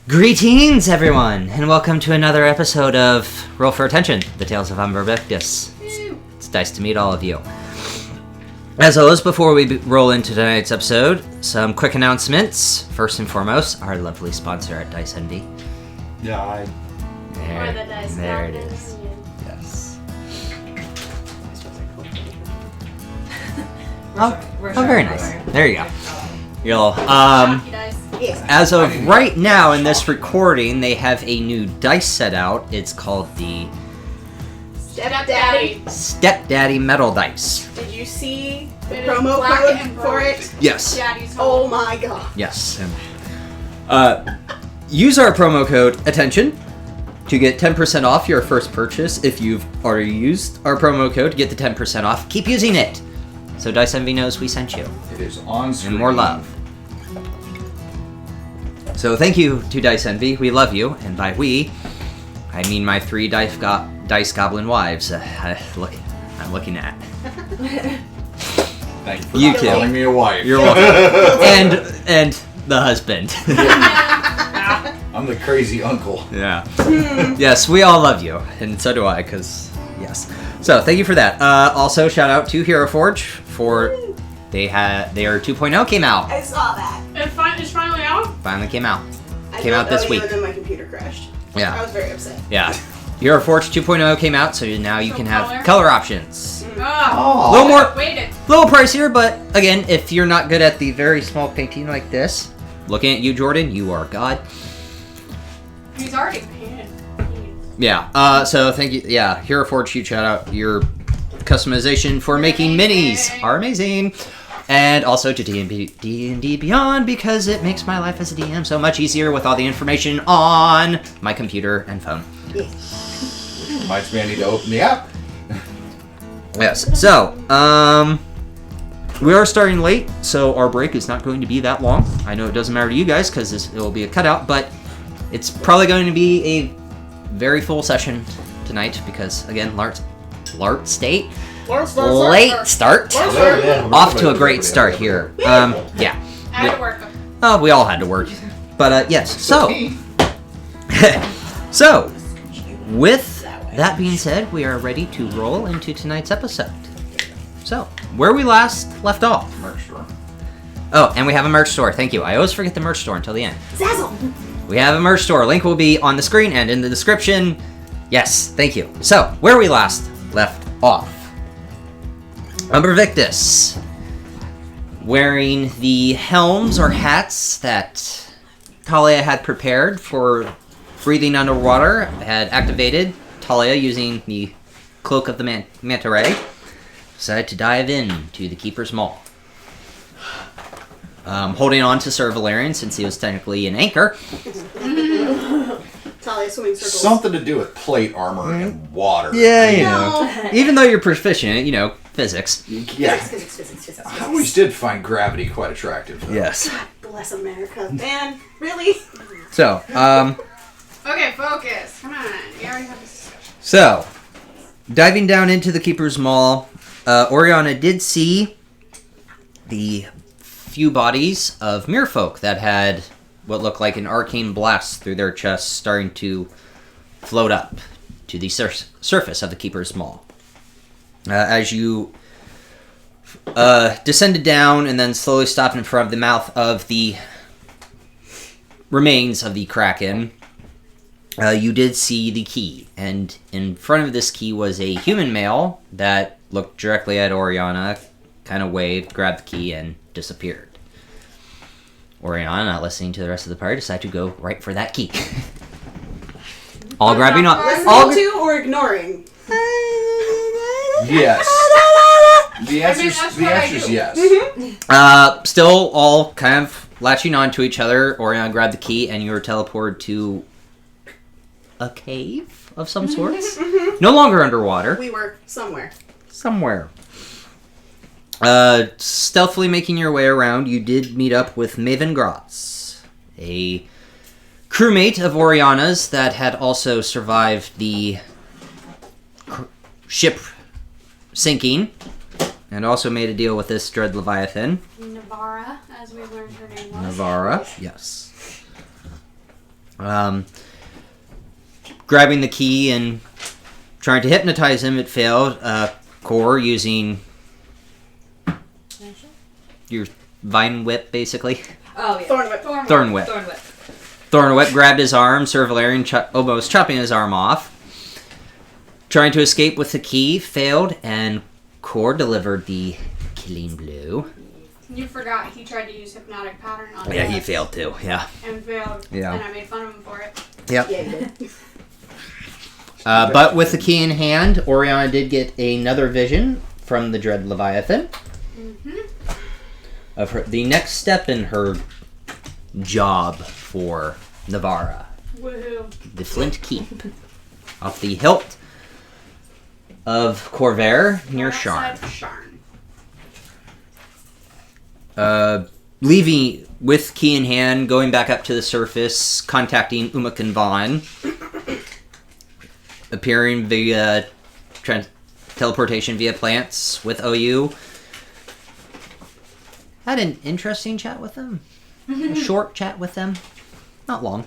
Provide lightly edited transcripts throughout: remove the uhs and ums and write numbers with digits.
Greetings, everyone, and welcome to another episode of Roll for Attention, the Tales of Umbra Victus. It's nice to meet all of you. As always, before we roll into tonight's episode, some quick announcements. First and foremost, our lovely sponsor at Dice Envy. Yeah, There it is. Yes. Oh, very nice. There you go. You'll, as of right now in this recording, they have a new dice set out. It's called the Stepdaddy Metal Dice. Did you see the promo code for it? Yes. Oh my god. Yes. Use our promo code ATTENTION to get 10% off your first purchase. If you've already used our promo code to get the 10% off, keep using it. So Dice Envy knows we sent you. it is on screen. And more love. So thank you to Dice Envy. We love you. And by we, I mean my 3 dice goblin wives. I'm looking at. Thank you for You not too. calling me a wife. You're welcome. and the husband. I'm the crazy uncle. Yeah. Yes, we all love you, and so do I. Cause yes. So thank you for that. Also, shout out to Hero Forge for their 2.0 came out. I saw that. It's finally out? Finally came out. I Came out this week. And then my computer crashed. Yeah. I was very upset. Yeah. Hero Forge 2.0 came out, so now you can have color options. Oh. A little more, Waited. little pricier, but again, if you're not good at the very small painting like this, looking at you, Jordan, you are God. He's already painted. Yeah. So thank you. Yeah. Hero Forge, huge shout out. Your customization for making minis are amazing. And also to D&D Beyond, because it makes my life as a DM so much easier with all the information on my computer and phone. Reminds me I need to open the app. Yes. So, we are starting late, so our break is not going to be that long. I know it doesn't matter to you guys because it will be a cutout, but it's probably going to be a very full session tonight because, again, late start. Off to a great start here. Yeah. I had to work. Oh, we all had to work. But, yes. So, so, with that being said, we are ready to roll into tonight's episode. So, where we last left off. Merch store. Oh, and we have a merch store. Thank you. I always forget the merch store until the end. Zazzle! We have a merch store. Link will be on the screen and in the description. Yes, thank you. So, where we last left off. Umbra Victus, wearing the helms or hats that Talia had prepared for breathing underwater, had activated. Talia, using the cloak of the manta ray, decided to dive in to the Keeper's Maw. Holding on to Sir Valerian since he was technically an anchor. Talia swimming circles. Something to do with plate armor and water. Yeah, you know. Even though you're proficient, you know, physics. Yeah. Physics. I always did find gravity quite attractive. Though. Yes. God bless America. Man, really? So, Okay, focus. Come on. We already have this discussion. So, diving down into the Keeper's Maw, Oriana did see the few bodies of merfolk that had what looked like an arcane blast through their chests starting to float up to the surface of the Keeper's Maw. As you descended down and then slowly stopped in front of the mouth of the remains of the Kraken, you did see the key, and in front of this key was a human male that looked directly at Oriana, kind of waved, grabbed the key, and disappeared. Oriana, not listening to the rest of the party, decided to go right for that key. All grabbing on. Listening to or ignoring? Yes. The that's what I answer's do. yes. Still all kind of latching on to each other. Oriana grabbed the key, and you were teleported to a cave of some sorts. No longer underwater. We were somewhere. Somewhere. Stealthily making your way around, you did meet up with Maven Grotz, a crewmate of Oriana's that had also survived the ship sinking, and also made a deal with this dread Leviathan. Navara, as we learned her name was. Navara, yes. Grabbing the key and trying to hypnotize him, it failed. Core using your vine whip, basically. Oh, yeah. Thorn whip. Thorn whip. Thorn whip. Thorn whip grabbed his arm, Sir Valerian almost chopping his arm off. Trying to escape with the key, failed, and Core delivered the killing blow. You forgot he tried to use hypnotic pattern on Yeah, he us failed too, yeah. and failed. Yeah. And I made fun of him for it. Yep. Yeah, you did. But with the key in hand, Oriana did get another vision from the Dread Leviathan of her, the next step in her job for Navarra. Woohoo. The Flint Keep. Off the hilt of Corvair near Outside Shaarn. Shaarn. Leaving with key in hand, going back up to the surface, contacting Umak and Vaughn. Appearing via teleportation via plants with OU. Had an interesting chat with them. A short chat with them. Not long.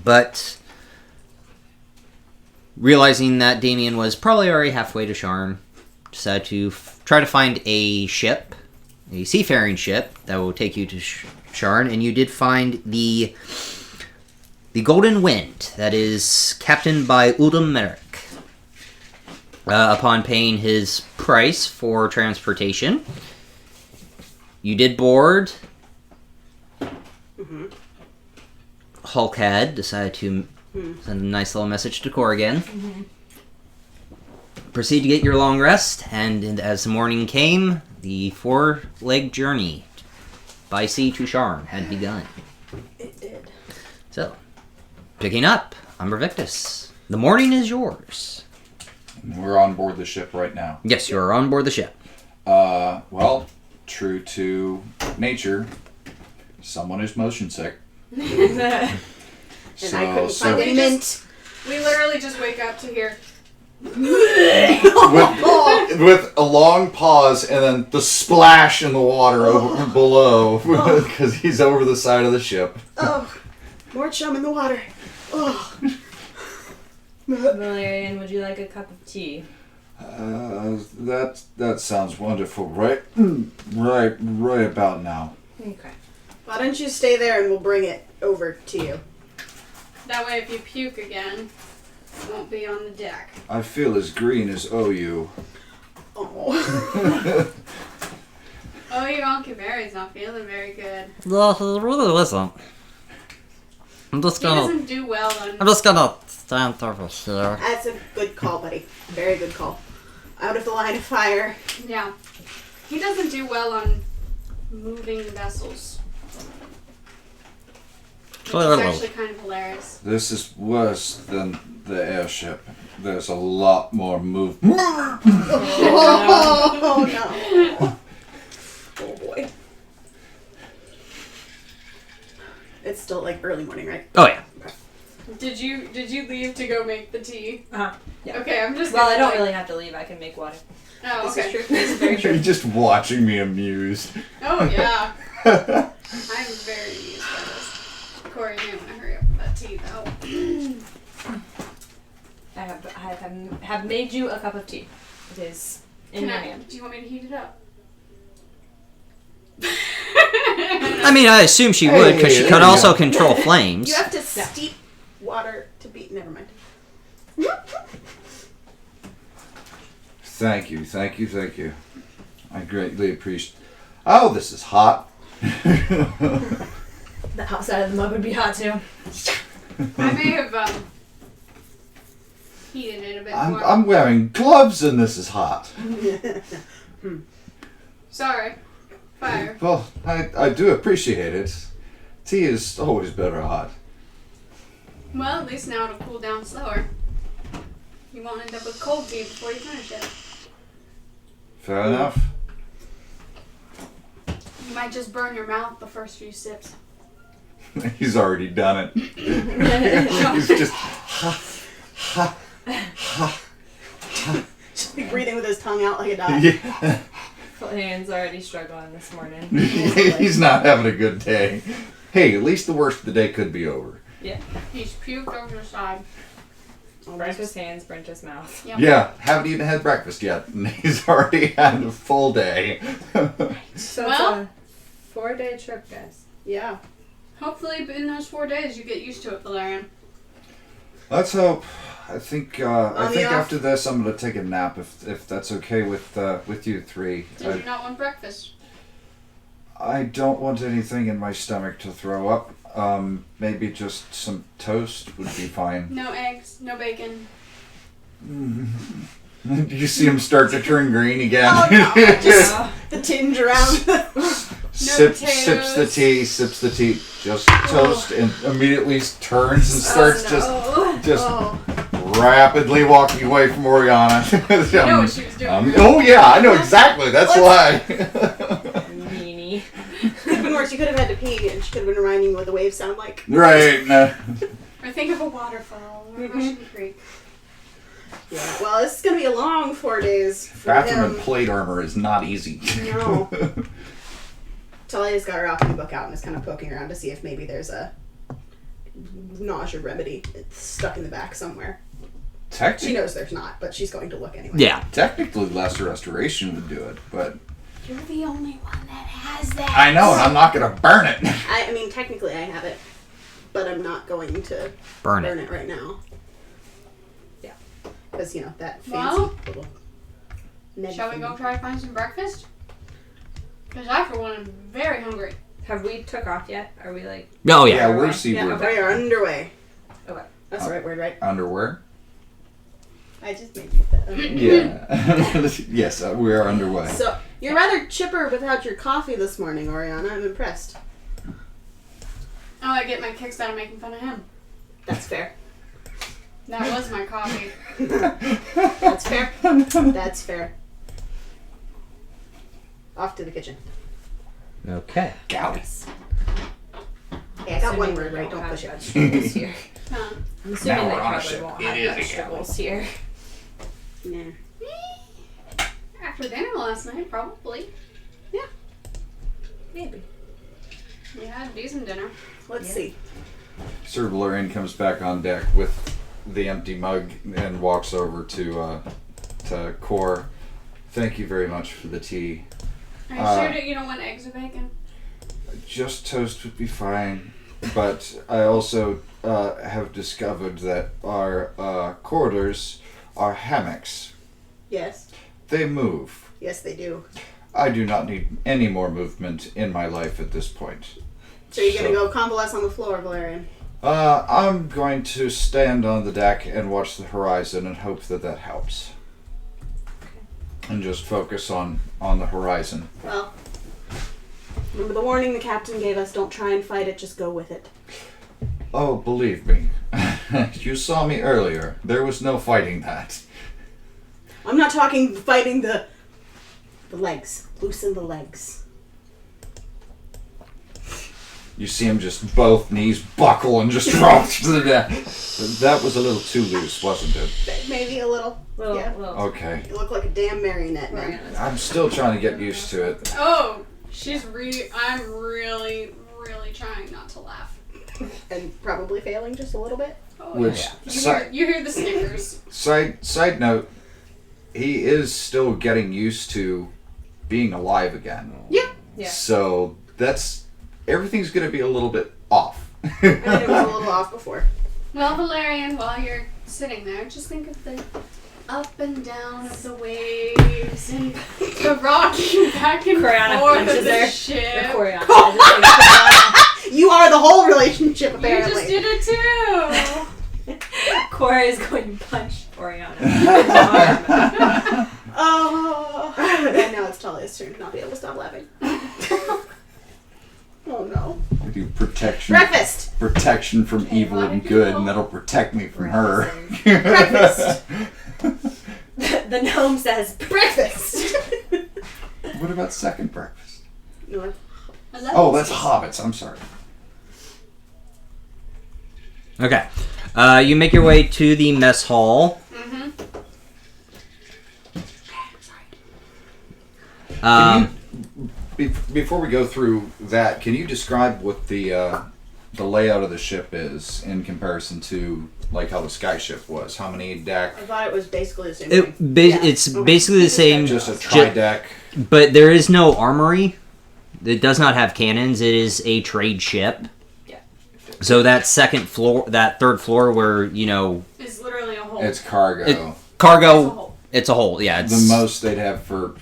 But realizing that Damien was probably already halfway to Shaarn, decided to try to find a ship, a seafaring ship that will take you to Shaarn, and you did find the Golden Wind that is captained by Uldum Merrick. Upon paying his price for transportation, you did board. Hulkhead decided to send a nice little message to Corrigan. Proceed to get your long rest, and as the morning came, the 4-leg journey by sea to Shaarn had begun. It did. So, picking up, Umbra Victus. The morning is yours. We're on board the ship right now. Yes, you are on board the ship. Well, true to nature, someone is motion sick. And I couldn't find any mint. We literally just wake up to hear. with a long pause and then the splash in the water over below because he's over the side of the ship. Oh, more chum in the water. Oh. Valerian, would you like a cup of tea? That sounds wonderful, right about now. Okay. Why don't you stay there and we'll bring it over to you? That way, if you puke again, it won't be on the deck. I feel as green as OU. Oh. Oh, your Uncle Barry's not feeling very good. No, he really isn't. I'm just He doesn't do well on. I'm just gonna stand over here. That's a good call, buddy. Very good call. Out of the line of fire. Yeah. He doesn't do well on moving vessels. Which is actually kind of hilarious. This is worse than the airship. There's a lot more movement. Oh no. Oh boy. It's still like early morning, right? Oh yeah. Did you leave to go make the tea? Yeah. Okay, I'm just. Well, I gonna, don't like- really have to leave. I can make water. Oh, This okay. is true. This is very You're true. just watching me amused. Oh yeah. I'm very amused by this. Corey, you want to hurry up with that tea though. I have made you a cup of tea. It is in your hand. Do you want me to heat it up? I mean, I assume she would, because she Hey, could there you also go. control flames. You have to steep water to be. Never mind. Thank you. I greatly appreciate. Oh, this is hot. The outside of the mug would be hot too. I may have heated it a bit more. I'm wearing gloves and this is hot. Sorry. Fire. Well, I do appreciate it. Tea is always better hot. Well, at least now it'll cool down slower. You won't end up with cold tea before you finish it. Fair enough. You might just burn your mouth the first few sips. He's already done it. He's just Just be breathing with his tongue out like a dog. Valerian's already struggling this morning. He's not having a good day. Hey, at least the worst of the day could be over. Yeah. He's puked over the side. Burnt his hands, burnt his mouth. Yep. Yeah, haven't even had breakfast yet. And he's already had a full day. So Well- it's a 4-day trip, guys. Yeah. Hopefully, in those 4 days, you get used to it, Valerian. Let's hope. I think On the off. after this I'm gonna take a nap if that's okay with you three. Did you not want breakfast? I don't want anything in my stomach to throw up. Maybe just some toast would be fine. No eggs, no bacon. You see him start to turn green again. Oh, no. Just Yeah. the tinge around. Sips potatoes. the tea, just toast, and immediately turns and starts just rapidly walking away from Oriana. You know what she was doing. oh yeah, I know exactly. That's why. Meanie. Could have been worse. You could have had to pee, and she could have been reminding you what the waves sound like. Right. Or think of a waterfall or a rushing creek. Yeah. Well, this is gonna be a long 4 days for Bathroom him. and plate armor is not easy. No. Talia's got her alchemy book out and is kind of poking around to see if maybe there's a nausea remedy. It's stuck in the back somewhere. She Technically, knows there's not, but she's going to look anyway. Yeah. technically, lesser restoration would do it, but You're the only one that has that. I know, and I'm not gonna burn it. I mean, technically I have it, but I'm not going to Burn burn it. it right now. Yeah. Because, that fancy Well, little... Ned Shall we thing. go try to find some breakfast? Because I, for one, am very hungry. Have we took off yet? Are we like... Oh, Yeah, yeah. we're Yeah, seaward. We are underway. Okay. That's the right word, right? Underwear? I just made you that. Yeah. Yes, we are underway. So, you're rather chipper without your coffee this morning, Oriana. I'm impressed. Oh, I get my kicks out of making fun of him. That's fair. That was my coffee. That's fair. That's fair. Off to the kitchen. Okay. Gallus. Yeah, I got one Assuming word we right. don't Don't have push it. vegetables here. Huh. I'm assuming Now they we're on a probably ship. won't It have is a vegetables here. Nah. After dinner last night, probably. Maybe. We had a decent dinner. Let's see. Sir Valerian comes back on deck with the empty mug and walks over to Core. Thank you very much for the tea. Are you sure that you don't want eggs or bacon? Just toast would be fine. But I also have discovered that our corridors are hammocks. Yes. They move. Yes, they do. I do not need any more movement in my life at this point. So you're going to go convalesce on the floor, Valerian? I'm going to stand on the deck and watch the horizon and hope that helps. And just focus on the horizon. Well, remember the warning the captain gave us, don't try and fight it, just go with it. Oh, believe me. You saw me earlier. There was no fighting that. I'm not talking fighting the legs. Loosen the legs. You see him just both knees buckle and just drop to the deck. That was a little too loose, wasn't it? Maybe a little. Yeah. Little. Okay. You look like a damn marionette now. Oriana's I'm still trying to get used to it. Oh, I'm really, really trying not to laugh. And probably failing just a little bit. Oh, Which, yeah. You hear the snickers. side note, he is still getting used to being alive again. Yeah. Yeah. So everything's going to be a little bit off. I think it was a little off before. Well, Valerian, while you're sitting there, just think of the up and down of the waves and the rocking back and Coriana forth punches of the her. ship. Coriana. You are the whole relationship, You apparently. just did it too. Cora is going to punch Oriana. Oh. And now it's Talia's turn to not be able to stop laughing. Oh no. I do protection. Breakfast! Protection from Okay, evil let and it good, go. and that'll protect me from her. Breakfast! The gnome says, Breakfast! What about second breakfast? No, Oh, that's hobbits. I'm sorry. Okay. You make your way to the mess hall. Mm-hmm. Before we go through that, can you describe what the layout of the ship is in comparison to like how the sky ship was? How many deck? I thought it was basically the same thing. It's basically the same, Just a tri-deck. but there is no armory. It does not have cannons. It is a trade ship. Yeah. So that third floor where, It's literally a hole. It's cargo. cargo, it's a hole. Yeah, it's The most they'd have for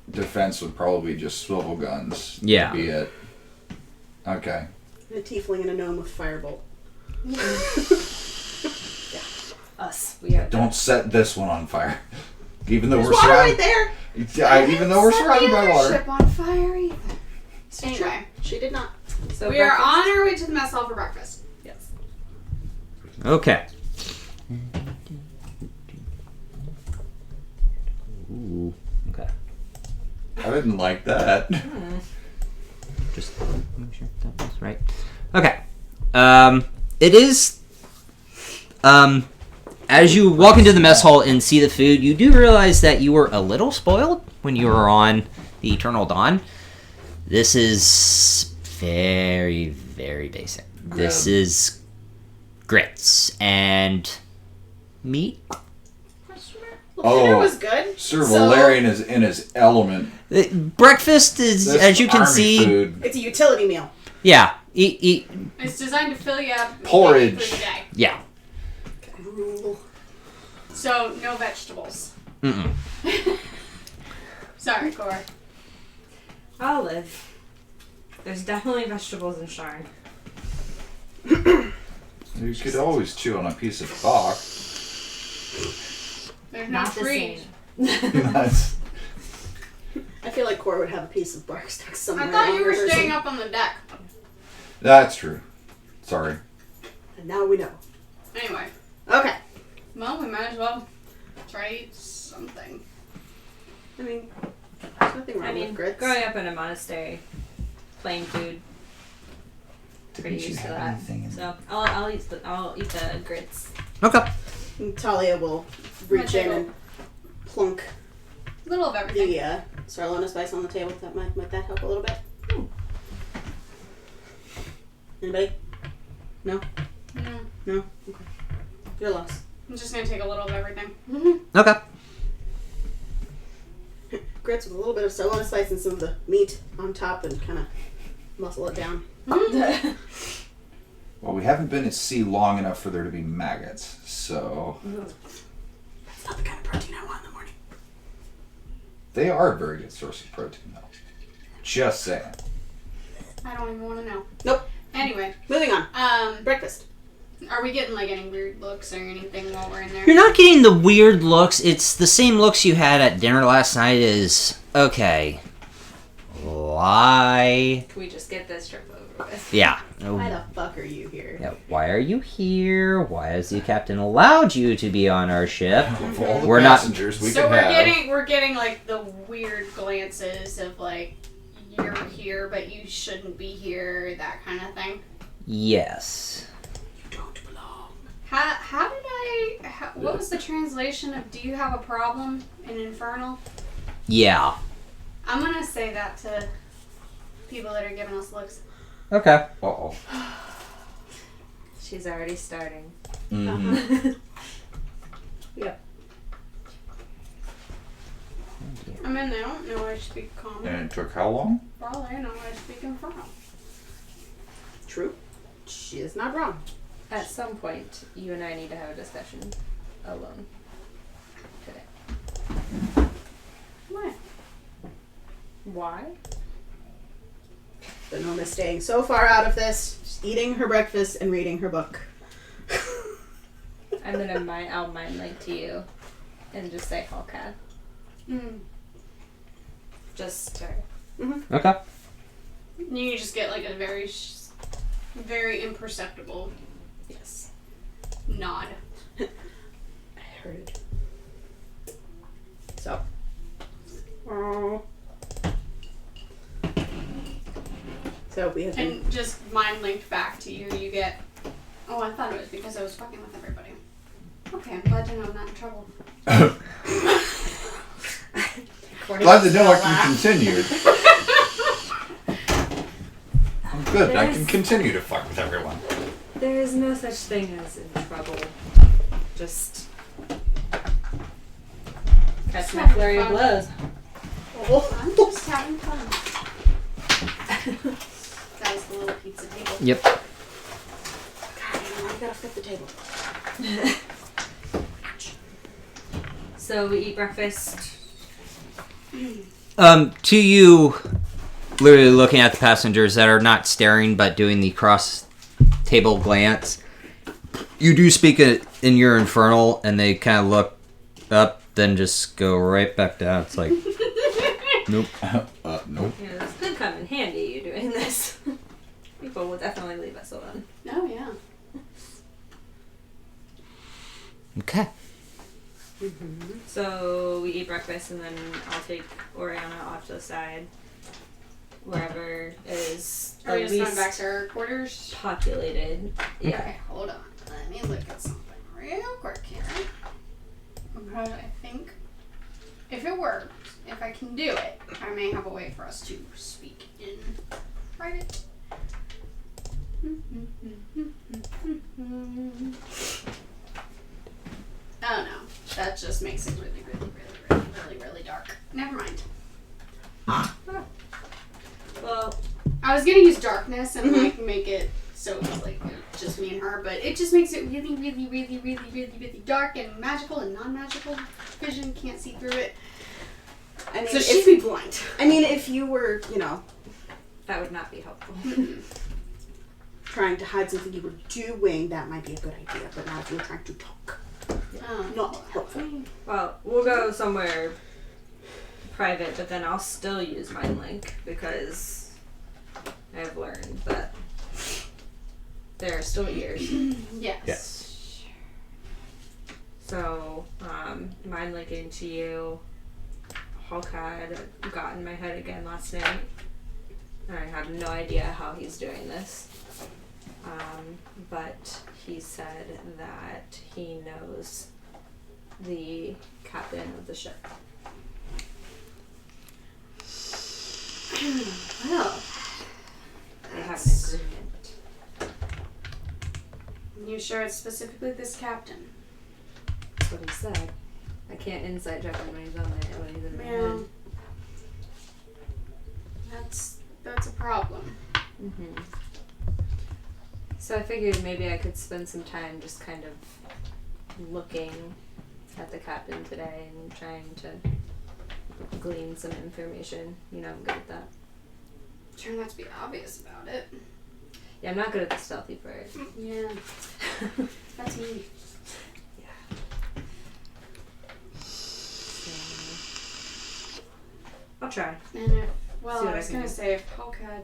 defense would probably be just swivel guns. Yeah. Would be it. Okay. A tiefling and a gnome with firebolt. Us. We are. Don't set this one on fire. Even though There's we're water right surrounded. there. Even though we're surrounded by water. Ship on fire either. Anyway, She did not. So we are breakfast? on our way to the mess hall for breakfast. Yes. okay. Ooh, okay. I didn't like that. Just make sure that was right. Okay. It is. As you walk into the mess hall and see the food, you do realize that you were a little spoiled when you were on the Eternal Dawn. This is very, very basic. This is grits and meat. Well, dinner was good. Sir so Valerian is in his element. Breakfast is, This as you can army see, food. It's a utility meal. yeah, eat, It's designed to fill you up and Porridge. get you through the day. yeah. Rule. So no vegetables. Mm-mm. Sorry, Cora. I'll live. There's definitely vegetables in Shaarn. You could always chew on a piece of bark. There's no Not the trees. same. That's I feel like Cora would have a piece of bark stuck somewhere. I thought on you her were person. staying up on the deck. true. Sorry. And now we know. Anyway, Okay. well, we might as well try to eat something. I mean, there's nothing wrong I mean, with grits. growing up in a monastery, plain food, pretty Didn't you used to have that. anything in- So I'll eat the grits. Okay. And Talia will reach in and plunk A little of everything. the Sarlona spice on the table. Might that help a little bit? Anybody? No? Mm, No? Okay. Your loss. I'm just gonna take a little of everything. Okay. Grits with a little bit of Sarlona spice and some of the meat on top and kind of muscle it down. Well, we haven't been at sea long enough for there to be maggots, so That's not the kind of protein I want in the morning. they are a very good source of protein, though. Just saying. I don't even want to know. Nope. Anyway, Moving on. Breakfast. are we getting like any weird looks or anything while we're in there? You're not getting the weird looks. It's the same looks you had at dinner last night. Is okay. Why? Can we just get this trip over with? Yeah. Why the fuck are you here? Yeah, why are you here? Why has the captain allowed you to be on our ship? Of all the We're not- passengers we So could have. we're getting like the weird glances of like you're here but you shouldn't be here, that kind of thing. Yes. You don't belong. How did what was the translation of do you have a problem in Infernal? Yeah. I'm gonna say that to people that are giving us looks. Okay. Uh-oh. She's already starting. Mm-hmm. Yep. I mean, they don't know I speak common. And it took how long? Well, they know I speak Infernal. True. She is not wrong. At some point, you and I need to have a discussion alone today. What? Why? The gnome is staying so far out of this, just eating her breakfast and reading her book. I'm gonna I'll mind link to you and just say Hallcat. Just her. Okay. You just get like a very imperceptible Yes. nod. I heard. So. Oh. So we have been. And just mind linked back to you, you get, oh, I thought it was because I was fucking with everybody. Okay, I'm glad to know I'm not in trouble. Glad to know I can continue. Good, I can continue to fuck with everyone. There is no such thing as in trouble. Just catch my flurry of blows. I'm just having fun. That was the little pizza table. Yep. God, I gotta flip the table. So we eat breakfast. To you, literally looking at the passengers that are not staring but doing the cross-table glance, you do speak it in your infernal, and they kind of look up, then just go right back down. It's like, nope. Nope. Yeah, this could come in handy, you doing this. People will definitely leave us alone. Oh, yeah. Okay. So we eat breakfast and then I'll take Oriana off to the side. Wherever is Are we the just going least back to our quarters? populated. Yeah. Okay, hold on. Let me look at something real quick here. Because I think if it works, if I can do it, I may have a way for us to speak in private. Oh no, that just makes it really dark. Never mind. Well, I was gonna use darkness and like make it so it's like just me and her, but it just makes it really dark and magical and non-magical. Vision can't see through it. I mean, So she'd be blind. I mean, if you were, you know, that would not be helpful. trying to hide something you were doing, that might be a good idea. But not if you were trying to talk. Not helpful. Well, we'll go somewhere private, but then I'll still use Mind Link because I've learned that there are still ears. Yes. Yes. So, Mind Linking to you. Hulk had got in my head again last night, and I have no idea how he's doing this. But he said that he knows the captain of the ship. Well, They have an agreement. you sure it's specifically this captain? That's what he said. I can't insight check him when he's on there, when he's in my Yeah. head. That's a problem. Mm-hmm. So I figured maybe I could spend some time just kind of looking at the captain today and trying to glean some information. You know, I'm good at that. Try not to be obvious about it. Yeah, I'm not good at the stealthy part. Yeah. That's me. So, I'll try. And if, well, See I what was I can gonna do. say if Hulkhead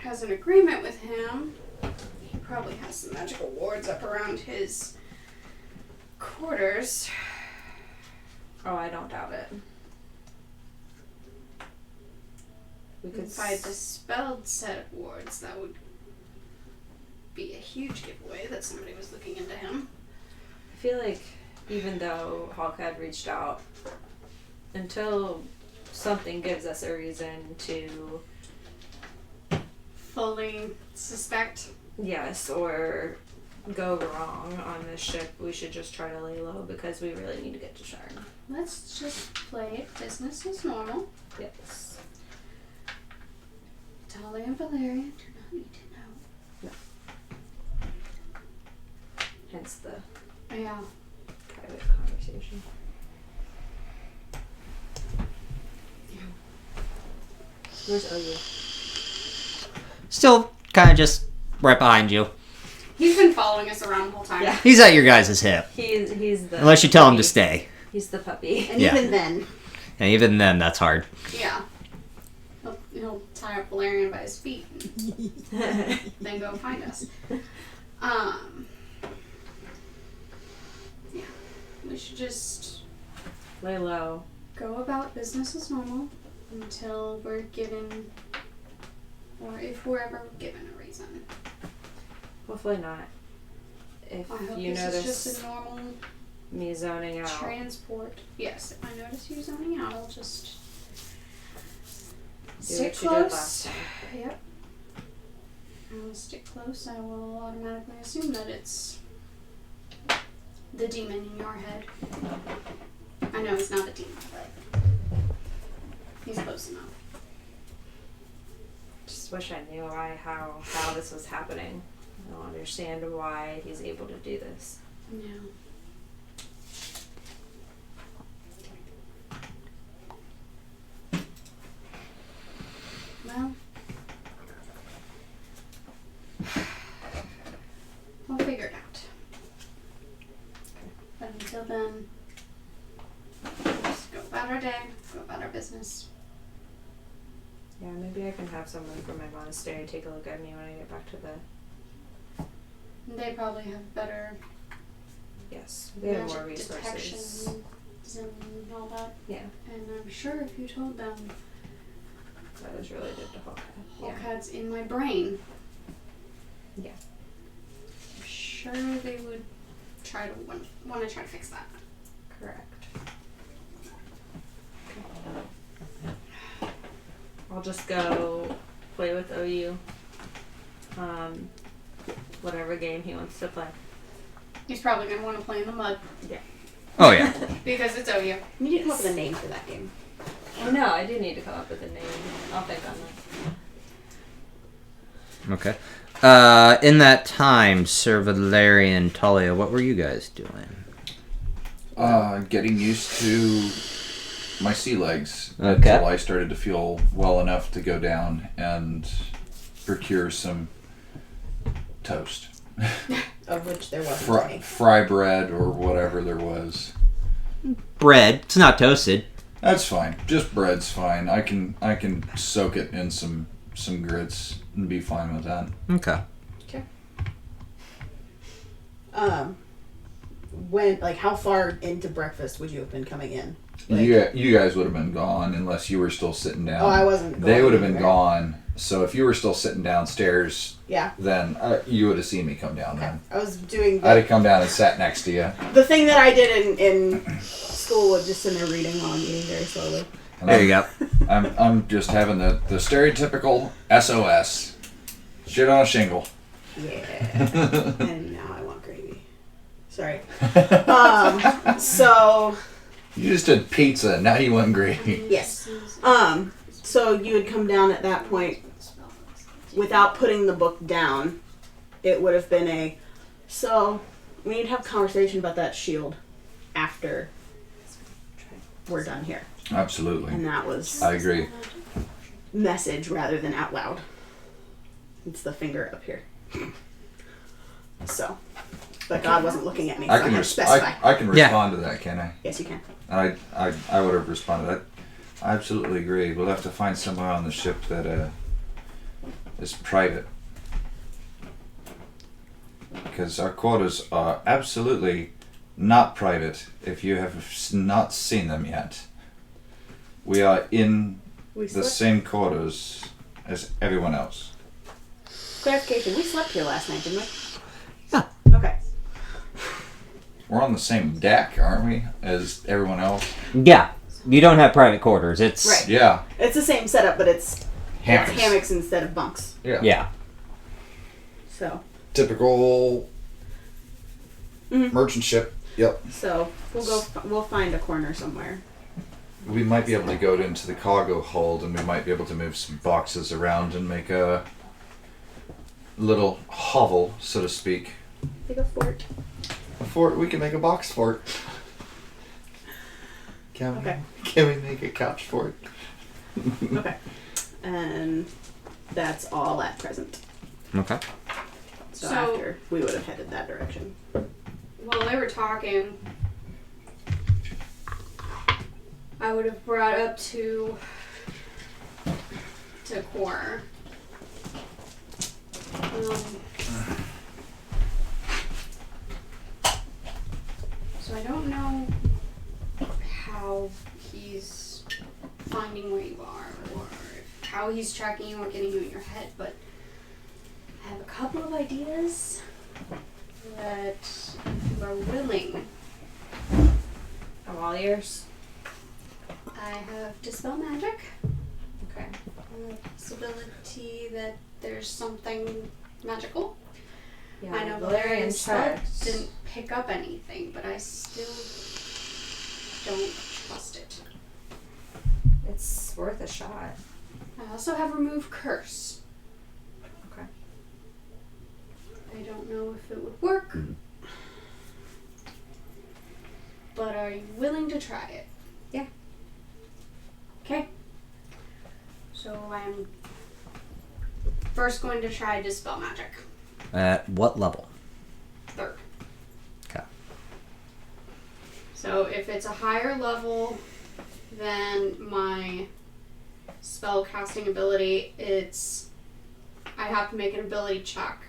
has an agreement with him, he probably has some magical wards up around his quarters. Oh, I don't doubt it. We could If I dispelled set of wards, that would be a huge giveaway that somebody was looking into him. I feel like even though Hulk had reached out, until something gives us a reason to Fully suspect. yes, or go wrong on this ship, we should just try to lay low because we really need to get to Shaarn. Let's just play it business as normal. Yes. Talia and Valerian do not need to know. Hence the Yeah. private conversation. Where's Oyu? Still kind of just right behind you. He's been following us around the whole time. Yeah. He's at your guys' hip. He's the Unless you tell him to puppy. stay. He's the puppy. And Yeah. even then, And even then, that's hard. Yeah. He'll tie up Valerian by his feet and then go find us. Yeah. We should just Lay low. go about business as normal until we're given, or if we're ever given a reason. Hopefully not. If I hope you this is notice just a normal me zoning out, transport. Yes, if I notice you zoning out, I'll just do stay what you did last close. time. Yep. I will stick close. I will automatically assume that it's the demon in your head. I know he's not a demon, but he's close enough. Just wish I knew how this was happening. I don't understand why he's able to do this. Yeah. Well, we'll figure it out. But until then, just go about our day, go about our business. Yeah, maybe I can have someone from my monastery take a look at me when I get back to the... They probably have better Yes, they have more magic resources. detections and all that. Yeah, And I'm sure if you told them that was related to Hawkeye. Yeah. Hawkeye's in my brain, Yeah. I'm sure they would try to want to try to fix that. Correct. I'll just go play with OU. Whatever game he wants to play. He's probably going to want to play in the mud Oh yeah. because it's OU. You need to come up with a name for that game. Oh no, I do need to come up with a name. I'll think on that. Okay. In that time, Sir Valerian, Talia, what were you guys doing? Getting used to my sea legs Okay. until I started to feel well enough to go down and procure some toast. Of which there wasn't any. Fry bread or whatever there was. Bread. It's not toasted. That's fine. Just bread's fine. I can soak it in some grits and be fine with that. Okay. How far into breakfast would you have been coming in? You guys would have been gone unless you were still sitting down. Oh, I wasn't. They going would have been anywhere. gone. So if you were still sitting downstairs, Yeah. then you would have seen me come down. Then I was doing I'd have come down and sat next to you. the thing that I did in school was just sit there reading while I'm eating very slowly. And There you go. I'm just having the stereotypical SOS. Shit on a shingle. Yeah. And now I want gravy. Sorry. So You just did pizza. Now you want gravy. yes. So you would come down at that point without putting the book down. It would have been so we need to have a conversation about that shield after we're done here. Absolutely. And that was I agree. message rather than out loud. It's the finger up here. So, but God wasn't looking at me, so I had to specify. I can Yeah. respond to that, can I? Yes, you can. I would have responded. I absolutely agree. We'll have to find somewhere on the ship that is private. Because our quarters are absolutely not private if you have not seen them yet. We are in We the slept. same quarters as everyone else. Clarification: we slept here last night, didn't we? Yeah. Okay. We're on the same deck, aren't we, as everyone else? Yeah. You don't have private quarters. It's Right. Yeah. It's the same setup, but it's Hammocks. hammocks instead of bunks. Yeah. Yeah. So, Typical Mhm. merchant ship. Yep. we'll find a corner somewhere. We might be able to go into the cargo hold, and we might be able to move some boxes around and make a little hovel, so to speak. Like a fort. A fort. We can make a box fort. Okay. Can we make a couch fort? Okay. And that's all at present. Okay. So So- after we would have headed that direction. While they were talking, I would have brought up to Core. So I don't know how he's finding where you are or how he's tracking you or getting you in your head, but I have a couple of ideas that if you are willing. I'm all ears. I have Dispel Magic. Okay. I have Possibility guarantee that there's something magical. Yeah, I know Valerian Valerian spell checked. didn't pick up anything, but I still don't trust it. It's worth a shot. I also have remove curse. Okay. I don't know if it would work, but are you willing to try it? Yeah. Okay. So I'm first going to try Dispel Magic. At what level? 3rd. Okay. So if it's a higher level than my spell casting ability, I have to make an ability check,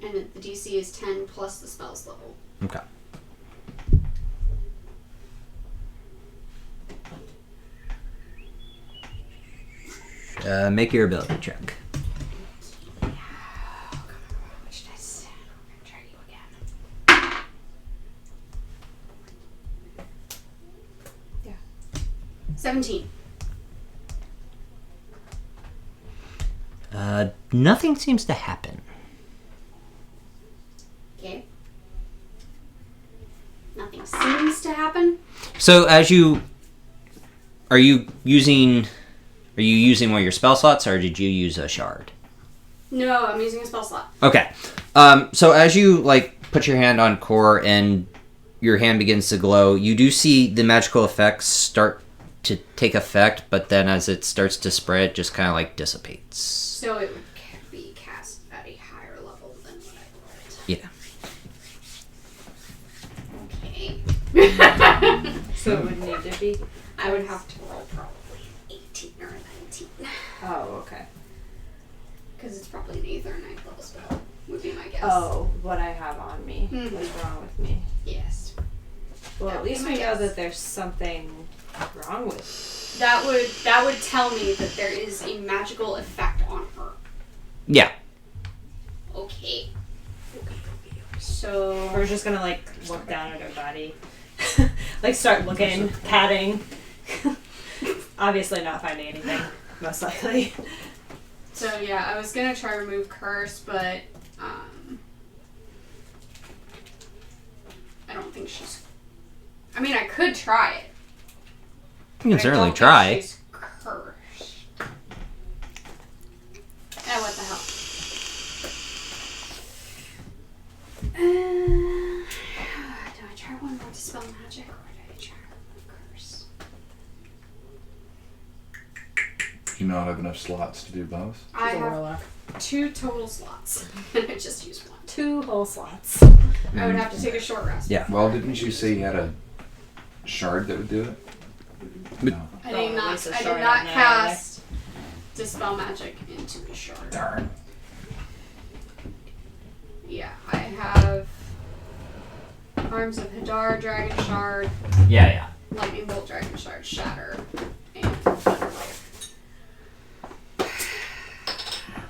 and the DC is 10 plus the spell's level. Okay. Make your ability check. Which dice? I'm gonna try you again. Yeah. 17. Nothing seems to happen. Okay. Nothing seems to happen. So are you using one of your spell slots, or did you use a shard? No, I'm using a spell slot. Okay. So as you put your hand on Core and your hand begins to glow, you do see the magical effects start to take effect, but then as it starts to spread, it just kind of dissipates. So it would be cast at a higher level than what I rolled. Yeah. Okay. So it would need to be. I would have to roll probably 18 or 19. Oh, okay. Because it's probably an 8th or 9th level spell, would be my guess. Oh, what I have on me. Mhm. What's wrong with me? Yes. Well, That at would least be we my know guess. that there's something wrong with. That would tell me that there is a magical effect on her. Yeah. Okay. So We're just gonna look down at her body, start looking, patting. Obviously not finding anything, most likely. So yeah, I was gonna try remove curse, but I don't think she's. I mean, I could try it. You can but I certainly don't think try. She's cursed. What the hell? Do I try one more Dispel Magic, or do I try remove curse? Do you not have enough slots to do both? I She's a have warlock. 2 total slots, and I just used 1. 2 whole slots. I would have to take a short rest. Yeah. Well, didn't you say you had a shard that would do it? No. I did Oh, at not. least a I shard did not on there, cast Dispel Magic into a shard. Darn. Yeah, I have Arms of Hadar, Dragon Shard, Yeah. Lightning Bolt, Dragon Shard, Shatter, and Thunderwave.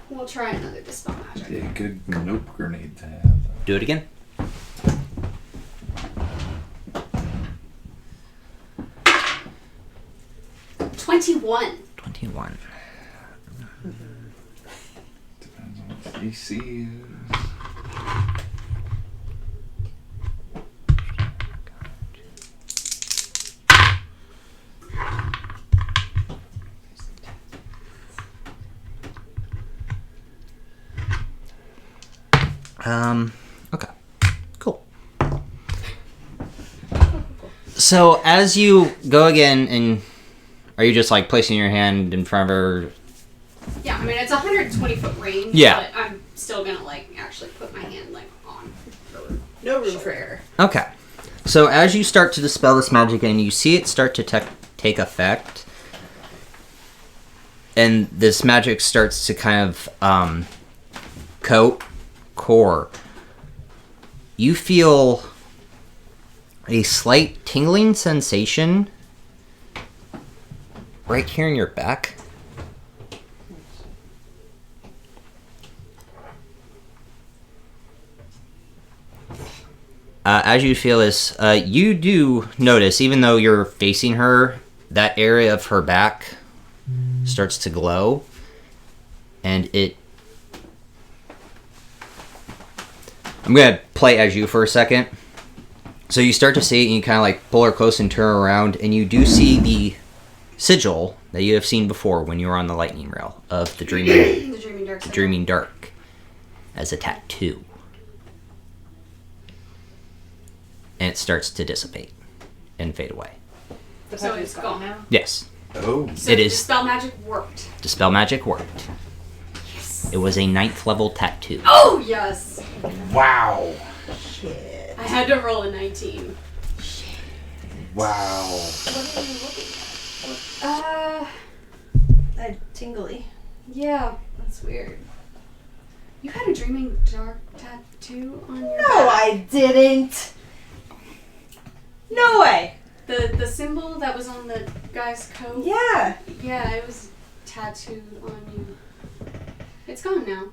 We'll try another Dispel Magic. Yeah, good nope grenade to have. Do it again. Though. 21. 21. Depends on what the AC is. Okay. Cool. So as you go again, and are you just placing your hand in front of her? Yeah, I mean it's 120-foot range. Yeah. But I'm still gonna actually put my hand on her. No room for error. Okay. So as you start to dispel this magic and you see it start to take effect, and this magic starts to kind of coat Core, you feel a slight tingling sensation right here in your back. As you feel this, you do notice, even though you're facing her, that area of her back starts to glow, and I'm gonna play as you for a second. So you start to see it, and you kind of like pull her close and turn around, and you do see the sigil that you have seen before when you were on the lightning rail of the dreaming, The Dreaming Dark. dreaming dark, as a tattoo, and it starts to dissipate and fade away. The So tattoo's it's gone now. Yes, Oh. So It the is- Dispel magic worked. dispel magic worked. It was a 9th level tattoo. Oh yes. Wow. Shit. I had to roll a 19. Wow. What are you looking Tingly. Yeah, that's weird. You had a Dreaming Dark tattoo on your No, back. I didn't. No way. The symbol that was on the guy's coat. Yeah. Yeah, it was tattooed on you. It's gone now.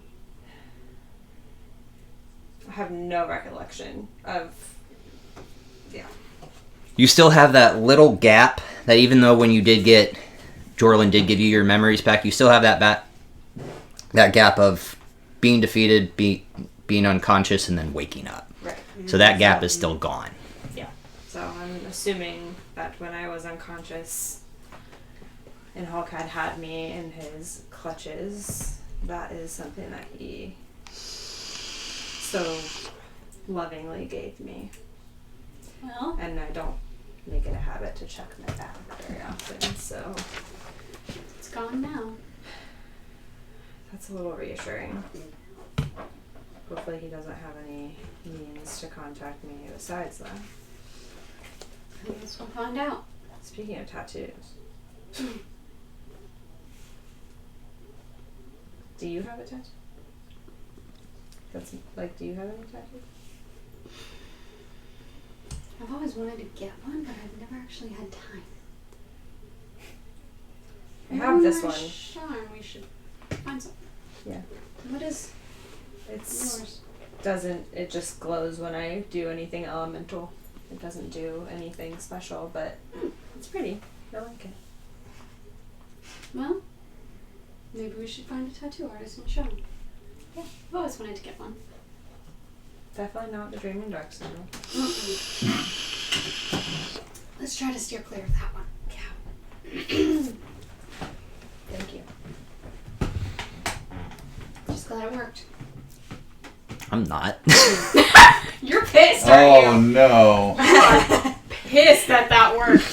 I have no recollection of. Yeah. You still have that little gap that even though when you did get Jorlin did give you your memories back, you still have that gap of being defeated, being unconscious, and then waking up. Right. So that gap is still gone. So I'm assuming that when I was unconscious and Hulk had me in his clutches, that is something that he so lovingly gave me. Well, And I don't make it a habit to check my back very often, so it's gone now. that's a little reassuring. Hopefully he doesn't have any means to contact me besides that. I guess we'll find out. Speaking of tattoos, do you have a tattoo? That's like, do you have any tattoos? I've always wanted to get one, but I've never actually had time. I have this one. Shaarn, we should find some. Yeah. What is It's yours? it just glows when I do anything elemental. It doesn't do anything special, but it's pretty. I like it. Well, maybe we should find a tattoo artist and show him. Yeah, I've always wanted to get one. Definitely not the Dreaming Dark symbol. Let's try to steer clear of that one. Thank you. Just glad it worked. I'm not. You're pissed, aren't Oh you? no. You are pissed that that worked.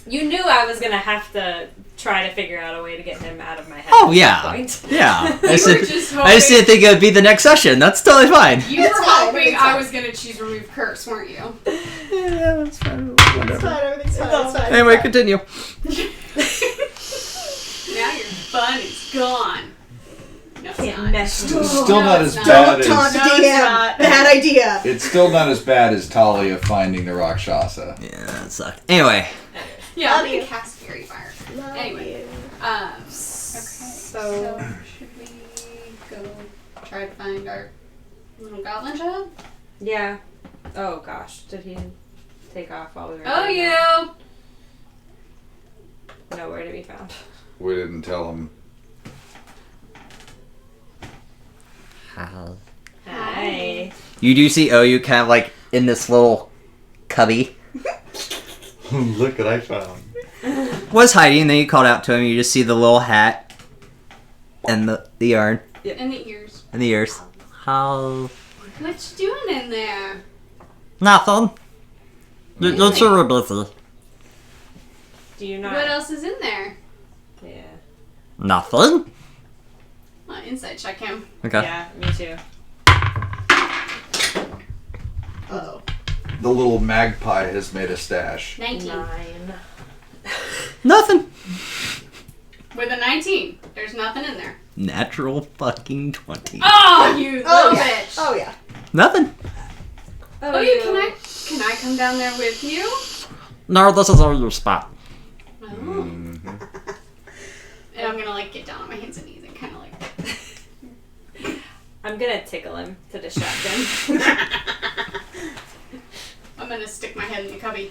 You knew I was gonna have to try to figure out a way to get him out of my head. Oh at yeah, some point. yeah. You were just I just didn't think it would be the next session. That's totally fine. You were fine, hoping everything's I fine. was gonna choose remove curse, weren't you? Yeah, that's fine. It's Whatever. fine, everything's fine, it's fine. Anyway, continue. Now your fun is gone. No, it's Can't not. mess with It's me. still No, not it's as not. bad Don't taunt as the No, it's DM. not. Bad idea. it's still not as bad as Talia finding the Rakshasa. Yeah, that sucked. Anyway, Yeah, Love I'm you. gonna cast Fairy Fire. Love Anyway. you. Okay. So should we go try to find our little goblin child? Yeah. Oh gosh, did he take off while we were? Oh, doing you! that? Nowhere to be found. We didn't tell him. Hi. you do see OU kind of like in this little cubby. Look what I found. Was hiding, and then you called out to him. You just see the little hat and the yarn In the ears. and the ears. How? What you doing in there? Nothing. Really? You're busy. Do you not? What else is in there? Yeah. Nothing. Insight check him. Okay. Yeah, me too. Uh-oh. The little magpie has made a stash. 19. 9. Nothing. With a 19. There's nothing in there. Natural fucking 20. Oh, you Oh, little yeah. bitch. Oh, yeah. Nothing. Oh, you can I come down there with you? No, this is your spot. Oh. Mhm. And I'm gonna like get down on my hands and knees and kind of like. I'm gonna tickle him to distract him. I'm gonna stick my head in the cubby.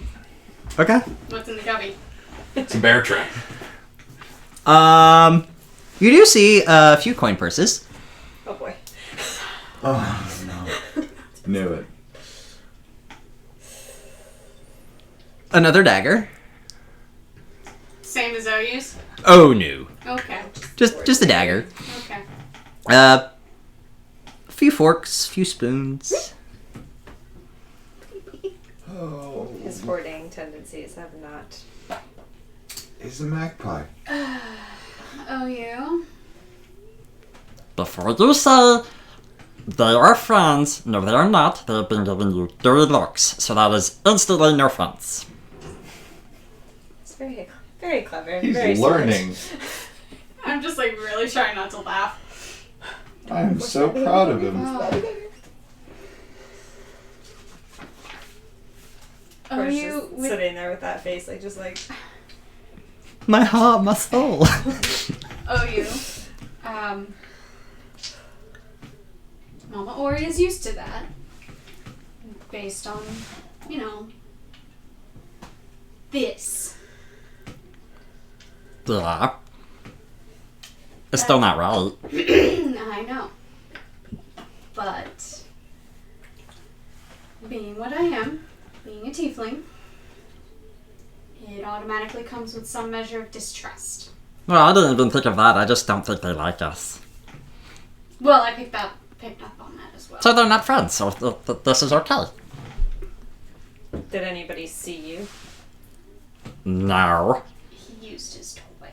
Okay. What's in the cubby? It's a bear trap. You do see a few coin purses. Oh boy. Oh no! Knew it. Another dagger. Same as Oyu's? Oh no. Okay. Just a dagger. Okay. A few forks, few spoons. Oh, His hoarding tendencies have not. he's a magpie. Oyu? Before you say they are friends, no they are not, they have been giving you dirty looks, so that is instantly no offense. It's very, very clever. He's very learning. I'm just like really trying not to laugh. I'm so proud of him. Smart. Oyu, Just sitting there with that face, like just like. My heart, my soul. Oyu. Mama Ori is used to that. Based on, this. Yeah. It's still not right. I know. But, being what I am, being a tiefling, it automatically comes with some measure of distrust. Well, I didn't even think of that. I just don't think they like us. Well, I picked up on that as well. So they're not friends, so this is okay. Did anybody see you? No. He used his toy.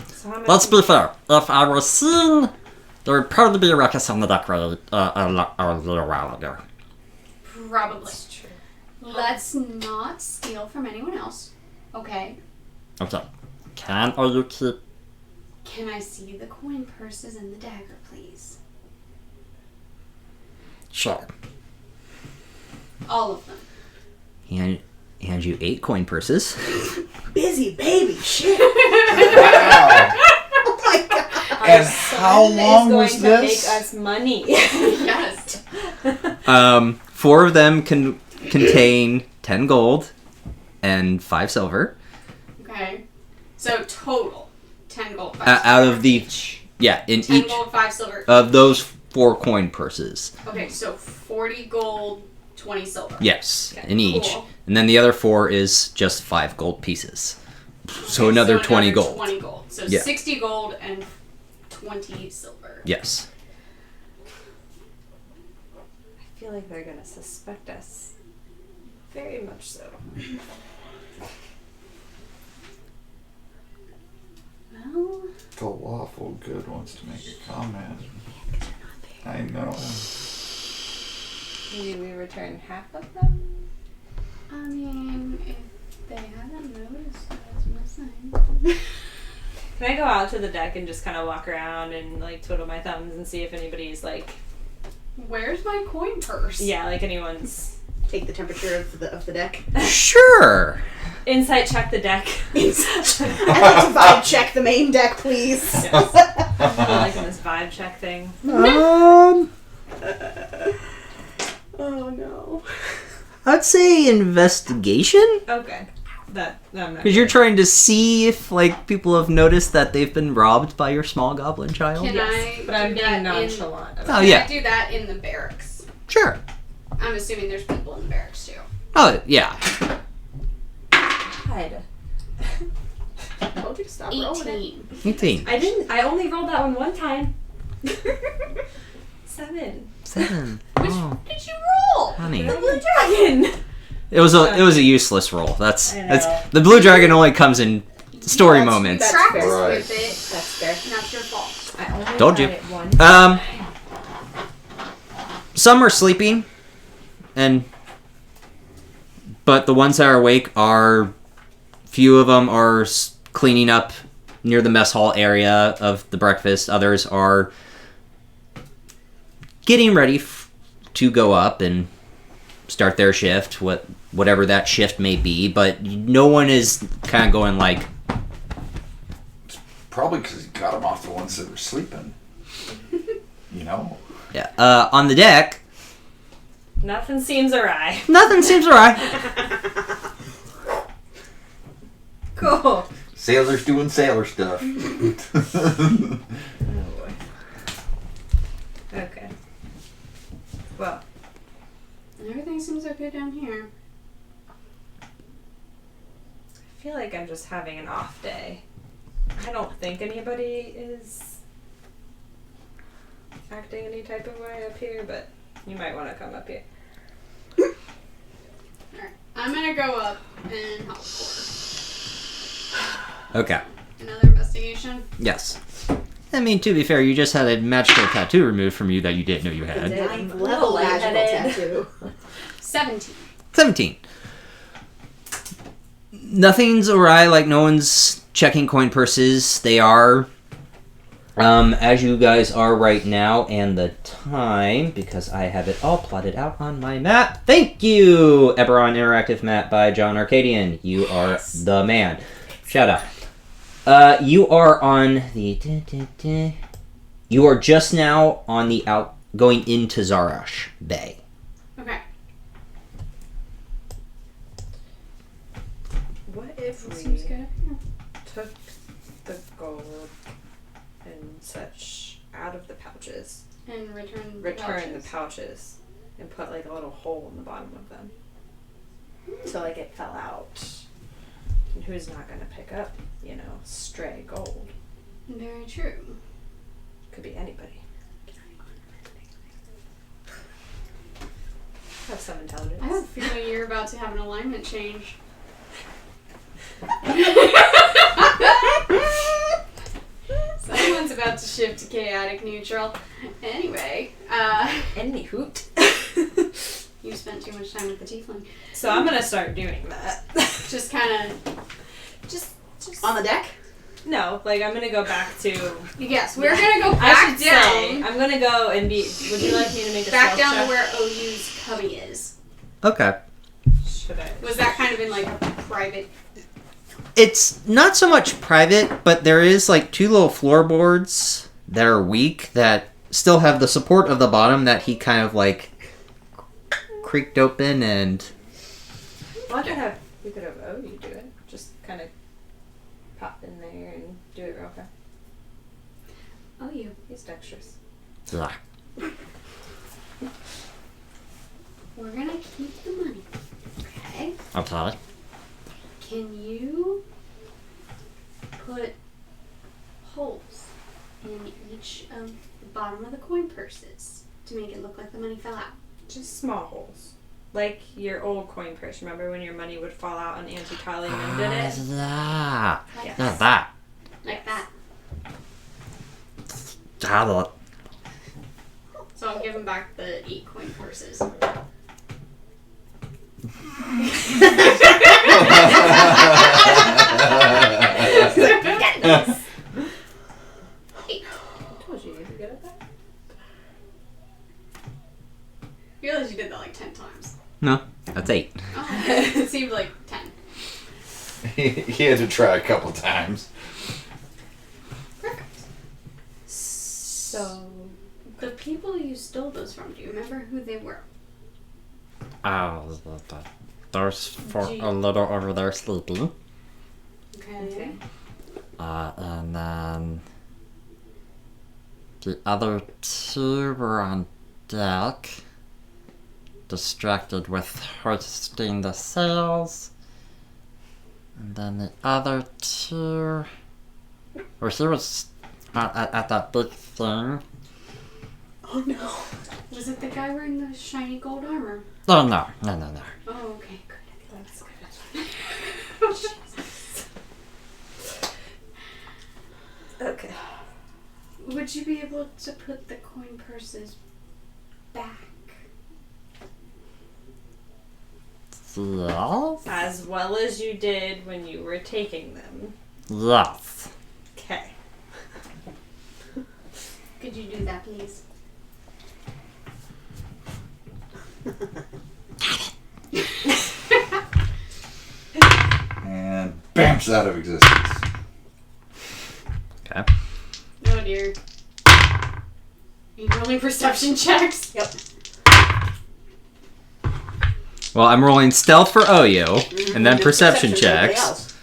So how much Let's be fair. If I was seen, there would probably be a ruckus on the deck a little while ago. Probably. That's true. Let's not steal from anyone else. Okay? Okay. Can or you keep... Can I see the coin purses and the dagger, please? Sure. All of them. Hand you 8 coin purses. Busy baby shit. Wow. Oh my god. And how long was Is going this? to make us money. Yes. 4 of them can contain 10 gold and 5 silver. Okay. So total 10 gold, 5 Out silver of the... each. Yeah, in 10 each gold, 5 silver. of those 4 coin purses. Okay, so 40 gold, 20 silver. Yes, Okay, in each. cool. And then the other 4 is just 5 gold pieces. So Okay, another 20 gold. 20 gold. So Yeah. 60 gold and 20 silver. Yes. I feel like they're gonna suspect us. Very much so. Well, The lawful good wants to make a comment. I know. Maybe we return half of them? I mean, if they haven't noticed that it's missing. Can I go out to the deck and just kind of walk around and like twiddle my thumbs and see if anybody's like, Where's my coin purse? yeah, like anyone's Take the temperature of the deck. Sure. insight check the deck? I'd like to vibe check the main deck, please. I'm liking this vibe check thing. Oh no. I'd say investigation? Okay. That I'm not. Because you're trying to see if, like, people have noticed that they've been robbed by your small goblin child? Can I But I'm do being that nonchalant. Oh, Can yeah. I do that in the barracks? Sure. I'm assuming there's people in the barracks too. Oh, yeah. God. I told you to stop rolling it. 18. 18. I didn't. I only rolled that one time. 7. 7. Which Oh, did you roll? honey. The blue dragon. It was a useless roll. That's I know. the blue dragon only comes in story That's- moments. that's Practice fair. with it. That's fair. And that's your fault. I only Told got you. it one. Some are sleeping, but the ones that are awake are, few of them are cleaning up near the mess hall area of the breakfast. Others are getting ready to go up and start their shift, whatever that shift may be. But no one is kind of going like, Probably because he got them off the ones that were sleeping. You know? yeah. On the deck, Nothing seems awry. nothing seems right. Cool. Sailors doing sailor stuff. Oh boy. Okay. Well, Everything seems okay down here. I feel like I'm just having an off day. I don't think anybody is acting any type of way up here, but you might want to come up here. Alright. I'm gonna go up and help Core. Okay. Another investigation. Yes. I mean, to be fair, you just had a magical tattoo removed from you that you didn't know you had. did. Ninth I'm level magical lightheaded. tattoo. 17. 17. Nothing's awry, like no one's checking coin purses. They are, as you guys are right now, and the time, because I have it all plotted out on my map. Thank you, Eberron Interactive Map by John Arcadian. You are the man. Shout out. You are on the... You are just now on the going into Zarash Bay. Okay. What if That we seems good. Yeah. took the gold and such out of the pouches, And return the pouches, and put like a little hole in the bottom of them, so like it fell out? And who's not gonna pick up, stray gold? Very true. Could be anybody. Have some intelligence. I have a feeling you're about to have an alignment change. Someone's about to shift to chaotic neutral. Anyway, Any hoot. you spent too much time with the tiefling. So I'm gonna start doing that. Just kind of. just On the deck? no, like I'm gonna go back to. Yes, we're gonna go I back should down. say I'm gonna go and be. Would you like me to make a Back stealth down to check? where OU's cubby is. Okay. Should I? Was that kind of in like private? It's not so much private, but there is like 2 little floorboards that are weak that still have the support of the bottom that he kind of like creaked open and... Well, we could have you do it. Just kind of pop in there and do it real fast. OU. He's dexterous. Ugh. We're gonna keep the money. Okay. I'm sorry. Can you put holes in each of the bottom of the coin purses to make it look like the money fell out? Just small holes. Like your old coin purse. Remember when your money would fall out on Auntie Tolly and did it? Yeah. Like Not that. Like that. Ah, So I'll give him back the 8 coin purses. I told you you'd be good at that. I realized you did that like 10 times. No, that's 8. Oh, it seemed like 10. He had to try a couple times. Perfect. So The people you stole those from, do you remember who they were? There's for a little over there sleeping. Okay. And then the other 2 were on deck, distracted with hoisting the sails. And then the other 2, or she was at that big thing. Oh no. Was it the guy wearing the shiny gold armor? Oh no. Oh, okay, good. that's good. Okay. Would you be able to put the coin purses back? Yes. As well as you did when you were taking them. Yes. Okay. Could you do that, please? And bamps out of existence. Okay. Oh dear. Are you rolling perception checks? Yep. Well, I'm rolling stealth for OU, and then perception for everybody checks. else.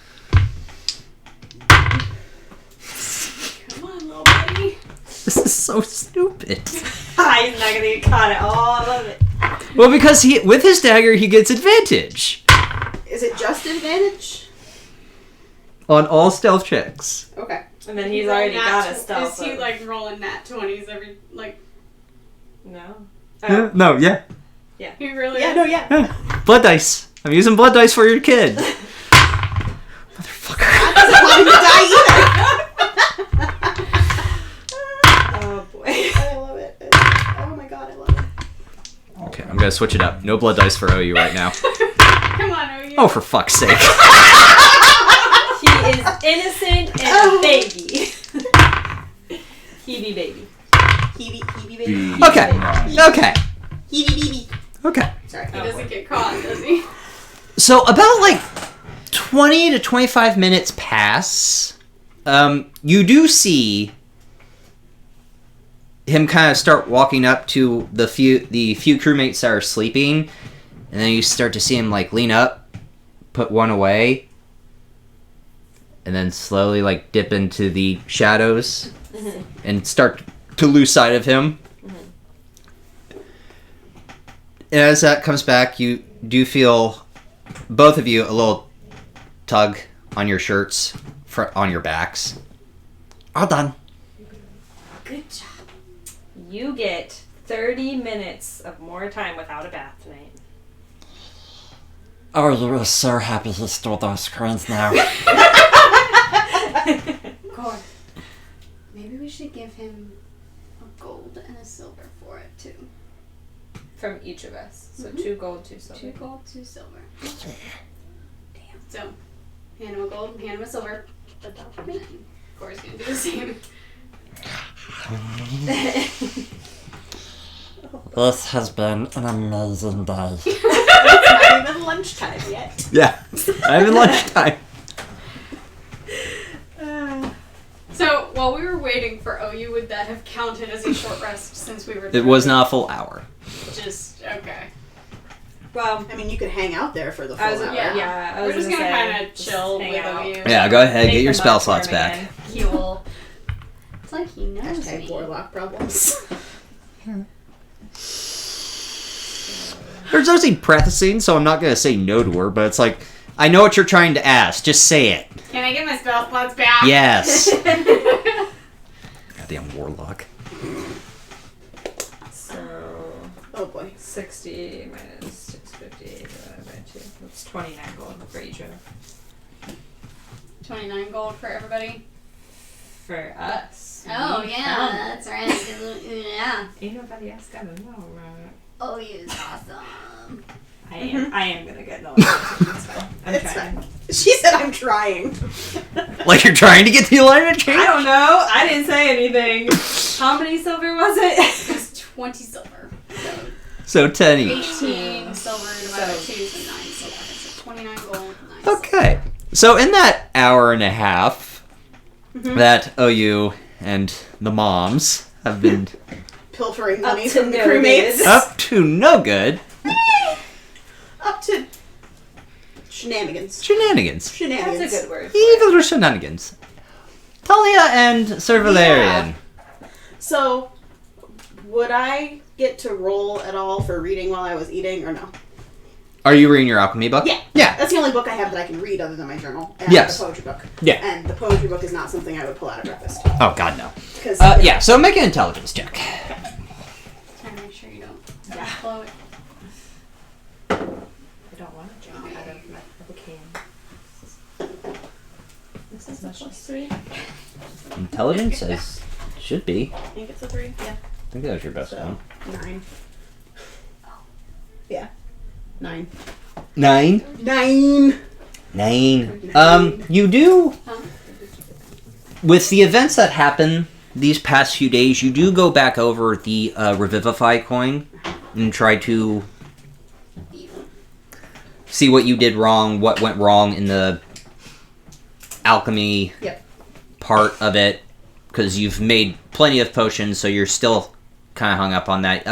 This is so stupid. He's not gonna get caught at all. I love it. Well, because with his dagger, he gets advantage Is it just advantage? on all stealth checks. Okay. And then he's already got a Is stealth. he like rolling nat 20s every like? No. Yeah, no, yeah. He really? Yeah, no, yeah. Yeah. Blood dice. I'm using blood dice for your kid. Motherfucker. That doesn't want him to die either. Oh boy. I love it. Oh my god, I love it. Okay, I'm gonna switch it up. No blood dice for OU right now. Come on, OU. Oh, for fuck's sake. He is innocent and a baby. He be baby. Heebie baby. Okay. Okay. Heebie baby. Okay. Sorry. He doesn't get caught, does he? So about like 20 to 25 minutes pass. You do see him kind of start walking up to the few crewmates that are sleeping, and then you start to see him like lean up, put one away, and then slowly like dip into the shadows and start to lose sight of him. And as that comes back, you do feel, both of you, a little tug on your shirts, on your backs. All done. Good job. You get 30 minutes of more time without a bath tonight. Oh, you're so happy he stole those screens now. Cord. Maybe we should give him a gold and a silver for it too. From each of us. So 2 gold, 2 silver. 2 gold, 2 silver. Damn. So, hand him a gold, hand him a silver. And then Corey's gonna do the same. This has been an amazing day. It's not even lunchtime yet. Yeah, I'm in lunchtime. So, while we were waiting for OU, would that have counted as a short rest since we were It was not a full hour. just okay. Well, I mean, you could hang out there for the full I was, hour. yeah, I was We're just gonna gonna say, kind of just chill hang with out. OU. Yeah, go ahead, Make get your them spell up for slots him back. again. Cool. It's like he knows Hashtag me. warlock problems. There's actually practicing, so I'm not gonna say no to her, but it's like, I know what you're trying to ask. Just say it. Can I get my spell slots back? Yes. Goddamn warlock. So, Oh boy. 60 minus 650 divided by 2. That's 29 gold for each of them. 29 gold for everybody. For us. Oh We yeah, found that's right. Yeah. it. Ain't nobody else gotta know, right? Oh, you's awesome. I am gonna get no. It's fine. I'm It's trying. fine. She said I'm trying. Like you're trying to get the alignment change? I don't know. I didn't say anything. How many silver was it? It's 20 silver. So 10 each. 18 silver divided by 2 is 9 silver. So 29 gold, 9 Okay. So in that hour and a half that OU and the moms have been Pilfering Up money to from the no crewmates. good. up to no good Up to shenanigans. shenanigans. Shenanigans. That's a good word. Evil shenanigans. Talia and Sir Valerian. So, would I get to roll at all for reading while I was eating, or no? Are you reading your alchemy book? Yeah. Yeah. That's the only book I have that I can read other than my journal. And Yes. the poetry book. Yeah. And the poetry book is not something I would pull out at breakfast. Oh, God, no. Because Yeah, so make an intelligence check. Trying to make sure you don't Yeah. blow it. I don't want to drink out of a can. This is much less sweet. Intelligence is, should be. I think it's a 3. Yeah. I think that was your best So, one. 9. Yeah. 9. 9? 9! 9. You do, Huh? with the events that happen these past few days, you do go back over the Revivify coin and try to see what you did wrong, what went wrong in the alchemy part of it, because you've made plenty of potions, so you're still kind of hung up on that.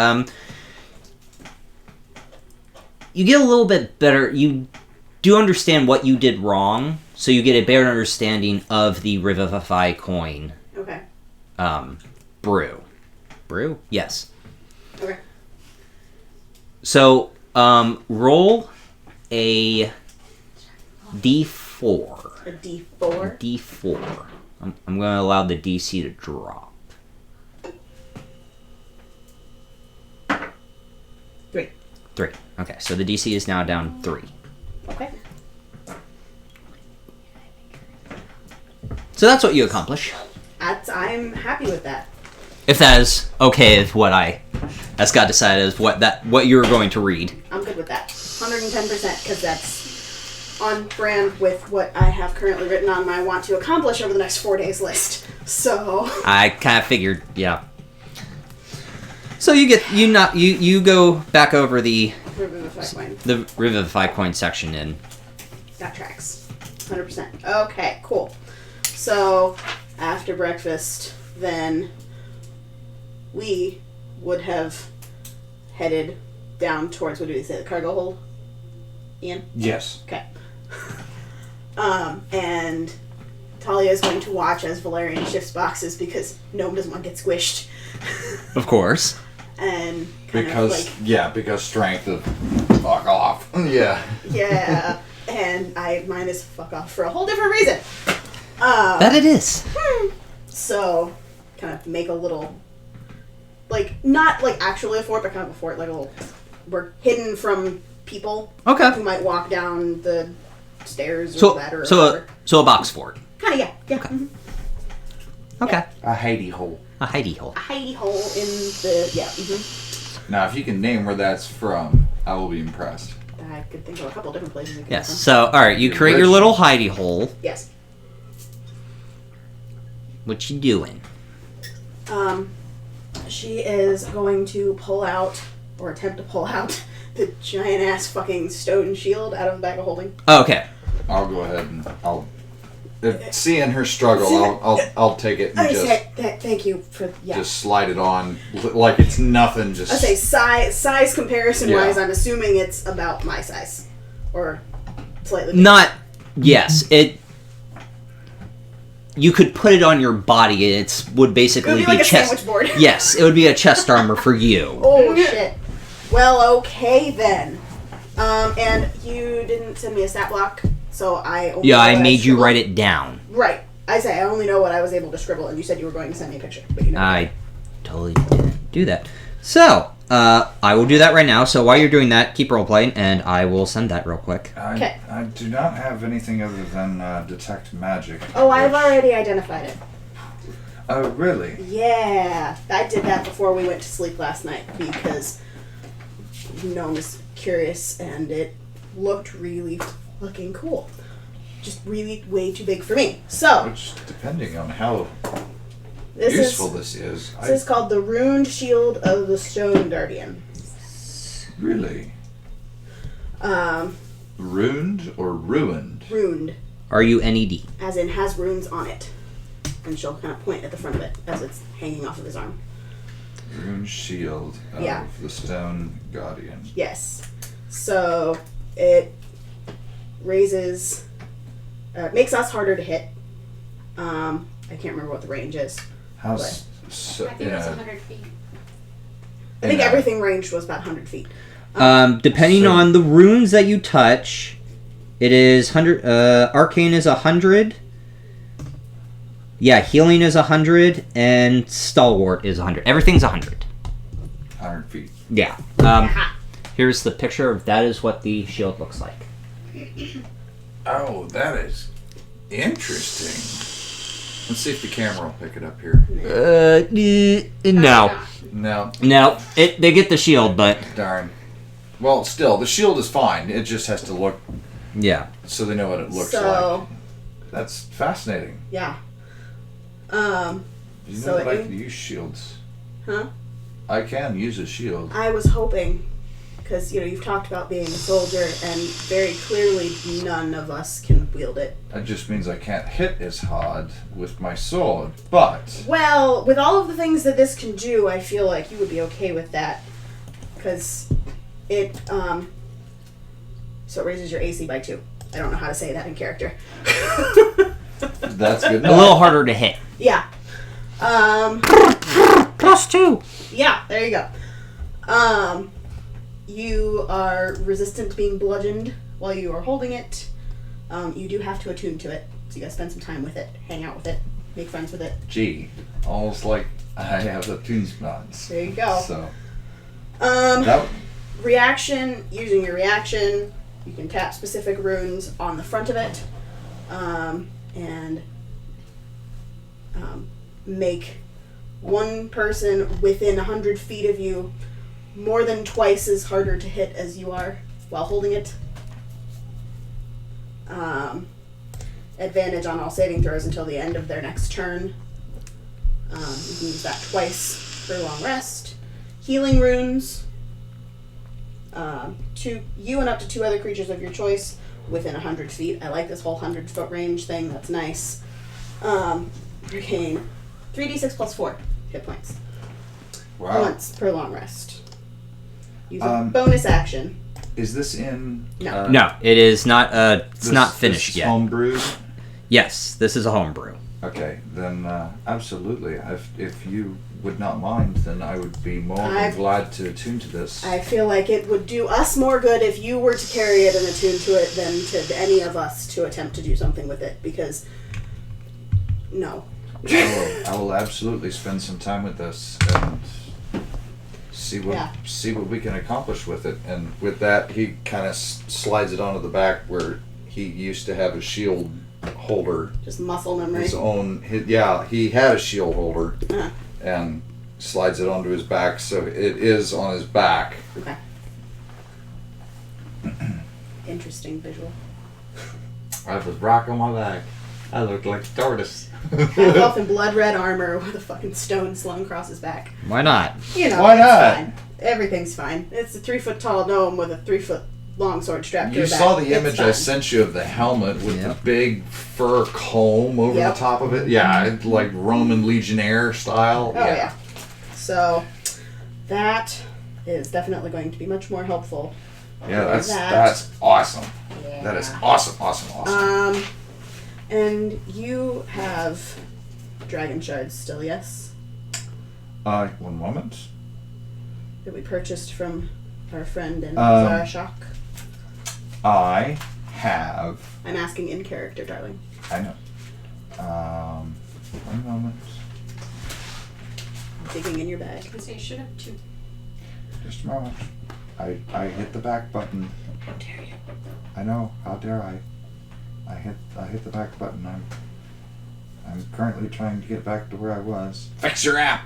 You get a little bit better. You do understand what you did wrong, so you get a better understanding of the Revivify coin. Okay. brew. Brew? Yes. Okay. So, roll a d4. A D4. D4. I'm going to allow the DC to drop. 3. 3. Okay, so the DC is now down 3. Okay. So that's what you accomplish. I'm happy with that. If that is okay with what as Scott decided is what you're going to read. I'm good with that. 110%, because that's on brand with what I have currently written on my want to accomplish over the next 4 days list. So I kind of figured, yeah. So you go back over the Revivify coin section and that tracks. 100%. Okay, cool. So after breakfast, then we would have headed down towards, what do we say, the cargo hold? Ian? Yes. Okay. And Talia is going to watch as Valerian shifts boxes because Gnome doesn't want to get squished. of course. And because strength of fuck off. Yeah. Yeah. And mine is fuck off for a whole different reason. That it is. So, kind of make a little, not actually a fort, but kind of a fort, like a little, we're hidden from people Okay. who might walk down the stairs or ladder or whatever. So a box fort. Kind of, yeah. Okay. Mhm. Okay. A hidey hole. A hidey hole. A hidey hole in the, yeah. Mm-hmm. Now, if you can name where that's from, I will be impressed. I could think of a couple different places it could Yes. come from. So, all right, you create your little hidey hole. Yes. What you doing? She is going to pull out, or attempt to pull out, the giant ass fucking stone shield out of the bag of holding. Oh, okay. I'll go ahead and seeing her struggle, I'll take it and Thank you for, yeah. just slide it on like it's nothing. Just I say size comparison wise, I'm assuming it's about my size, or slightly bigger. Not. Yes. You could put it on your body. It would basically It would be like a chest. sandwich board. Yes, it would be a chest armor for you. Oh shit. Well, okay then. And you didn't send me a stat block, so I only know I what made you scribbled. write it down. Right. I say I only know what I was able to scribble, and you said you were going to send me a picture, but you never did. I totally didn't do that. So, I will do that right now. So while you're doing that, keep role playing, and I will send that real quick. Okay. I do not have anything other than detect magic. Oh, I've already identified it. Oh, really? Yeah, I did that before we went to sleep last night because Gnome was curious and it looked really fucking cool. Just really way too big for me. So, Which, depending on how this useful is, this is. This is called the Runed Shield of the Stone Guardian. Really? Um, Runed or ruined? runed, RUNED. as in has runes on it. And she'll kind of point at the front of it as it's hanging off of his arm. Rune shield of Yeah. the stone guardian. Yes. So it raises, makes us harder to hit. I can't remember what the range is. How's so, I think it was 100 feet. I think everything ranged was about 100 feet. Depending So- on the runes that you touch, it is 100. Arcane is 100. Yeah, healing is 100, and stalwart is 100. Everything's 100. 100 feet. Yeah. Aha. Here's the picture of that is what the shield looks like. Oh, that is interesting. Let's see if the camera will pick it up here. No. No, No. They get the shield, but darn. Well, still, the shield is fine. It just has to look yeah. so they know what it looks So- like. That's fascinating. Yeah. You So know that I it- can use shields. Huh? I can use a shield. I was hoping, because, you've talked about being a soldier, and very clearly none of us can wield it. That just means I can't hit as hard with my sword, but Well, with all of the things that this can do, I feel like you would be okay with that. Because it, so it raises your AC by 2. I don't know how to say that in character. that's good A enough. little harder to hit. Yeah. +2. Yeah, there you go. You are resistant to being bludgeoned while you are holding it. You do have to attune to it, so you gotta spend some time with it, hang out with it, make friends with it. Gee, almost like I have the tune spots. There you go. So Using your reaction, you can tap specific runes on the front of it, and make one person within 100 feet of you more than twice as harder to hit as you are while holding it. Advantage on all saving throws until the end of their next turn. You can use that twice for a long rest. Healing runes. You and up to 2 other creatures of your choice within 100 feet. I like this whole 100-foot range thing. That's nice. You gain 3d6 plus 4 hit points. wow. Once per long rest. Use a bonus action. Is this in? No. No, it is not. It's not finished this yet. Homebrewed. Yes, this is a homebrew. Okay, then absolutely. If you would not mind, then I would be more than glad to attune to this. I feel like it would do us more good if you were to carry it and attune to it than to any of us to attempt to do something with it, because no. I will absolutely spend some time with this and see what we can accomplish with it. And with that, he kind of slides it onto the back where he used to have a shield holder. Just muscle memory. He had a shield holder. Uh-huh. And slides it onto his back, so it is on his back. Okay. Interesting visual. I was rock on my back. I looked like a tortoise. Half off in blood red armor with a fucking stone slung across his back. Why not? You know, Why it's not? fine. Everything's fine. It's a 3-foot tall gnome with a 3-foot long sword strapped to You her back. saw the It's image I fine. sent you of the helmet with Yep. the big fur comb over Yep. the top of it. Yeah, it's like Roman legionnaire style. Oh yeah. So that is definitely going to be much more helpful. Yeah, that's That. awesome. Yeah. That is awesome. And you have dragon shards still, yes? 1 moment. That we purchased from our friend in Um, Zarashok. I have. I'm asking in character, darling. I know. 1 moment. Digging in your bag. I say you should have 2. Just a moment. I hit the back button. How dare you? I know. How dare I? I hit the back button. I'm currently trying to get back to where I was. Fix your app.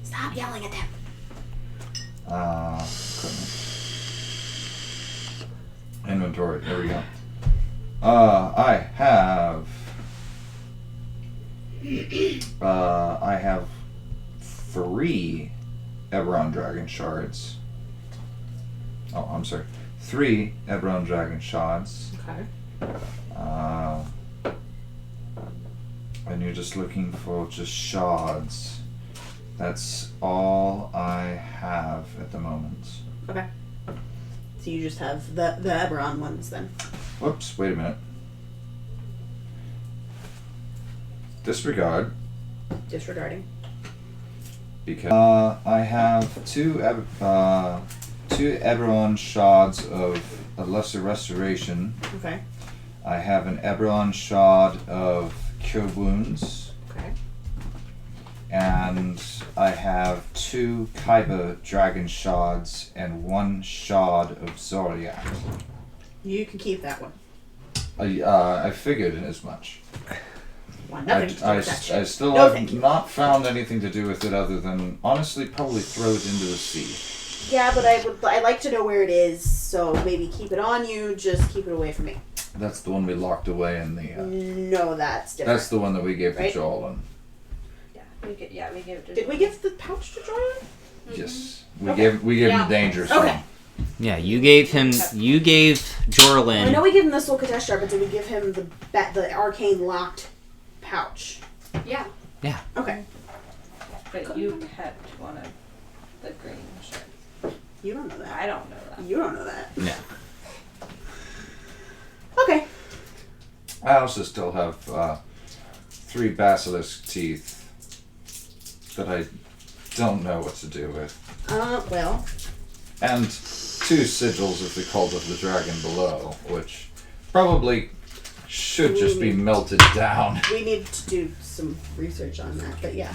Stop yelling at them. Equipment. Inventory. There we go. I have 3 Eberron Dragon Shards. Oh, I'm sorry. 3 Eberron Dragon Shards. Okay. And you're just looking for just shards. That's all I have at the moment. Okay. So you just have the Eberron ones then. Whoops, wait a minute. Disregard. Disregarding. Because I have 2 Eberron shards of a lesser restoration. Okay. I have an Eberron shard of cure wounds. Okay. And I have 2 Kyber dragon shards and 1 shard of Zodiac. You can keep that one. I figured as much. Want nothing to do with that shit. I still No, thank have you. not found anything to do with it other than honestly probably throw it into the sea. Yeah, but I like to know where it is, so maybe keep it on you, just keep it away from me. That's the one we locked away in the. No, that's different. That's the one that we gave Right? to Joel. We gave it to Did we give the pouch to Jordan? Yes, we Okay. gave him the dangerous Okay. one. Yeah, you gave Jorlin. I know we gave him the Soul Katesh jar, but did we give him the arcane locked pouch? Yeah. Okay. But you kept one of the green shirts. You don't know that. I don't know that. You don't know that. Yeah. Okay. I also still have 3 basilisk teeth. that I don't know what to do with. Well. And 2 sigils of the Cult of the Dragon below, which probably should just be melted down. We need to do some research on that, but yeah.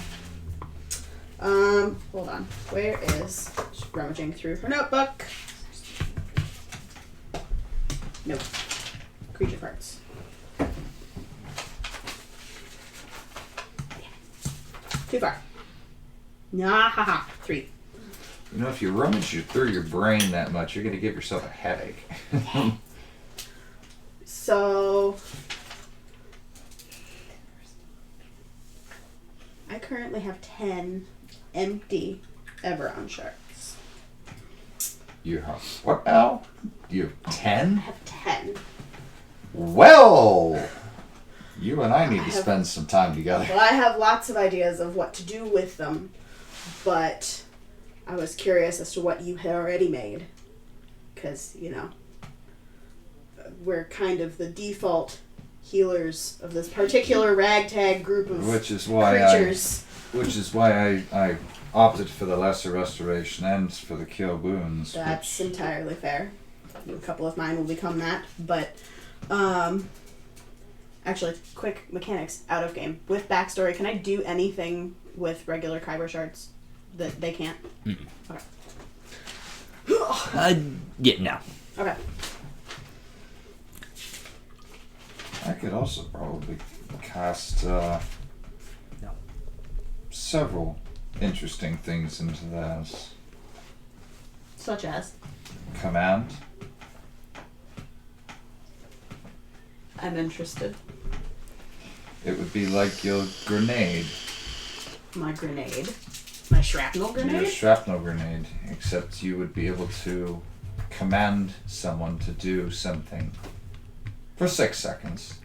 Hold on. Where is... Just rummaging through her notebook. Nope. Creature parts. Too far. Nah, haha. 3. You know, if you rummage through your brain that much, you're going to give yourself a headache. So... I currently have 10 empty Everon shards. You have what now? You have 10? I have 10. Well, you and I need to spend some time together. Well, I have lots of ideas of what to do with them, but I was curious as to what you had already made. Because, you know, we're kind of the default healers of this particular ragtag group of creatures. Which is why I opted for the lesser restoration and for the cure wounds. That's entirely fair. A couple of mine will become that, but actually, quick mechanics out of game. With backstory, can I do anything with regular Kyber shards that they can't? Mm-mm. Okay. Yeah, no. Okay. I could also probably cast several interesting things into this. Such as? Command. I'm interested. It would be like your grenade. My grenade. My shrapnel grenade? Your shrapnel grenade, except you would be able to command someone to do something for 6 seconds.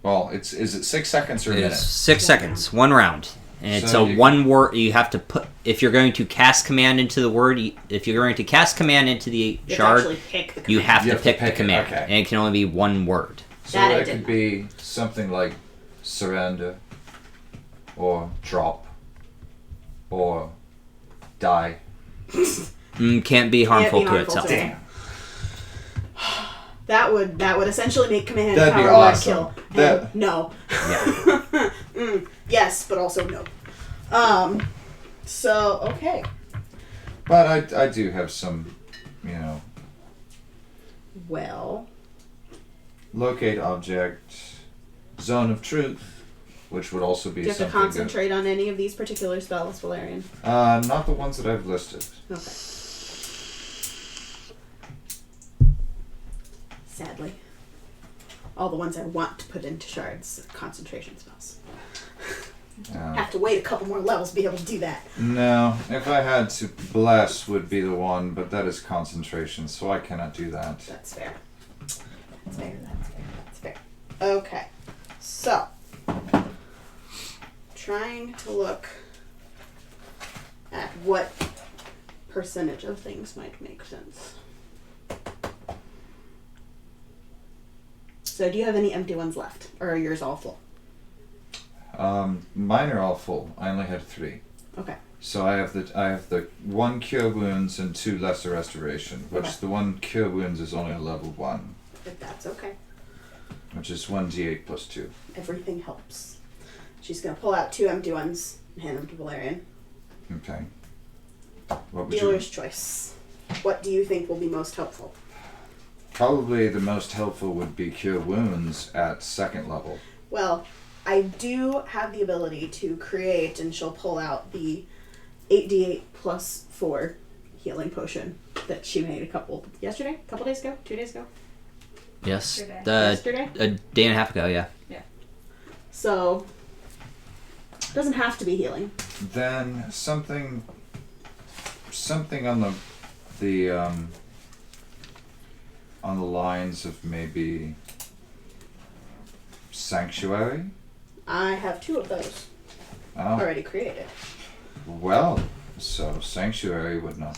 Well, is it 6 seconds or a minute? It's 6 seconds, 1 round. And it's So a one word. You have to put, if you're going to cast command into the word, if you're going to cast command into the You shard, have to pick the command. you have You to have to pick the pick it, command. okay. And it can only be 1 word. So That I it did could not. be something like surrender, or drop, or die. Can't be harmful to harmful itself. to it. That would essentially make command That'd be power word awesome. kill. And That- no. Yeah. Yes, but also no. So okay. But I do have some, Well, locate object, zone of truth, which would also be do you have to something concentrate on any of these particular spells, Valerian? good. Not the ones that I've listed. Okay. Sadly. All the ones I want to put into shards are concentration spells. Have to wait a couple more levels to be able to do that. No, if I had to, bless would be the one, but that is concentration, so I cannot do that. That's fair. That's fair, that's fair, that's fair. Okay. So, trying to look at what percentage of things might make sense. So, do you have any empty ones left? Or are yours all full? Mine are all full. I only had 3. Okay. So I have the 1 cure wounds and 2 lesser restoration, which Okay. the 1 cure wounds is only a level 1, If that's okay. which is 1d8 plus 2. Everything helps. She's going to pull out 2 empty ones and hand them to Valerian. Okay. What would Dealer's choice. What do you think will be most helpful? Probably the most helpful would be cure wounds at 2nd level. Well, I do have the ability to create, and she'll pull out the 8d8 plus 4 healing potion that she made a couple days ago? 2 days ago? Yes. Yesterday. Yesterday? A day and a half ago, yeah. So, doesn't have to be healing. Then something on the lines of maybe sanctuary. I have 2 of those Oh, already created. well, so sanctuary would not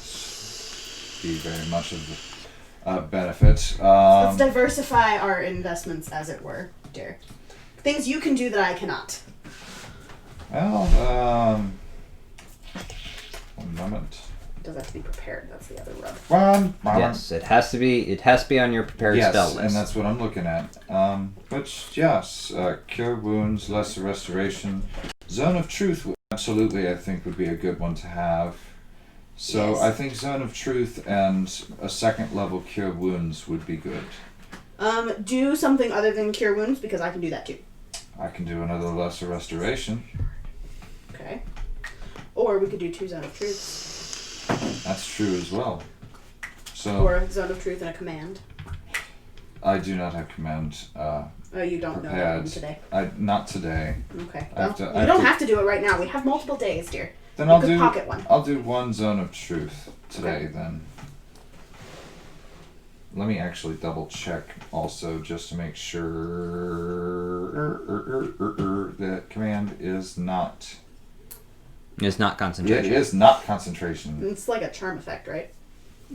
be very much of a benefit. Let's diversify our investments, as it were, dear. Things you can do that I cannot. Well, One moment. It does have to be prepared. That's the other rub. One. Yes, it has to be. It has to be on your prepared spell list. Yes, and that's what I'm looking at. Which, yes, cure wounds, lesser restoration, zone of truth. Absolutely, I think would be a good one to have. So Yes. I think zone of truth and a second level cure wounds would be good. Do something other than cure wounds because I can do that too. I can do another lesser restoration. Okay. Or we could do 2 zone of truths. That's true as well. So Or a zone of truth and a command. I do not have command. Oh, you don't know that Prepared. one today. Not today. Okay. I have Well, to- I you have don't to- have to do it right now. We have multiple days, dear. Then You I'll could do. pocket one. I'll do one zone of truth today. Then. Let me actually double check also just to make sure that command is not. It's not It concentration. is not concentration. It's like a charm effect, right?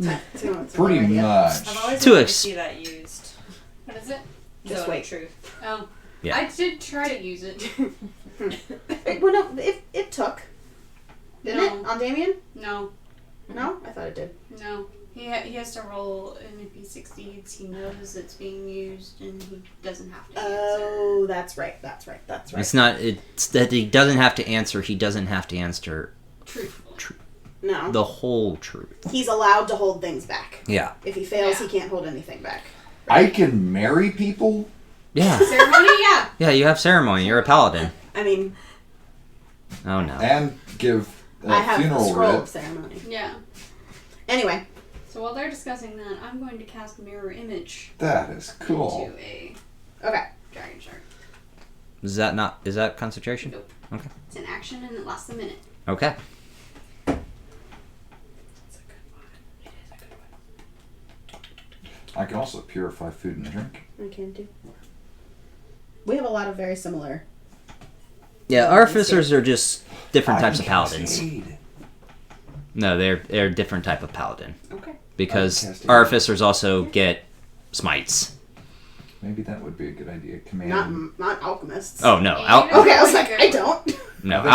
Pretty much. I've always To wanted to ex- see that used. What is it? Just Zone wait. of truth. Oh. Yeah. I did try to use it. Well, no, it took. Didn't No. it? On Damien? No. No? I thought it did. No. He has to roll, and if he succeeds, he knows it's being used, and he doesn't have to answer. Oh, that's right. It's not. It's that he doesn't have to answer. He doesn't have to answer Truthfully. No. the whole truth. He's allowed to hold things back. Yeah. If he fails, Yeah. he can't hold anything back. I can marry people. Yeah. Ceremony? Yeah. Yeah. You have ceremony. You're a paladin. I mean, Oh no. And give I a have the funeral scroll writ. of ceremony. Yeah. Anyway, So while they're discussing that, I'm going to cast Mirror Image That is cool. into a okay. dragon shark. Is that not? Is that concentration? Nope. Okay. It's an action, and it lasts a minute. Okay. I can also purify food and drink. I can do. We have a lot of very similar. Yeah. Artificers are just different I types of can cast paladins. aid. No, they're a different type of paladin Okay. because I can cast aid. artificers also get smites. Maybe that would be a good idea. Command. Not alchemists. Oh no. Aid Out. is Okay, I was really like, good. I don't. No. I think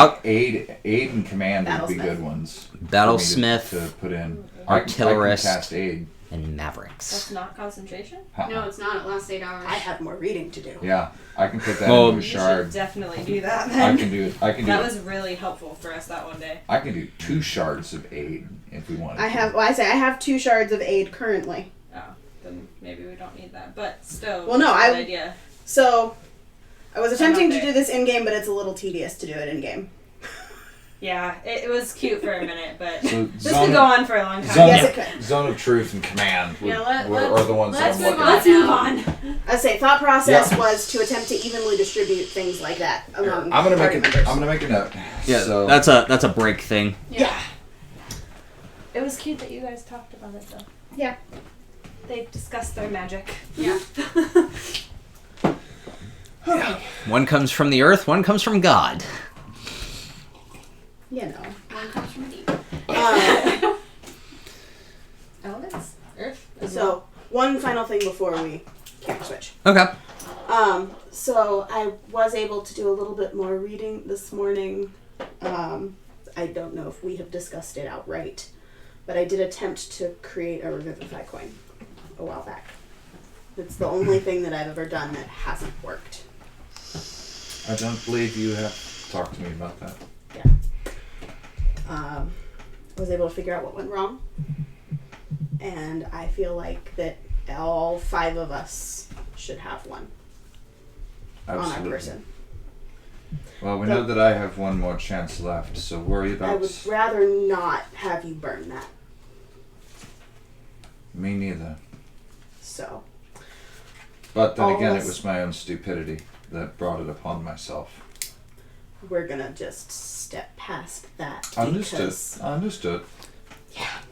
Out. aid and command would be Battlesmith. good ones. for me Battlesmith. to put in. Artillerist. I can cast aid. And Mavericks. That's not concentration? No, it's not. It lasts 8 hours. I have more reading to do. Yeah, I can put that Well, into a You should shard. definitely do that I then. can do. I can do. That was really helpful for us that one day. I can do 2 shards of aid if we wanted. I to. have. Well, I say I have 2 shards of aid currently. Oh, then maybe we don't need that. But still, Well, no, it's a good I- idea. So, I was attempting to okay. do this in game, but it's a little tedious to do it in game. Yeah, it was cute for a minute, but So this could go on for a long time. Zone, Yes, it could. zone of truth and command would, Yeah, are the ones that let's I'm move looking on. at. Let's move on. I say thought process Yeah. was to attempt to evenly distribute things like that among I'm gonna party make members. a note. Yeah. So That's a break thing. Yeah. It was cute that you guys talked about it though. Yeah. They discussed their magic. Yeah. One comes from the earth. One comes from God. You know. One comes from deep. Elements? Earth? So, one final thing before we camera switch. Okay. So I was able to do a little bit more reading this morning. I don't know if we have discussed it outright, but I did attempt to create a Revivify coin a while back. It's the only thing that I've ever done that hasn't worked. I don't believe you have talked to me about that. Was able to figure out what went wrong, and I feel like that all 5 of us should have one on our Absolutely. person. Well, we know that I have one more chance left, so worry I about would rather not have you burn that. me neither. So, But then All again, of it us- was my own stupidity that brought it upon myself. we're gonna just step past that. Understood. because- Understood.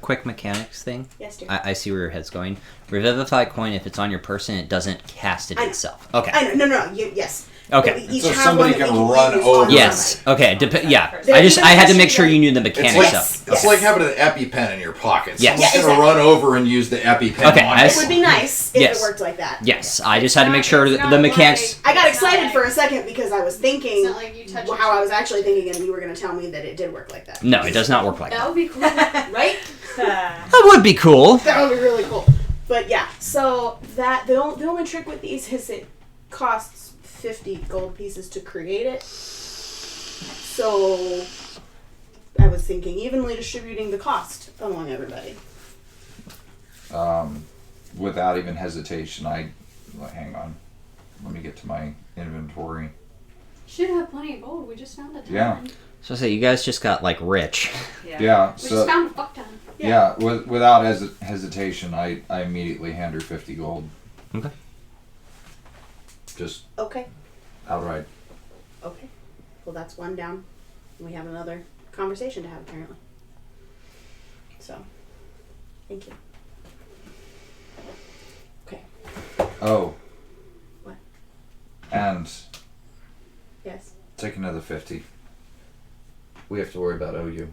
Quick mechanics thing. Yes, dear. I see where your head's going. Revivify coin. If it's on your person, it doesn't cast it I know. itself. Okay. I know. No. Yes. Okay. We each So have somebody one that can we can run use over. on Yes. somebody. Okay. Yeah. There- I had to make sure you knew the It's mechanics like, of. it's like having an EpiPen in your pocket. Yes. Someone's Yeah, going to exactly. run over and use the EpiPen Okay, on I you. It would be nice if Yes. it worked like that. Yes, I just had to make sure It's that not the mechanics. I got It's not excited like- for a second because I was thinking It's not like you touch how I was actually thinking, and you were going to tell me that it did work like that. No, it does not work like That that. would be cool. Right? That would be cool. That would be really cool. But yeah, so that the only trick with these is it costs 50 gold pieces to create it. So I was thinking evenly distributing the cost among everybody. Without even hesitation, hang on. Let me get to my inventory. Should have plenty of gold. We just found a ton. Yeah. So I say you guys just got like rich. Yeah, We so just found a fuck ton. yeah, without hesitation, I immediately hand her 50 gold. Okay. Just Okay. outright. Okay. Well, that's one down. We have another conversation to have apparently. So, thank you. Okay. Oh. What? And Yes. take another 50. We have to worry about OU.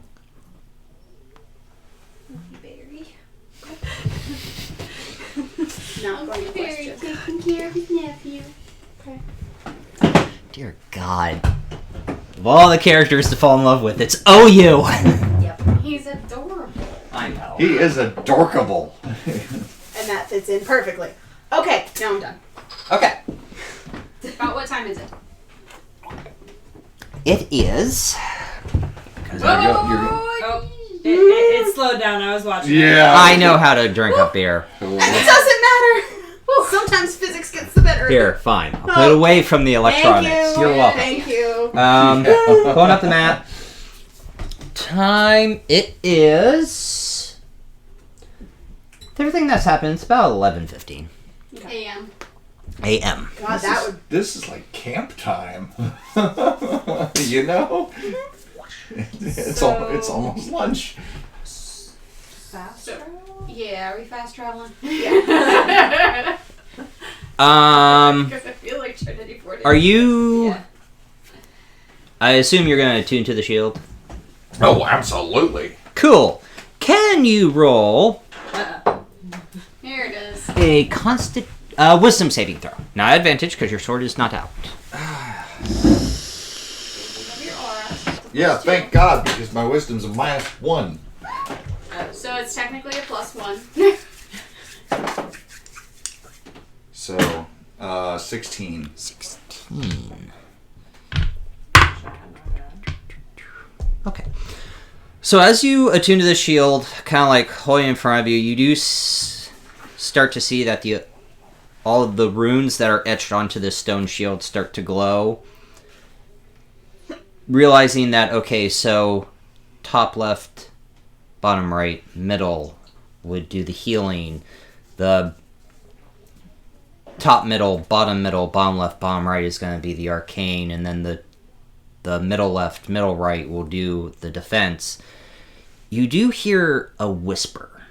Berry. Not going to Very question. taking care of his nephew. Okay. Dear God. Of all the characters to fall in love with, it's OU. He's adorable. I know. He is adorkable. And that fits in perfectly. Okay, now I'm done. Okay. About what time is it? It is. You're gonna- Oh, it slowed down. I was watching. Yeah. I know how to drink a beer. It doesn't matter. Sometimes physics gets the better. of Here, it. fine. I'll put it away from the electronics. Thank you. You're welcome. Thank you. Pulling up the map. Time it is. Everything that's happened, it's about 11:15 A.M. a.m. God, that would. This is like camp time. You know? It's almost lunch. Fast So- travel? Yeah, are we fast traveling? Yeah. Because I feel like Trinity 40. Are you? Yeah. I assume you're gonna attune to the shield. Oh, absolutely. Cool. Can you roll Here it is. a constant wisdom saving throw? Not advantage because your sword is not out. Your aura. Yeah, thank God, because my wisdom's a -1. So it's technically a +1. So, 16. 16. Okay. So as you attune to the shield, kind of like holding in front of you, you do start to see that all of the runes that are etched onto this stone shield start to glow. Realizing that, okay, so top left, bottom right, middle would do the healing. The top middle, bottom left, bottom right is going to be the arcane, and then the middle left, middle right will do the defense. You do hear a whisper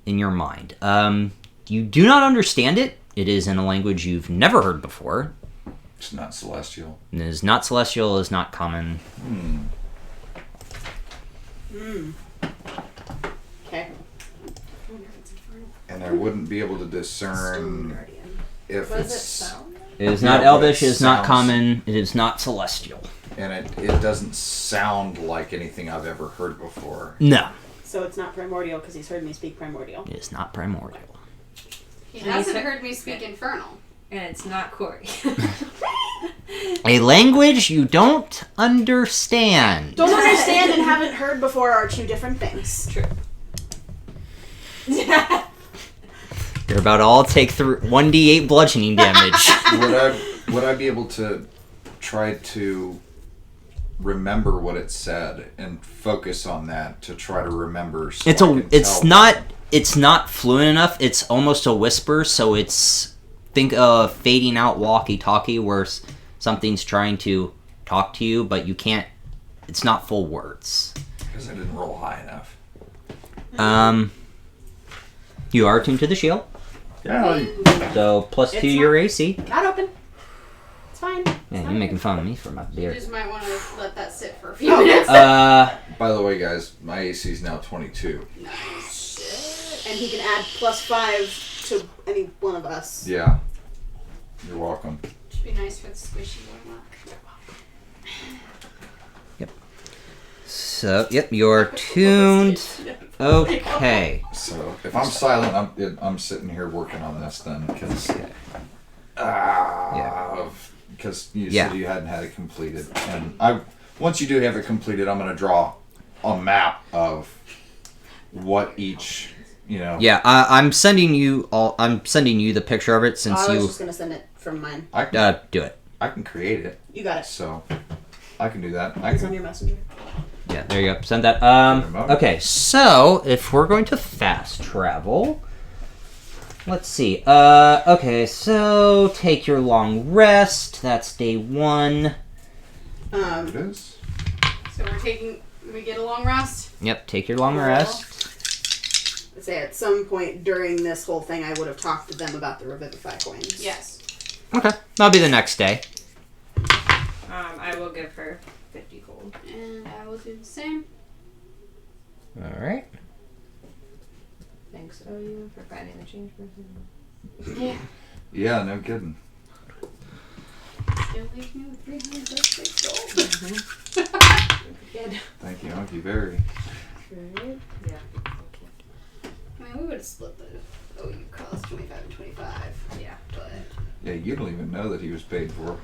in your mind. You do not understand it. It is in a language you've never heard before. It's not celestial. It is not celestial, it is not common. Okay. And I wouldn't be able to Stone discern Guardian. if What does it it's... sound? It is not Yeah, but elvish, it it is not sounds- common, it is not celestial. And it doesn't sound like anything I've ever heard before. No, So it's not primordial because he's heard me speak primordial. it is not primordial. He hasn't heard me speak Infernal. And it's not Corey. A language you don't understand. Don't understand and haven't heard before are two different things. True. You're about to all take through 1d8 bludgeoning damage. Would I be able to try to remember what it said and focus on that to try to remember? So It's not fluent enough. It's almost a whisper, so think of fading out walkie-talkie where something's trying to talk to you, but you can't. It's not full words. Because I didn't roll high enough. You are attuned to the shield, Yeah. so +2 It's your AC. Not open. It's fine. Yeah, you're making fun of me for my You beard. just might want to let that sit for a few minutes. By the way, guys, my AC is now 22. Nice. And he can add +5 to any one of us. Yeah. You're welcome. Should be nice for the squishy warm up. So, yep, you're tuned. Okay. So if I'm silent, I'm sitting here working on this then because you said you hadn't had it completed, and once you do have it completed, I'm gonna draw a map of what each Yeah, I'm sending you the picture of it since I was you just gonna send it from mine. do it. I can create it, You got it. so I can do that. It's on your messenger. Yeah, there you go. Send that. Remote. Okay, so if we're going to fast travel, let's see. Okay, so take your long rest. That's day 1. It is. So we get a long rest? Yep, take your long rest. Say at some point during this whole thing, I would have talked to them about the Revivify coins. Yes. Okay, that'll be the next day. I will give her 50 gold. And I will do the same. All right. Thanks, OU, for finding the change person. Yeah. Yeah, no kidding. Still leaves me with 336 gold. Good. Thank you, Unky Berry. Right? Yeah. Okay. I mean, we would have split the OU cost 25 and 25. Yeah. But Yeah, you don't even know that he was paid for.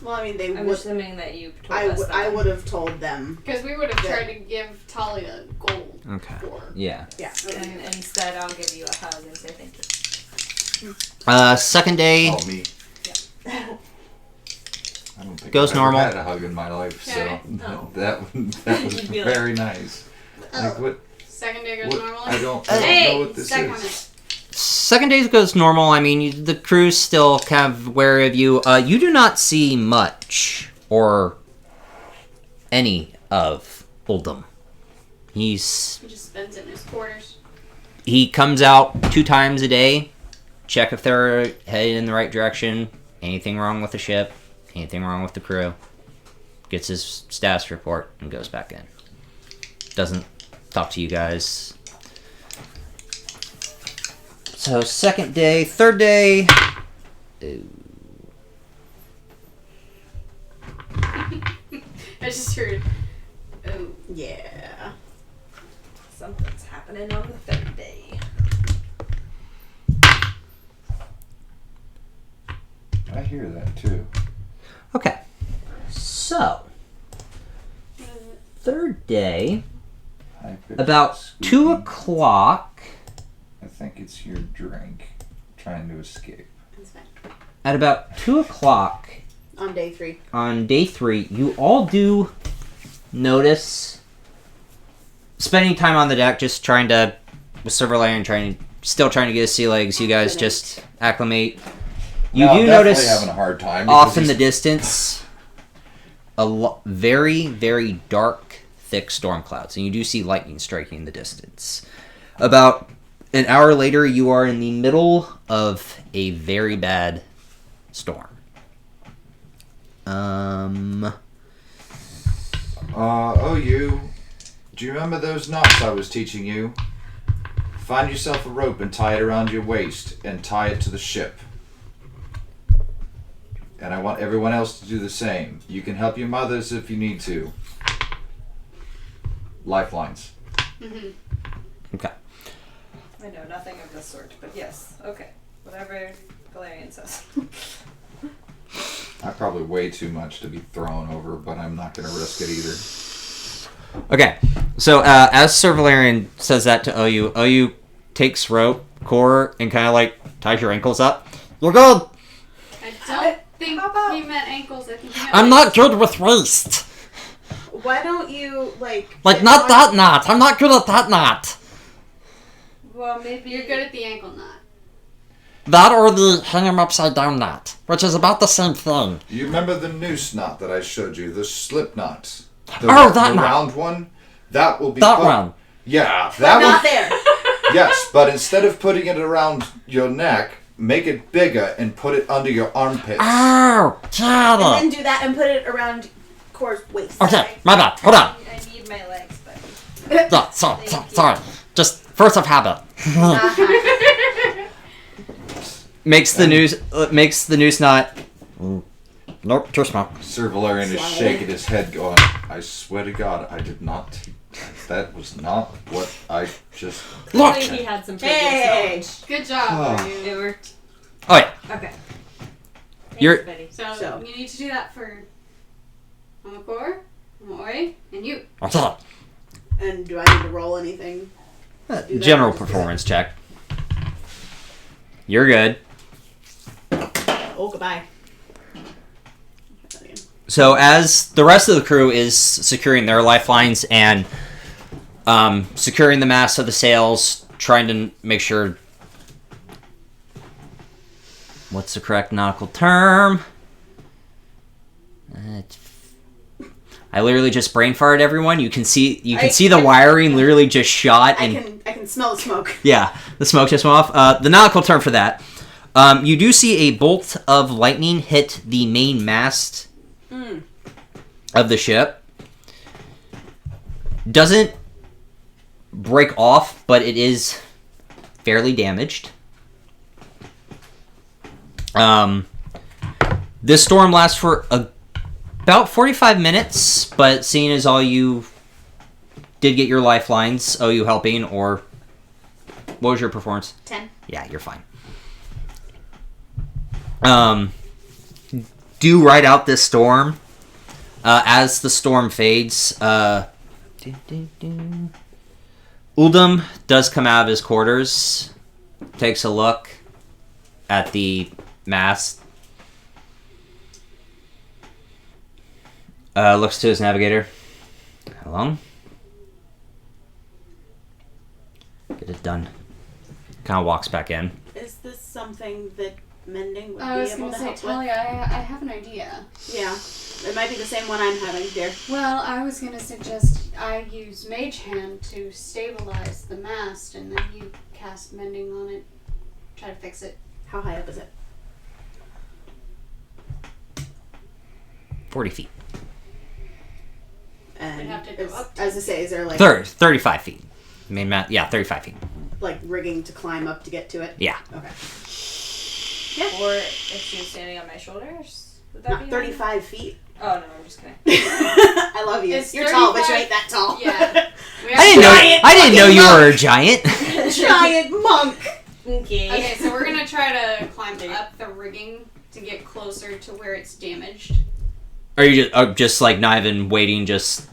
Well, I mean, they I'm would. assuming that you told us that. I would have told them. because we would have tried to give Talia gold Okay. for. Yeah. Yeah. And instead, I'll give you a hug and say thank you. Second day. Oh, me. Yeah. I don't think Goes I've normal. ever had a hug in my life, so Okay. that was You'd be like, very nice. Like what? Second day goes What? normally? I don't Hey, know what this second is. one. Second day goes normal. I mean, the crew's still kind of wary of you. You do not see much or any of Uldum. He just spends it in his quarters. He comes out 2 times a day, check if they're headed in the right direction, anything wrong with the ship, anything wrong with the crew, gets his status report, and goes back in. Doesn't talk to you guys. So, second day, third day. I just heard, oh. Yeah. Something's happening on the 3rd day. I hear that too. Okay. So, third day, High pitched about squeaking. 2 o'clock. I think it's your drink trying to escape. That's fine. At about 2 o'clock On day 3. on day 3, you all do notice spending time on the deck, just trying to, with Silverland, still trying to get his sea legs. You guys just acclimate. You No, do I'm definitely notice having a hard time off because in the he's- distance very, very dark, thick storm clouds, and you do see lightning striking in the distance. About an hour later, you are in the middle of a very bad storm. Do you remember those knots I was teaching you? Find yourself a rope and tie it around your waist and tie it to the ship. And I want everyone else to do the same. You can help your mothers if you need to. Lifelines. Okay. I know nothing of this sort, but yes. Okay. Whatever Galarian says. I probably way too much to be thrown over, but I'm not going to risk it either. Okay, so as Sir Valerian says that to OU, OU takes rope, core, and kind of like ties your ankles up. You're good! I don't think he meant ankles. I think he meant I'm not good with waist! Why don't you, like... Like, not that knot! I'm not good at that knot! Well, maybe You're good at the ankle knot. That or the hang 'em upside down knot, which is about the same thing. You remember the noose knot that I showed you? The slip knot? The That knot. round one? That will be... That one. Yeah, that Not one. there! Yes, but instead of putting it around your neck, make it bigger and put it under your armpits. Oh, And then do that and put it around Core's waist. Okay, my bad. Hold on. I need my legs, but Yeah, sorry. Just force of habit. Makes the noose knot. Nope, too small. Sir Valerian is shaking his head going, I swear to God, I did not... That was not what I just... Look! he had some previous Hey! knowledge. Good job, Oh. Rune. It worked. Oh yeah. Okay. You're- Thanks, So, So. you need to do that for Core, Oi, and you. Okay. And do I need to roll anything? Do that General or just do performance check. You're good. Oh, goodbye. So as the rest of the crew is securing their lifelines and securing the mast of the sails, trying to make sure... What's the correct nautical term? I literally just brain farted everyone. You can see the wiring literally just shot and I can smell the smoke. yeah, the smoke just went off. The nautical term for that. You do see a bolt of lightning hit the main mast of the ship. Doesn't break off, but it is fairly damaged. This storm lasts for about 45 minutes, but seeing as all you did get your lifelines, you helping, or what was your performance? 10. Yeah, you're fine. Do ride out this storm. As the storm fades, Uldum does come out of his quarters, takes a look at the mast, looks to his navigator. How long? Get it done. Kind of walks back in. Is this something that mending would I be was able going to to say, help Talia, with? I have an idea. Yeah. It might be the same one I'm having here. Well, I was going to suggest I use Mage Hand to stabilize the mast, and then you cast Mending on it. Try to fix it. How high up is it? 40 feet. And We'd have to go is, up. as I say, is there like 35 feet. Main mast, yeah, 35 feet. like rigging to climb up to get to it? Yeah. Okay. Or if she was standing on my shoulders, would that Not be 35 feet. Oh no, I'm just kidding. I love you. It's You're tall, but you 35 ain't that tall. Yeah. I didn't know you were a giant. Giant monk. Okay. Okay, so we're going to try to climb up the rigging to get closer to where it's damaged. Are you just like not even waiting? Just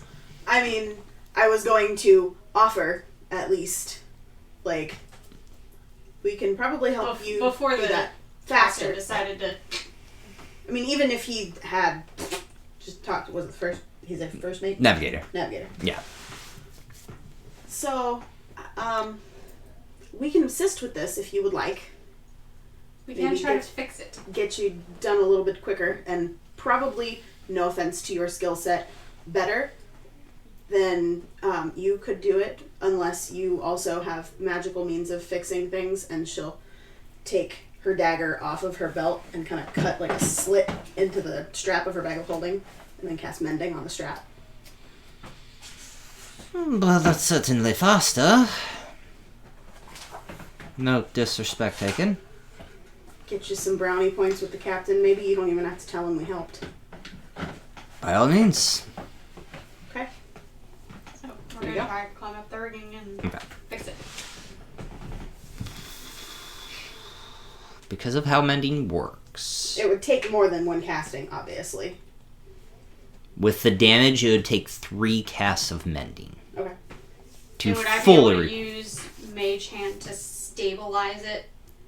I mean, I was going to offer at least, like, we can probably help you Before do the that Faster faster. decided to. I mean, even if he had just talked, was it first? He's a first mate. navigator. Navigator. Yeah. So, we can assist with this if you would like. We can Maybe try to get- fix it. Get you done a little bit quicker, and probably, no offense to your skill set, better than you could do it, unless you also have magical means of fixing things, and she'll take her dagger off of her belt and kind of cut like a slit into the strap of her bag of holding, and then cast mending on the strap. Well, that's certainly faster. No disrespect taken. Get you some brownie points with the captain. Maybe you don't even have to tell him we helped. By all means. Okay. So we're There going you to go. try to climb up the rigging and Okay. fix it. Because of how mending works. It would take more than one casting, obviously. With the damage, it would take 3 casts of mending. Okay. To And would I be fully... able to use Mage Hand to stabilize it?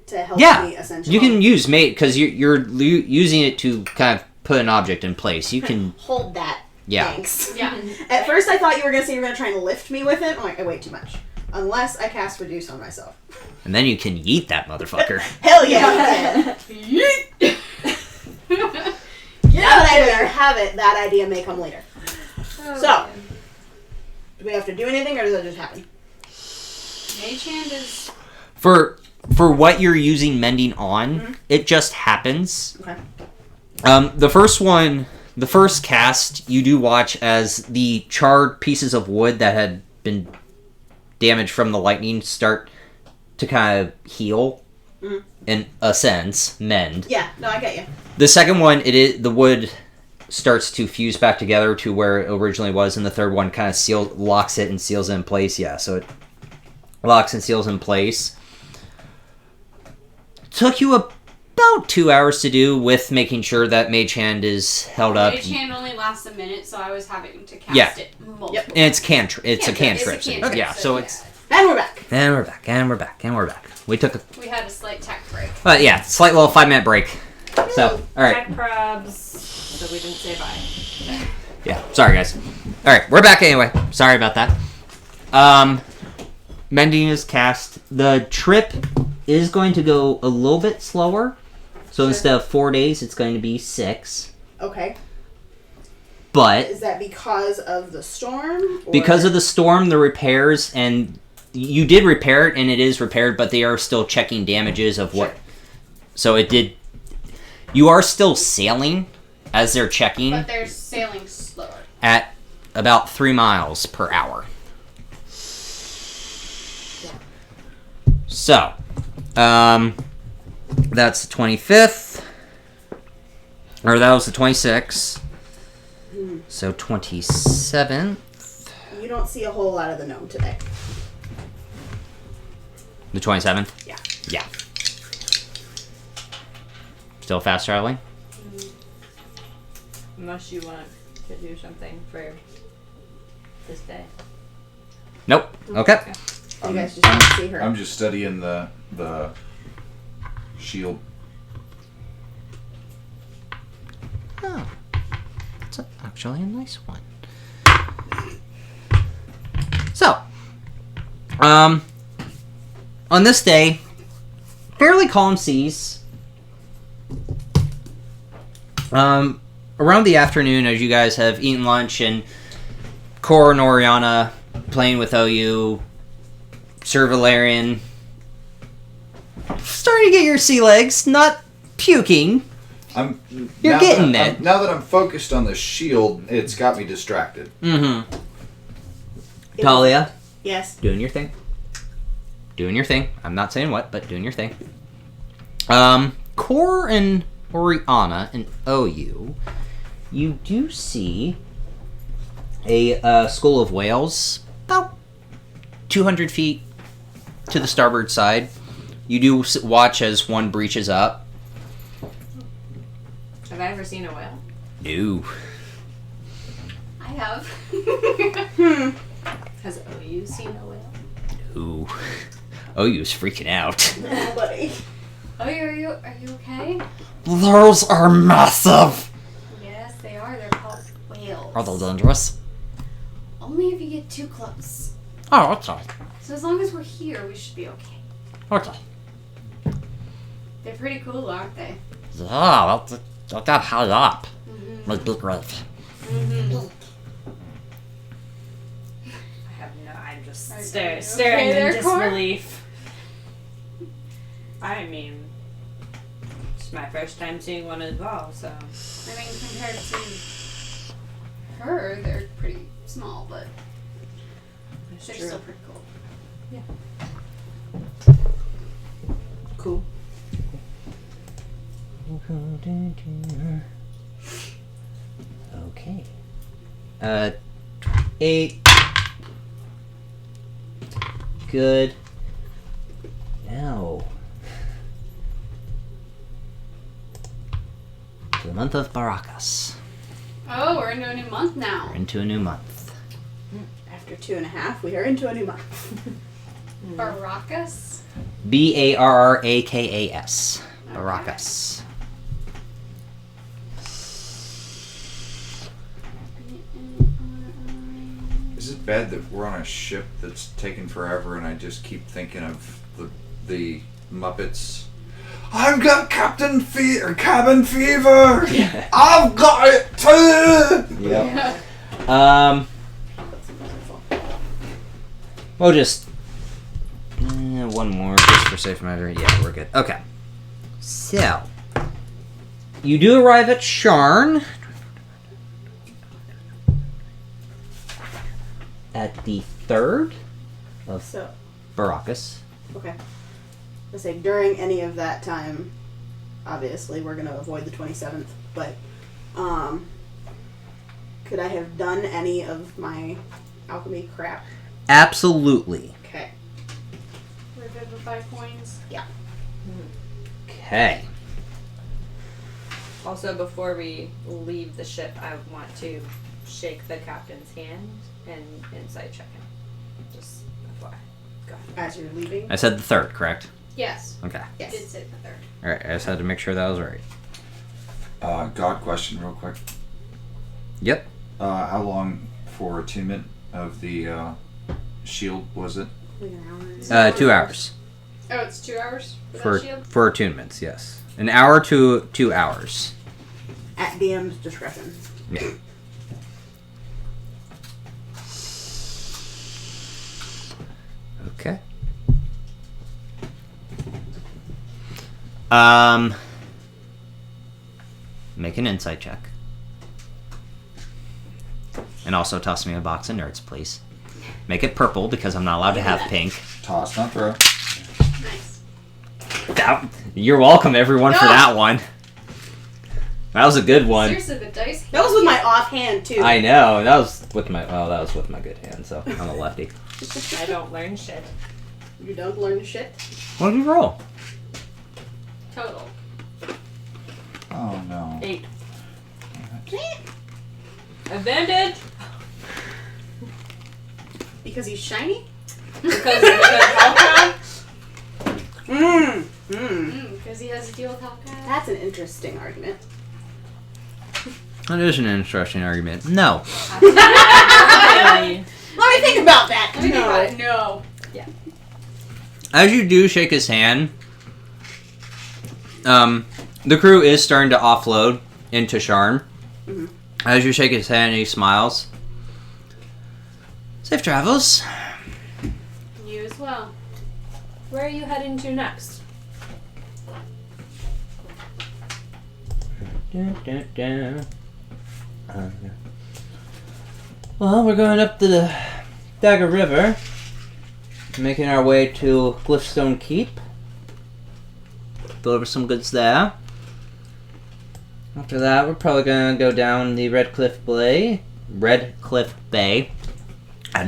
To help Yeah, me, essentially. you can use mate, because you're using it to kind of put an object in place. You can... hold that. Yeah. Thanks. Yeah. At first, I thought you were gonna say you were gonna try and lift me with it. I'm like, I weigh too much. Unless I cast reduce on myself. And then you can yeet that motherfucker. Hell yeah! Now that I know you have it, that idea may come later. So, do we have to do anything, or does that just happen? Mage Hand is. For for what you're using mending on, it just happens. Okay. The first cast, you do watch as the charred pieces of wood that had been damaged from the lightning start to kind of heal, in a sense, mend. Yeah, no, I get you. The second one, the wood starts to fuse back together to where it originally was, and the third one kind of locks it and seals it in place. Yeah, so it locks and seals in place. Took you about 2 hours to do, with making sure that Mage Hand is held up. Mage Hand only lasts a minute, so I was having to cast it multiple times. And it's cantrip. It's a Cantrip. cantrip. Yeah, so it's... And we're back. And we're back, and we're back, and we're back. We had a slight tech break. yeah, slight little 5-minute break. So, alright. Tech probs, so we didn't say bye. Yeah, sorry guys. Alright, we're back anyway. Sorry about that. Mending is cast. The trip is going to go a little bit slower. So instead of 4 days, it's going to be 6. Okay. But... Is that because of the storm? Or? Because of the storm, the repairs, and you did repair it, and it is repaired, but they are still checking damages of what... Sure. So it did... You are still sailing as they're checking. But they're sailing slower. At about 3 miles per hour. So, that's the 25th. Or that was the 26th. So 27th. You don't see a whole lot of the gnome today. The 27th? Yeah. Yeah. Still fast traveling? Unless you want to do something for this day. Nope. Okay. You guys just want to see her. I'm just studying the shield. Oh. That's actually a nice one. So, on this day, fairly calm seas. Around the afternoon, as you guys have eaten lunch and Cor and Oriana playing with OU, Sir Valerian starting to get your sea legs, not puking. You're getting it. Now that I'm focused on the shield, it's got me distracted. Mm-hmm. Talia, Yes. doing your thing. Doing your thing. I'm not saying what, but doing your thing. Cor and Oriana and OU, you do see a school of whales about 200 feet to the starboard side. You do watch as one breaches up. Have I ever seen a whale? No. I have. Has OU seen a whale? No. OU's freaking out. Nobody. Oh, are you okay? Those are massive! Yes, they are. They're called whales. Are they dangerous? Only if you get too close. Oh, okay. So as long as we're here, we should be okay. Okay. They're pretty cool, aren't they? Yeah, that got high up. Mm-hmm. Like big red. Mm-hmm. I have no. I'm just Are you staring okay in there, Cor? disbelief. I mean, it's my first time seeing one as well, so. I mean, compared to her, they're pretty small, but It's they're true. still pretty cool. Cool. Okay. 8. Good. Now. To the month of Baracas. Oh, we're into a new month now. We're into a new month. After 2.5, we are into a new month. Baracas? Barrakas. Okay. Baracas. Is it bad that we're on a ship that's taking forever and I just keep thinking of the Muppets? I've got cabin fever! Yeah. I've got it too! Yep. We'll just one more just for safe measure. Yeah, we're good. Okay. So, you do arrive at Shaarn. At the 3rd of So, Baracus. okay. I say during any of that time, obviously we're gonna avoid the 27th, but could I have done any of my alchemy crap? Absolutely. Okay. We're good with 5 coins. Okay. Also, before we leave the ship, I want to shake the captain's hand and insight check him. Just FYI. Go ahead. As you're leaving? I said the 3rd, correct? Yes. Okay. I did say the 3rd. Alright, I just had to make sure that was right. God question, real quick. Yep. How long for attunement of the shield was it? Like an hour. 2 hours. Oh, it's 2 hours for For that shield? for attunements, yes. An hour to 2 hours. At DM's discretion. Yeah. Okay. Make an insight check. And also toss me a box of nerds, please. Make it purple because I'm not allowed to have pink. Toss, not throw. Nice. You're welcome, everyone, for that one. That was a good one. Seriously, the dice. That was with my offhand too. I know. That was with my good hand, so I'm a lefty. I don't learn shit. You don't learn shit. What did you roll? Total. Oh no. 8. Advantage! Because he's shiny? Because of the Hellcat? Because he has to deal with Hellcat. That's an interesting argument. That is an interesting argument. No. Let me think about that. Let me think about it. No. As you do shake his hand, the crew is starting to offload into Shaarn. Mm-hmm. As you shake his hand, he smiles. Safe travels. You as well. Where are you heading to next? Well, we're going up the Dagger River, making our way to Glyphstone Keep. Deliver some goods there. After that, we're probably gonna go down the Red Cliff Bay. Had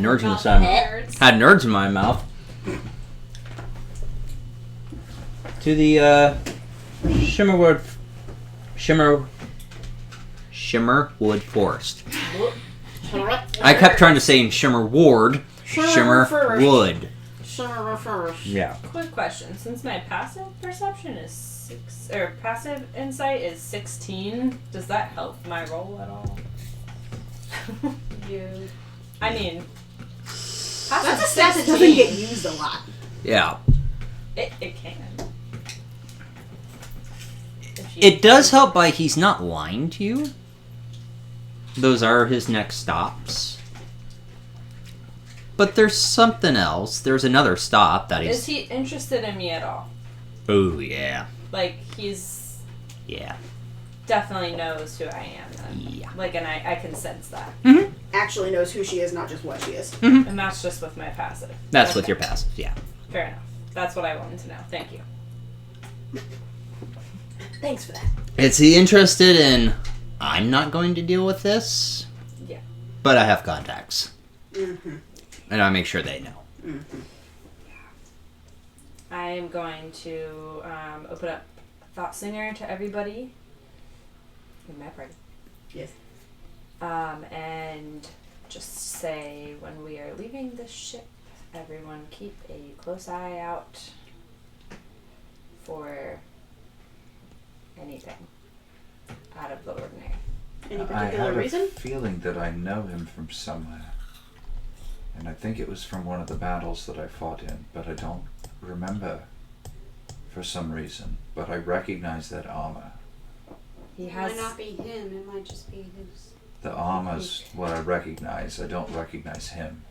nerds in Nerds. Had nerds in my mouth. To the Shimmerwood Forest. I kept trying to say in Shimmerward. Shimmerwood. Yeah. Quick question. Since my passive perception is 6, or passive insight is 16, does that help my roll at all? I mean, That's a stat that doesn't get used a lot. Yeah. It can. It does help by he's not lying to you. Those are his next stops. But there's something else. There's another stop that Is he interested in me at all? Oh, yeah. Like, he's Yeah. definitely knows who I am then. Yeah. Like, and I can sense that. Mm-hmm. Actually knows who she is, not just what she is. Mm-hmm. And that's just with my passive. That's Okay. with your passive, yeah. Fair enough. That's what I wanted to know. Thank you. Thanks for that. Is he interested in, I'm not going to deal with this? Yeah. But I have contacts. Mm-hmm. And I make sure they know. Mm-hmm. I am going to open up Thought Singer to everybody in my party. Yes. And just say when we are leaving this ship, everyone keep a close eye out for anything out of the ordinary. Any I particular have reason? a feeling that I know him from somewhere. And I think it was from one of the battles that I fought in, but I don't remember for some reason. But I recognize that armor. He It has might not be him. It might just be his. The armor's what I recognize. I don't recognize him.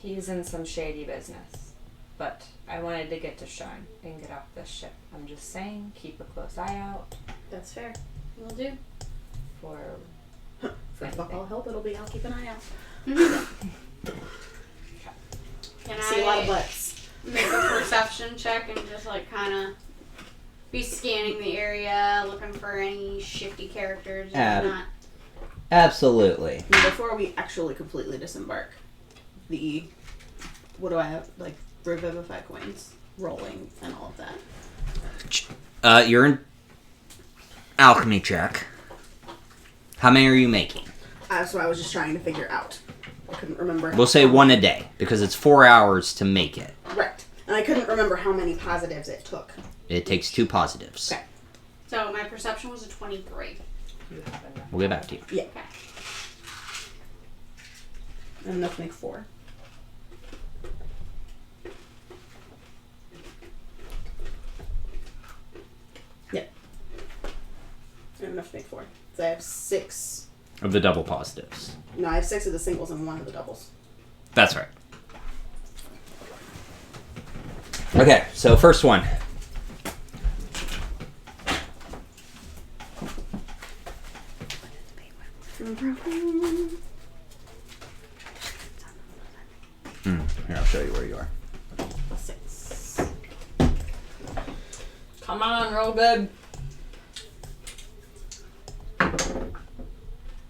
he's in some shady business. but I wanted to get to Shaarn and get off this ship. I'm just saying, keep a close eye out That's fair. Will do. for For fuck all help, it'll be I'll keep an eye out. Can See a lot of I butts. make a perception check and just like kind of be scanning the area, looking for any shifty characters or not? Absolutely. Before we actually completely disembark, what do I have? Like, revivify coins, rolling, and all of that. You're in alchemy check. How many are you making? That's what I was just trying to figure out. I couldn't remember. We'll say one a day, because it's 4 hours to make it. Right. And I couldn't remember how many positives it took. It takes 2 positives. Okay. So my perception was a 23. you have enough. We'll get back to you. Yeah. Okay. And enough to make 4. Yeah. And enough to make 4. So I have 6. Of the double positives. No, I have 6 of the singles and 1 of the doubles. That's right. Okay, so first one. Here, I'll show you where you are. 6. Come on, roll good.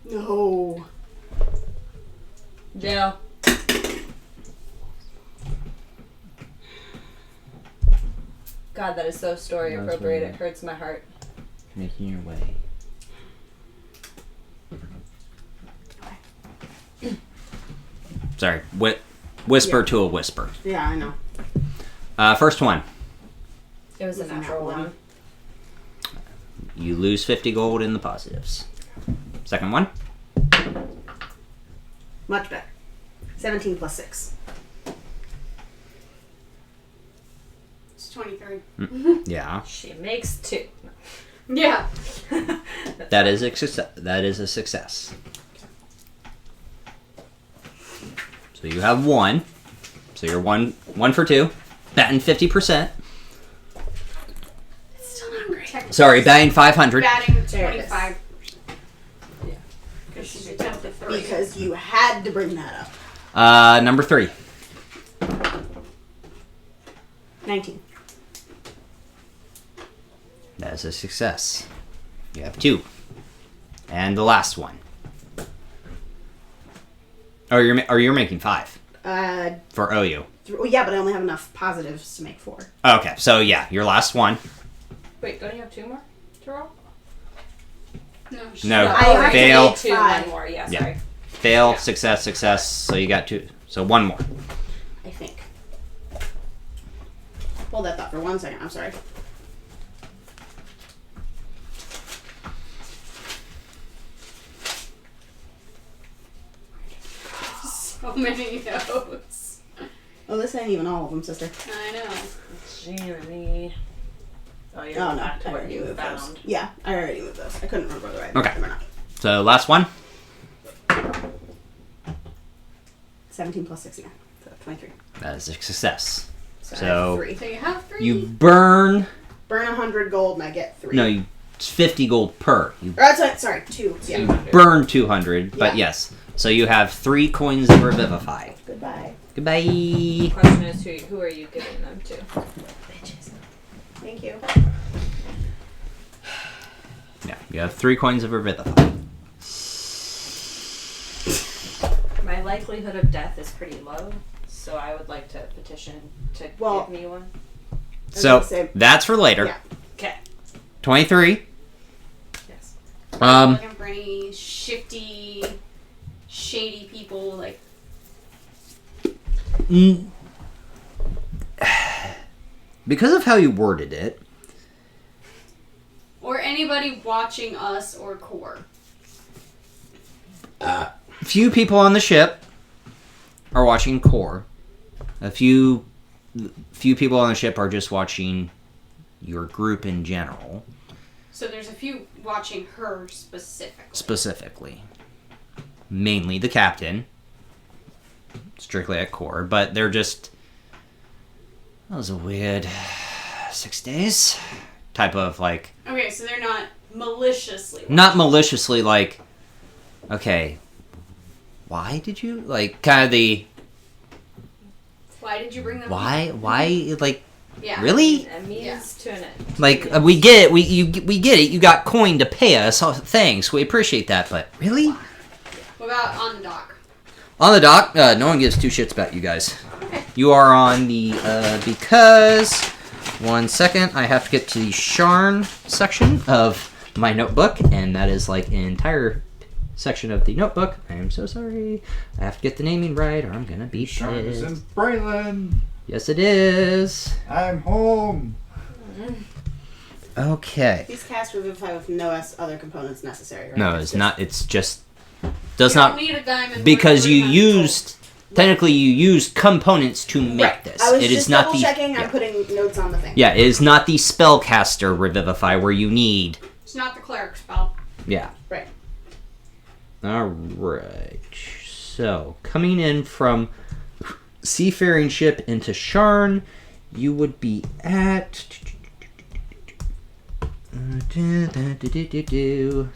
No. Jail. God, that is so story That's appropriate. weird. It hurts my heart. Making your way. Sorry, whisper Yeah. to a whisper. Yeah, I know. It First one. was a It was a natural nat one. You lose 50 gold in the positives. Second one. Much better. 17 plus 6. It's 23. Yeah. She makes 2. Yeah. That is a success. That is a success. So you have 1. So you're 1 for 2. Batting 50%. It's still not great. Sorry, batting 500. Batting There it is. 25. Yeah. Because she's attempted 3. Because you had to bring that up. Number 3. 19. That is a success. You have 2. And the last one. Oh, you're making 5 for OU. Well, yeah, but I only have enough positives to make 4. Okay, so yeah, your last one. Wait, don't you have 2 more to roll? No. No, I have to fail, make 2, 5. 1 more. Yeah, Yeah. sorry. fail, Yeah. success, success. So you got 2. So 1 more. I think. Hold that thought for 1 second. I'm sorry. So many notes. Oh, this ain't even all of them, sister. I know. Jiminy. Oh, you're Oh, no. back to I where already you moved those. found. Yeah, I already moved those. I couldn't remember whether I moved Okay. them or not. So last one. 17 plus 6 again. So 23. That is a success. So, I So- have 3. So you have 3. You burn. Burn 100 gold and I get 3. No, it's 50 gold per. You Sorry, 2. Yeah. 200. burn 200, but Yeah. yes. So you have 3 coins of Revivify. Goodbye. Goodbye. Question is, who are you giving them to? Bitches. Thank you. Yeah, you have 3 coins of Revivify. My likelihood of death is pretty low, so I would like to petition to Well- give me one. was So gonna say- that's for later. Yeah. Okay. 23. Yes. looking for any shifty, shady people, like, Mm. Because of how you worded it, or anybody watching us or Core. few people on the ship are watching Core. A few people on the ship are just watching your group in general, So there's a few watching her specifically. mainly the captain, strictly at Core, but they're just That was a weird 6 days. Type of like. Okay, so they're not maliciously. Not maliciously, like. Okay. Why did you like kind of the? Why did you bring them? Why? Like? Yeah. Really? A means to an end. Like we get it. We get it. You got coin to pay us. Oh, thanks. We appreciate that. But really? What about on the dock? On the dock, no one gives two shits about you guys. You are on the, because, 1 second, I have to get to the Shaarn section of my notebook, and that is like an entire section of the notebook. I am so sorry. I have to get the naming right, or I'm gonna be Shaarn is in pissed. Braylon. Yes, it is. I'm home. Okay. These cast Revivify with no other components necessary, right? No, it's not, it's just, does You not, don't need a diamond. because you Rune. used, technically you used components to make Right. this. I was It just is not double the, checking. yeah. I'm putting notes on the thing. Yeah, it is not the spellcaster Revivify where you need. It's not the cleric spell. Yeah. Right. Alright. So, coming in from seafaring ship into Shaarn, you would be at.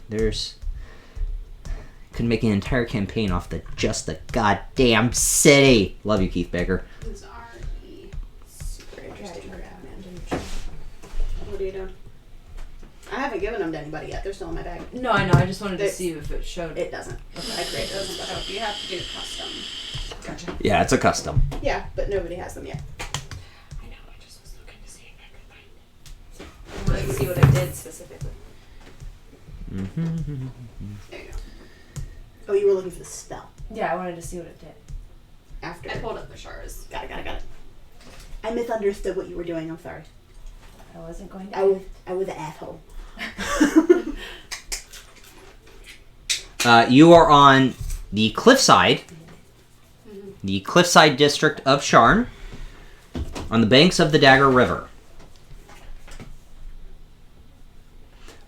There's. Could make an entire campaign off just the goddamn city. Love you, Keith Baker. These are the super interesting crap, man. What are you doing? I haven't given them to anybody yet. They're still in my bag. No, I know. I just wanted to It's- see if it showed. It doesn't. I created those. So you have to do custom. Gotcha. Yeah, it's a custom. Yeah, but nobody has them yet. I know. I just was looking to see if I could find. I wanted to see what it did specifically. There you go. Oh, you were looking for the spell Yeah, I wanted to see what it did. after. I pulled up the shards. Got it. I misunderstood what you were doing. I'm sorry. I wasn't going to. I was an asshole. You are on the cliffside. The cliffside district of Shaarn. On the banks of the Dagger River.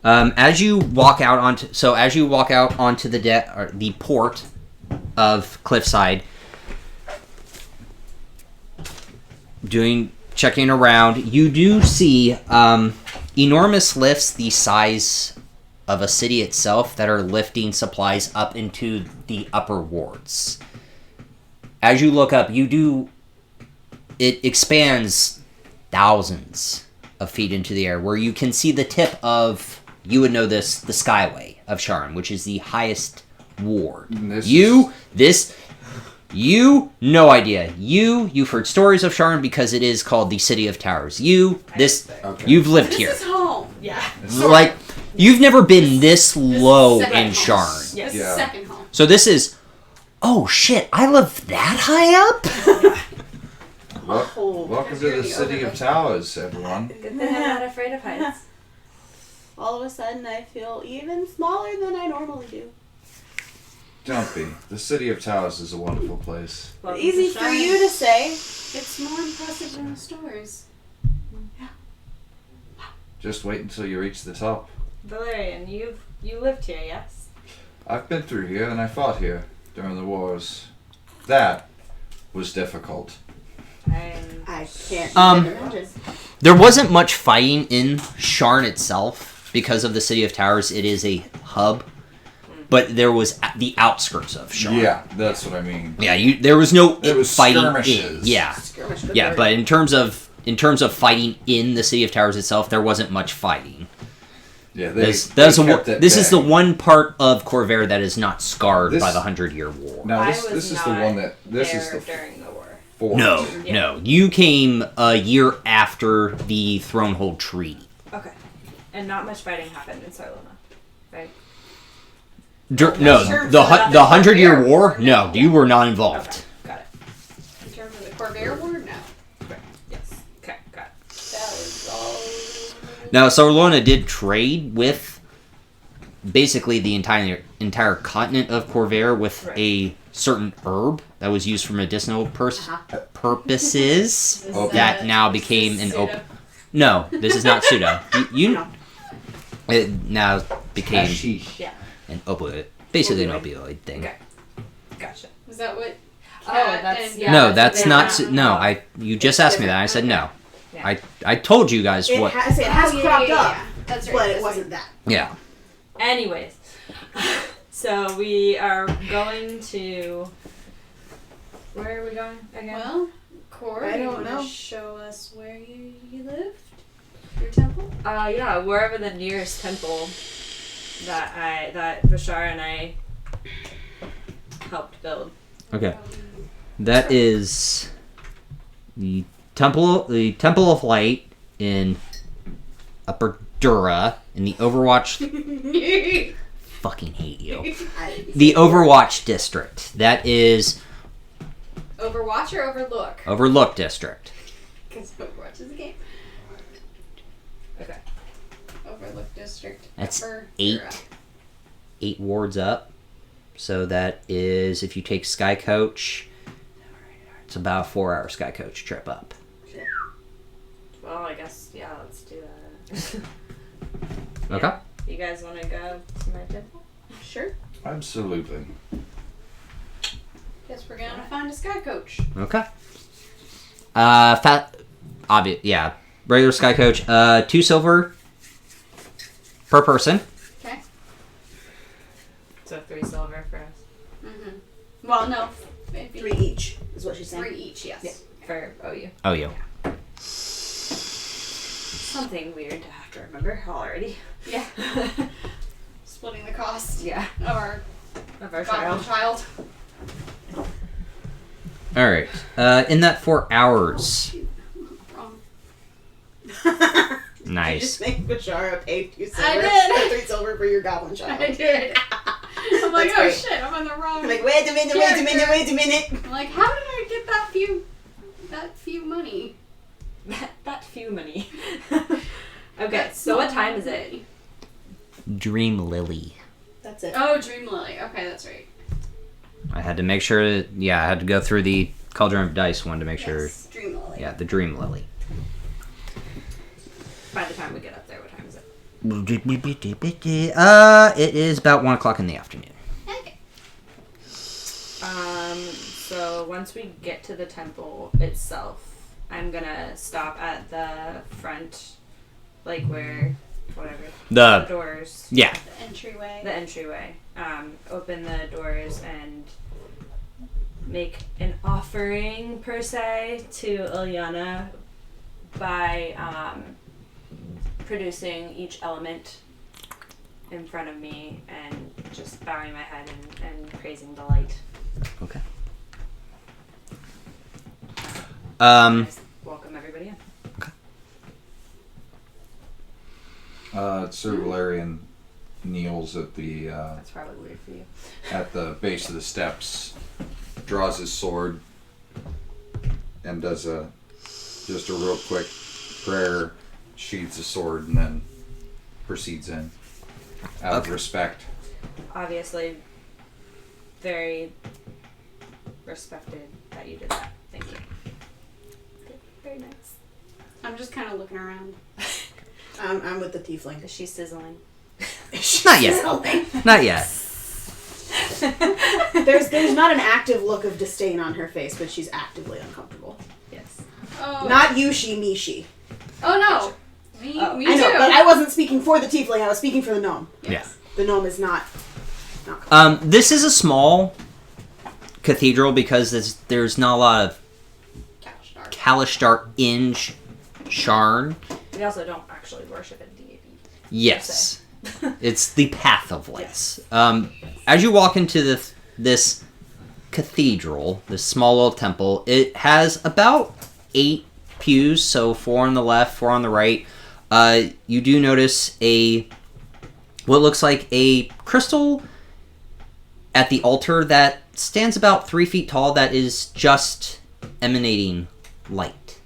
As you walk out onto the port of Cliffside, checking around, you do see enormous lifts the size of a city itself that are lifting supplies up into the upper wards. As you look up, it expands thousands of feet into the air, where you can see the tip of, you would know this, the Skyway of Shaarn, which is the highest ward. No idea. You've heard stories of Shaarn because it is called the City of Towers. You've lived This here. is home. Yeah. Like, you've never been this low second in home. Shaarn. This is Yeah. second home. So this is, oh shit, I live that high up? Welcome to the City of Towers, everyone. Good thing I'm not afraid of heights. All of a sudden, I feel even smaller than I normally do. Don't be. The City of Towers is a wonderful place. Welcome Easy to for Shaarn. you to say. It's more impressive than the stories. Just wait until you reach the top. Valerian, you lived here, yes? I've been through here and I fought here during the wars. That was difficult. I can't Um, even imagine. There wasn't much fighting in Shaarn itself because of the City of Towers. It is a hub, but there was the outskirts of Shaarn. Yeah, that's what I mean. Yeah, there was no It was fighting. skirmishes. Yeah, Skirmish, good yeah, word. but in terms of fighting in the City of Towers itself, there wasn't much fighting. Yeah, This kept is it the back. one part of Corvair that is not scarred This- by the 100-Year War. No, I this was is the not one that this is there the during the war. fort. No, Yeah. no, you came a year after the Thronehold Treaty. Okay. And not much fighting happened in Sarlona, right? No, Sure, the but not the the 100-Year Corvair War. No, you were not involved. Okay, got it. In terms of the Corvair ward, no. Yes. Okay, got it. That was all. Now, Sarlona did trade with basically the entire continent of Corvair with Right. a certain herb that was used for medicinal Uh-huh. purposes. This Okay. is, That now this became is an pseudo. open. No, this is not pseudo. You No. it now became Hashish. Yeah. an opioid, basically an Opioid. opioid thing. Okay. Gotcha. Is that what? Oh, that's yeah. No, that's what not. they- No, you just asked me that. I said no. Yeah. I told you guys It what. has cropped up, That's right. but it that's wasn't that. Yeah. Anyways, so we are going to. Where are we going again? Well, Core, I you don't want know. to show us where you lived? Your temple? Yeah, wherever the nearest temple that Bashar and I helped build. Okay. That is the Temple of Light in Upper Dura in the Overwatch. Fucking hate you. The Overwatch district. That is Overwatch or Overlook? Overlook district. Because Overwatch is a game. Okay. Overlook District. That's Upper 8 Dura. 8 wards up. So that is, if you take Sky Coach, it's about a 4-hour Sky Coach trip up. Well, I guess let's do that. Okay. You guys want to go to my temple? Sure. Absolutely. Guess we're gonna find a Sky Coach. Okay. Obvious. Yeah. Regular Sky Coach. 2 silver per person. Okay. So 3 silver for us. Mm-hmm. Well, no. Maybe 3 each is what she's saying. 3 each, yes. Yeah. For OU. Oh, you. Something weird to have to remember already. Yeah. Splitting the cost Yeah. of our Of our goblin child. child. All right. In that 4 hours. Wrong. You Nice. just make Bashara pay 2 silver. I did. 3 silver for your goblin child. I did. I'm like, That's oh great. shit, I'm on the wrong. I'm like, wait a minute. I'm like, how did I get that few money? that few money. Okay, so what time is it? Dream Lily. That's it. Oh, Dream Lily. Okay, that's right. I had to make sure. I had to go through the Cauldron of Dice one to make sure. Yes, Dream Lily. Yeah, the Dream Lily. By the time we get up there, what time is it? It is about 1 o'clock in the afternoon. Okay. So once we get to the temple itself, I'm gonna stop at the front, like where, whatever. The doors. Yeah. The entryway. The entryway. Open the doors and make an offering, per se, to Ilyana by producing each element in front of me and just bowing my head and praising the light. Okay. Just welcome everybody in. Sir Valerian kneels at the That's probably weird for you. at the base of the steps, draws his sword, and does just a real quick prayer, sheathes the sword, and then proceeds in out of respect. Obviously, very respected that you did that. Thank you. Good. Very nice. I'm just kind of looking around. I'm with the tiefling. Is she sizzling? Not yet. Not yet. There's not an active look of disdain on her face, but she's actively uncomfortable. Yes. Oh. Not you, she, me, she. Oh no. Me I too. know, but I wasn't speaking for the tiefling. I was speaking for the gnome. Yeah. The gnome is not. This is a small cathedral because there's not a lot of Kalishtar in Shaarn. We also don't actually worship a deity. Yes. It's the Path of Lights. As you walk into this cathedral, this small little temple, it has about 8 pews, so 4 on the left, 4 on the right. You do notice what looks like a crystal at the altar that stands about 3 feet tall that is just emanating light.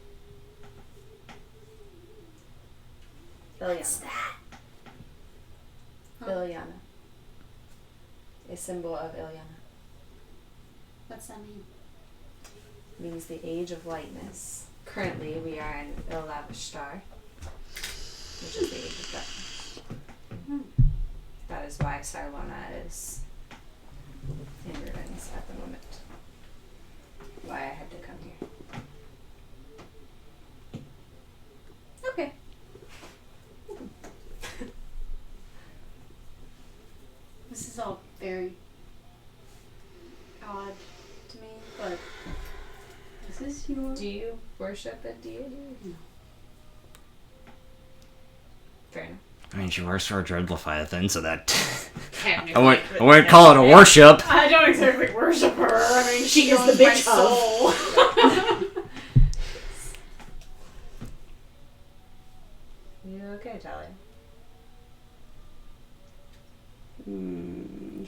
Ilyana. Ilyana. A symbol of Ilyana. What's that mean? Means the age of lightness. Currently, we are in Ilavashtar, which is the age of darkness. That is why Sarlona is in ruins at the moment. to me, but This is your... do you worship a deity? No. Fair enough. I mean, she works for a Dread Leviathan, so that... Technically, I wouldn't, but I wouldn't call it a worship. I don't exactly worship her. I mean, She is owns the my bitch soul. You okay, Talia?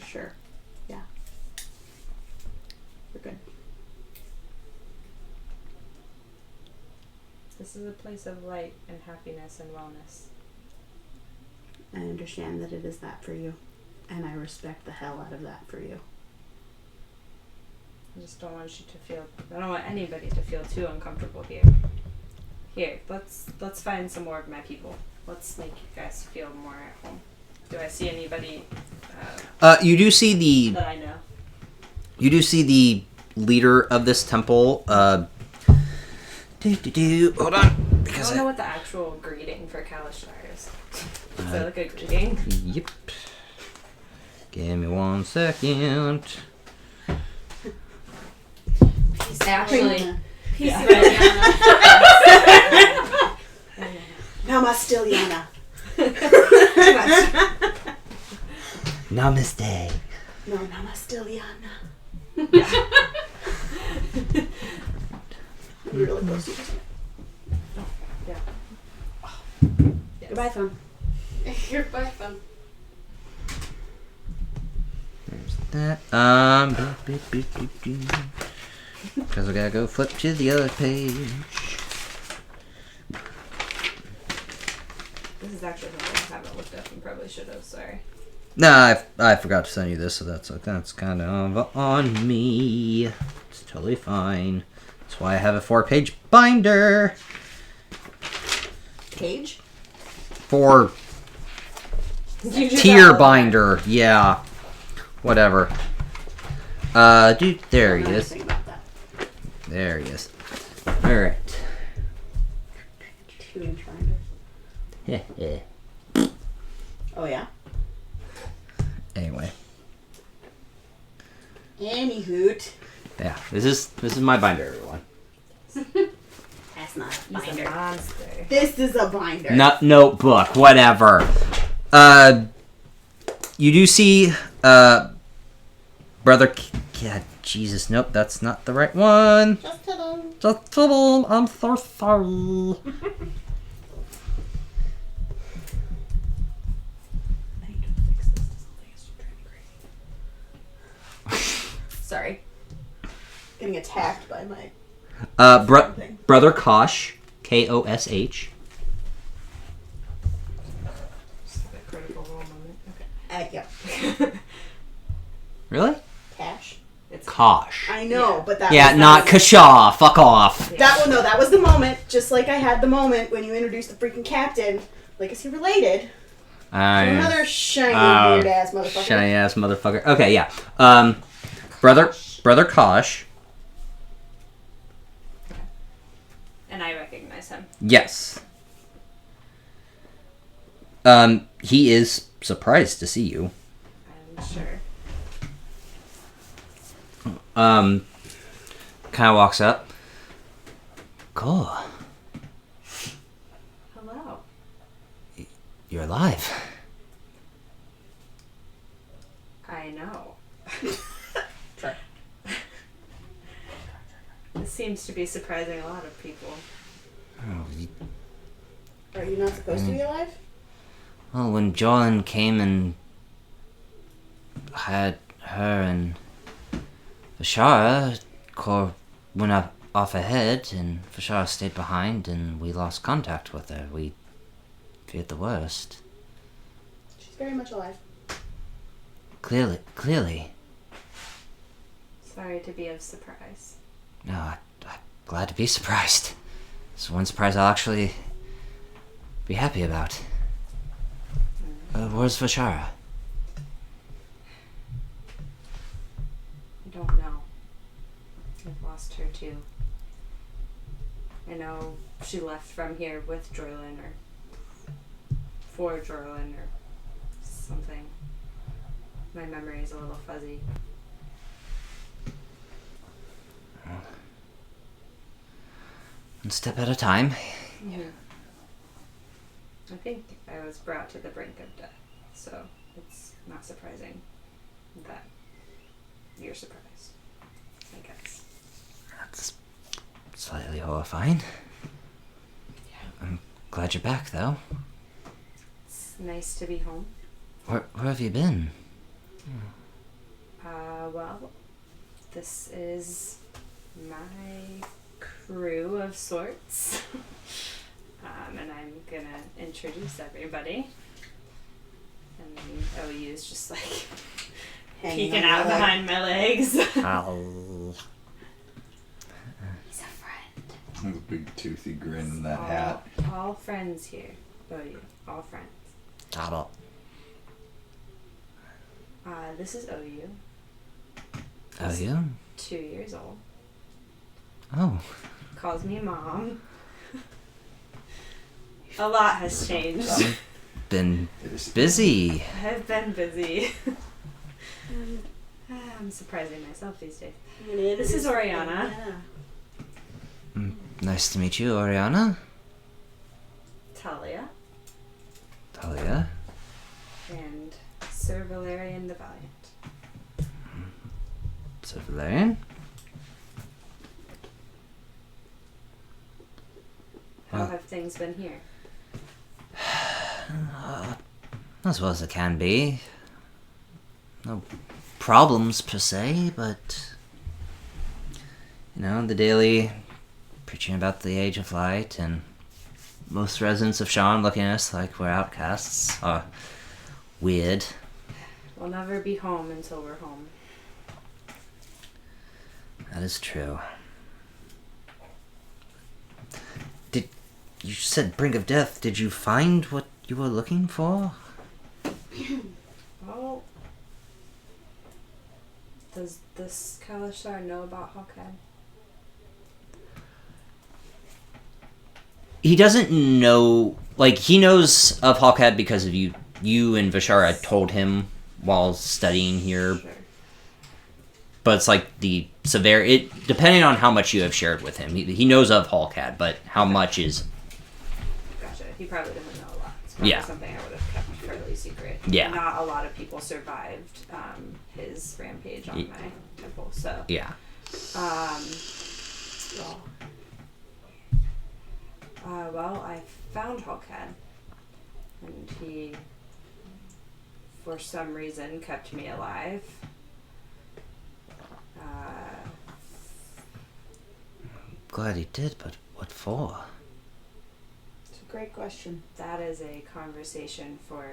Sure. Yeah. We're good. This is a place of light and happiness and wellness. I understand that it is that for you. And I respect the hell out of that for you. I just don't want you to feel. I don't want anybody to feel too uncomfortable here. Here, let's find some more of my people. Let's make you guys feel more at home. Do I see anybody You do see the... that I know? You do see the leader of this temple. Hold on. I Because don't know what the actual greeting for Kalashtar is. Is it like a greeting? Yep. Give me 1 second. Actually, Yeah. yeah. Namaste-liana. Namaste. No, Namaste-liana. You're really close to it. Yeah. Goodbye, phone. Goodbye, fun. There's that. Because I gotta go flip to the other page. This is actually something I haven't looked up and probably should have. Sorry. Nah, I forgot to send you this, so that's kind of on me. It's totally fine. That's why I have a 4-page binder. Page? For tier binder, yeah. Whatever. Dude, there he is. Think about that. There he is. Alright. 2-inch binder. Oh, yeah? Anyway. Any hoot. Yeah, this is my binder, everyone. That's not a He's a binder. monster. This is a binder. Not notebook, whatever. You do see, Brother... God, Jesus, nope, that's not the right one. Just to them. Just kidding, I'm so sorry. I need to fix this. This whole thing is driving me crazy. Sorry. Getting attacked by my thing. Brother Kosh, Kosh. Just like a critical role moment. Yep. Really? Cash. It's Kosh. I know, but that Yeah, was not Kashaw. Fuck off. That one, no, that was the moment. Just like I had the moment when you introduced the freaking captain. Like, is he related to another shiny weird ass motherfucker? Shiny ass motherfucker. Okay, yeah. Brother Kosh. And I recognize him. Yes. He is surprised to see you. I'm sure. Kind of walks up. Cool. Hello. You're alive. I know. Sorry. This seems to be surprising a lot of people. Oh, Are you not supposed to be alive? well, when Jolan came and had her and Vashara, Kor went up off ahead, and Vashara stayed behind, and we lost contact with her. We feared the worst. She's very much alive. Clearly. Sorry to be of surprise. No, I'm glad to be surprised. It's one surprise I'll actually be happy about. Where's Vashara? I don't know. I've lost her too. I know she left from here with Jorlin or for Jorlin or something. My memory is a little fuzzy. One step at a time. I think I was brought to the brink of death, so it's not surprising that you're surprised, I guess. That's slightly horrifying. I'm glad you're back, though. It's nice to be home. Where have you been? Well, this is my crew of sorts. And I'm gonna introduce everybody. And then OU is just like Hanging peeking on out your leg. behind my legs. Ow. He's a friend. With a big toothy grin in that hat. All friends here. OU. All friends. Stop up. This is OU. Oh, you? 2 years old. Oh. Calls me mom. A lot has changed. Been busy. I've been busy. I'm surprising myself these days. This is Oriana. Nice to meet you, Oriana. Talia. Talia. And Sir Valerian the Valiant. Sir Valerian. How have things been here? As well as it can be. No problems per se, but the daily preaching about the Age of Light and most residents of Shaarn looking at us like we're outcasts are weird. We'll never be home until we're home. That is true. You said brink of death. Did you find what you were looking for? Well, does this Kalashar know about Hawkeye? He doesn't know, he knows of Hawkhead because of you. You and Vishara told him while studying here. Sure. But it's the depending on how much you have shared with him. He knows of Hawkhead, but how much is... Gotcha. He probably doesn't know a lot. It's probably something I would have kept fairly secret. Yeah. Not a lot of people survived his rampage on my temple, so... Yeah. Well, I found Hawkhead, and he, for some reason, kept me alive. Glad he did, but what for? It's a great question. That is a conversation for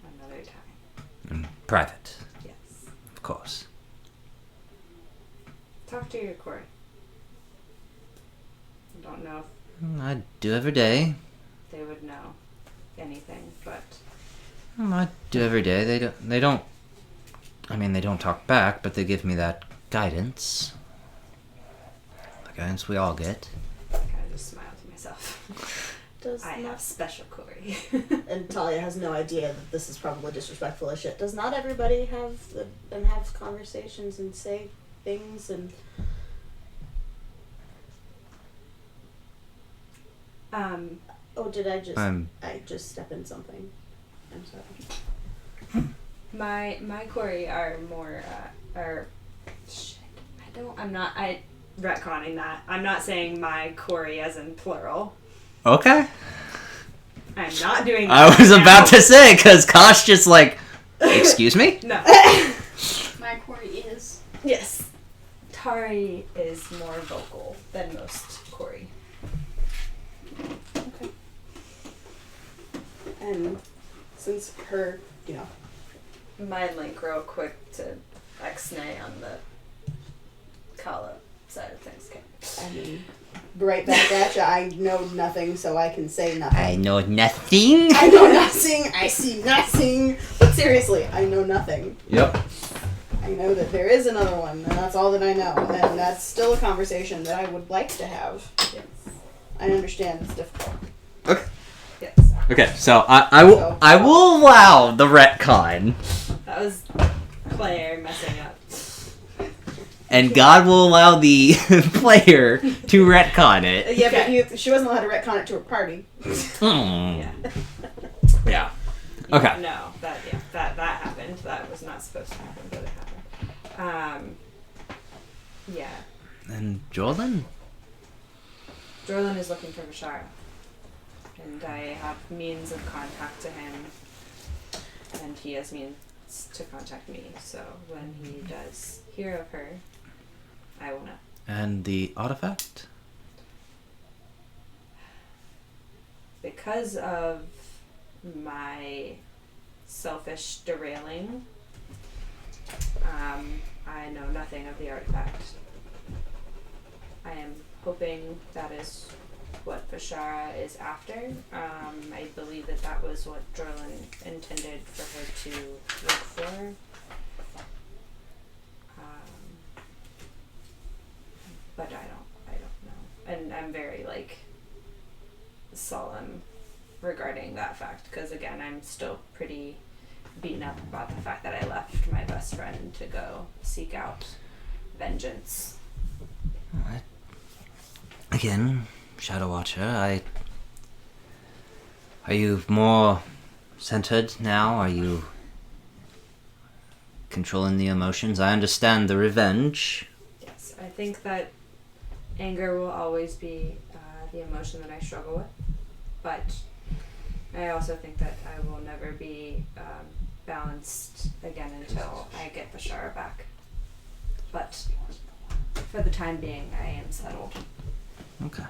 another time. Private, Yes. of course. Talk to your court. I don't know if I do every day. they would know anything, but I do every day. They don't... they don't talk back, but they give me that guidance. The guidance we all get. I kind of just smile to myself. I have special Corey. And Talia has no idea that this is probably disrespectful as shit. Does not everybody have conversations and say things and... Oh, did I just step in something? I'm sorry. My Corey are more I'm retconning that. I'm not saying my Corey as in plural. Okay. I'm not doing that. I was right about now. to say, because Kosh just excuse me? No. My Corey is. Yes. Tari is more vocal than most Corey. Okay. And since her, My link real quick to X-Nay on the Kala side of things. Okay. right back at you. I know nothing, so I can say nothing. I know nothing. I know nothing. I see nothing. But seriously, I know nothing. Yep. I know that there is another one, and that's all that I know. And that's still a conversation that I would like to have. Yes. I understand it's difficult. Okay. Yes. Okay, so I will allow the retcon. That was Claire messing up. and God will allow the player to retcon it. Yeah, but she wasn't allowed to retcon it to her party. Yeah. Yeah. Okay. No, that happened. That was not supposed to happen, but it happened. Yeah. And Jordan? Jordan is looking for Vishara. And I have means of contact to him. And he has means to contact me. So when he does hear of her, I will know. And the artifact? Because of my selfish derailing, I know nothing of the artifact. I am hoping that is what Vishara is after. I believe that was what Drolin intended for her to look for. But I don't know. And I'm very, solemn regarding that fact, because again, I'm still pretty beaten up about the fact that I left my best friend to go seek out vengeance. Again, Shadow Watcher, are you more centered now? Are you controlling the emotions? I understand the revenge. Yes, I think that anger will always be the emotion that I struggle with, but I also think that I will never be balanced again until I get Vishara back. But for the time being, I am settled. Okay.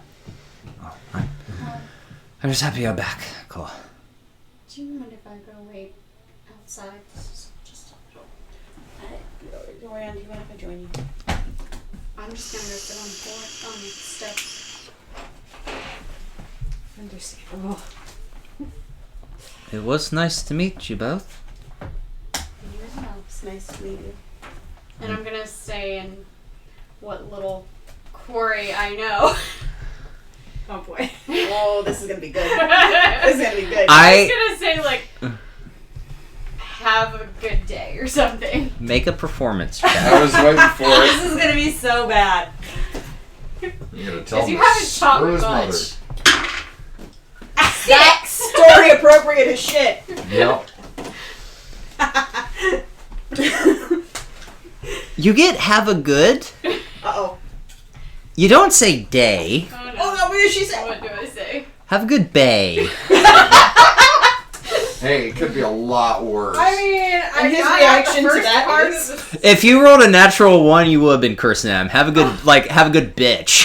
Oh, I'm just happy you're back. Cool. Do you mind if I go wait outside? Just a little. Don't worry, Auntie, what if I join you? I'm just gonna go sit on the floor, on the steps. Understandable. It was nice to meet you both. You as well. It's nice to meet you. And I'm gonna stay in what little quarry I know. Oh boy. Oh, this is gonna be good. This is gonna be good. I was gonna say, have a good day or something. Make a performance check. I was waiting for This it. is gonna be so bad. You're gonna tell Because him you haven't taught screw me his much. mother. That's story appropriate as shit. Yep. You get have a good. Uh-oh. You don't say day. Oh no. Oh, no, what did she say? What do I say? Have a good bay. Hey, it could be a lot worse. I mean, And his reaction to that part is- of the If you rolled a natural 1, you would have been cursing at him. Have a good, have a good bitch.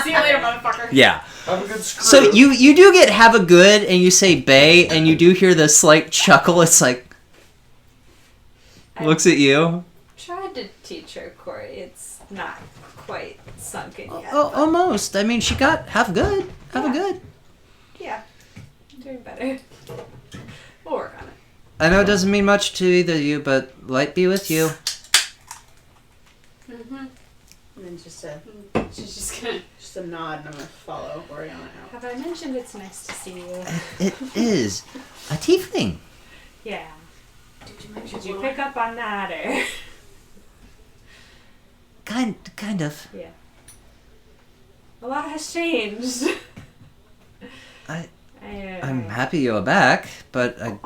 See you later, motherfucker. Yeah. Have a good screw. So you do get have a good, and you say bay, and you do hear the slight chuckle. It's like, looks at you. Tried to teach her, Corey. It's not quite sunken yet. Oh, but almost. I mean, she got have good. Have a good. yeah, I'm doing better. We'll work on it. I know it doesn't mean much to either of you, but light be with you. Mm-hmm. And then just a She's just gonna. nod, and I'm gonna follow Oriana out. Have I mentioned it's nice to see you? It is a tiefling. Yeah. Did Did you pick up on that, or? Kind of. Yeah. A lot has changed. I'm happy you're back, but I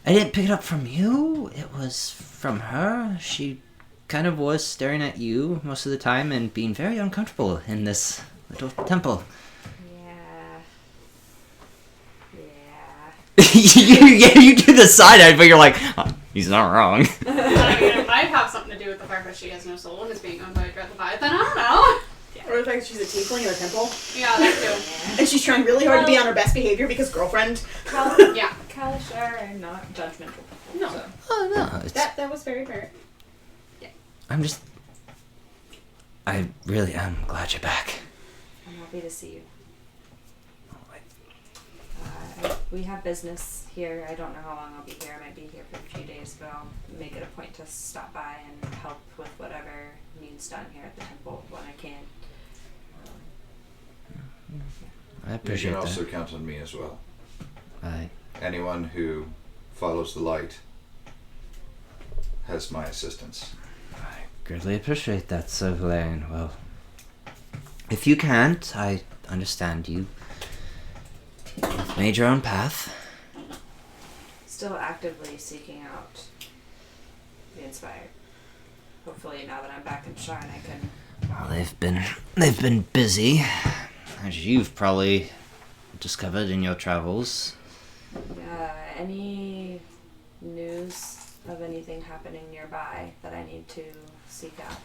didn't pick it up from you. It was from her. She kind of was staring at you most of the time and being very uncomfortable in this little temple. Yeah. you do the side eye, but you're like, oh, he's not wrong. I mean, it might have something to do with the fact that she has no soul and is being owned by a dread Leviathan. I don't know. Or the fact that she's a tiefling in a temple. Yeah, that too. And she's trying really hard to be on her best behavior because girlfriend. Yeah. Kalish are not judgmental people. No. So. Oh no, it's, That was very fair. I really am glad you're back. I'm happy to see you. We have business here. I don't know how long I'll be here. I might be here for a few days, but I'll make it a point to stop by and help with whatever needs done here at the temple when I can. I You appreciate can that. also count on me as well. I Anyone who follows the light has my assistance. I greatly appreciate that, Sir Valerian. Well, if you can't, I understand you. You've made your own path. Still actively seeking out the Inspired. Hopefully, now that I'm back in Shaarn, I can. Well, they've been busy, as you've probably discovered in your travels. Any news of anything happening nearby that I need to seek out?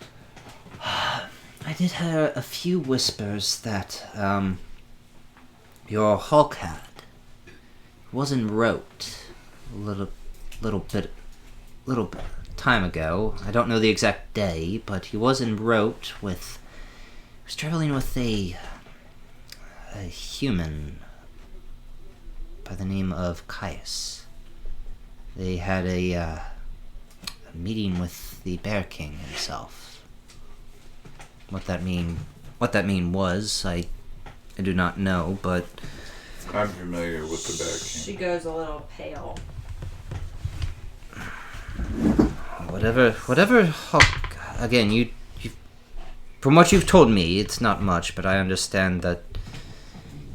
I did hear a few whispers that your Hawkhead was en route a little bit time ago. I don't know the exact day, but he was en route with. He was traveling with a human by the name of Caius. They had a meeting with the Bear King himself. What that mean was, I do not know, but I'm familiar with the Bear King. She goes a little pale. whatever. Again, you from what you've told me, it's not much, but I understand that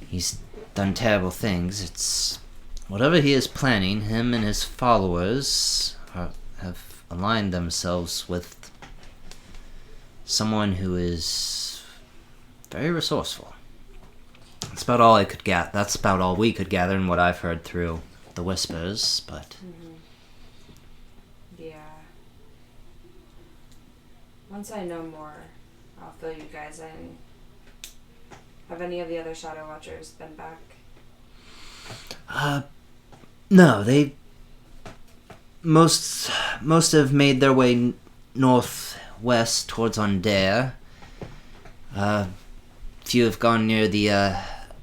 he's done terrible things. It's whatever he is planning. Him and his followers have aligned themselves with someone who is very resourceful. That's about all I could get. That's about all we could gather in what I've heard through the whispers. But yeah, once I know more, I'll fill you guys in. Have any of the other Shadow Watchers been back? No, they most have made their way northwest towards Undair. Few have gone near the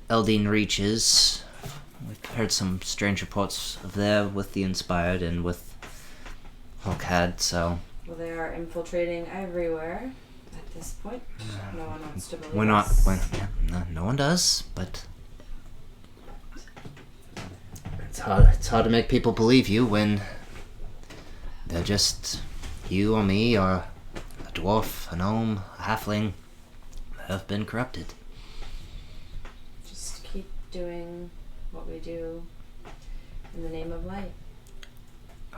Eldine Reaches. We've heard some strange reports of there with the Inspired and with Hawkhead, so. Well, they are infiltrating everywhere at this point. No one wants to believe No one does, but it's hard to make people believe you when they're just you or me or a dwarf, a gnome, a halfling that have been corrupted. Just keep doing what we do in the name of light.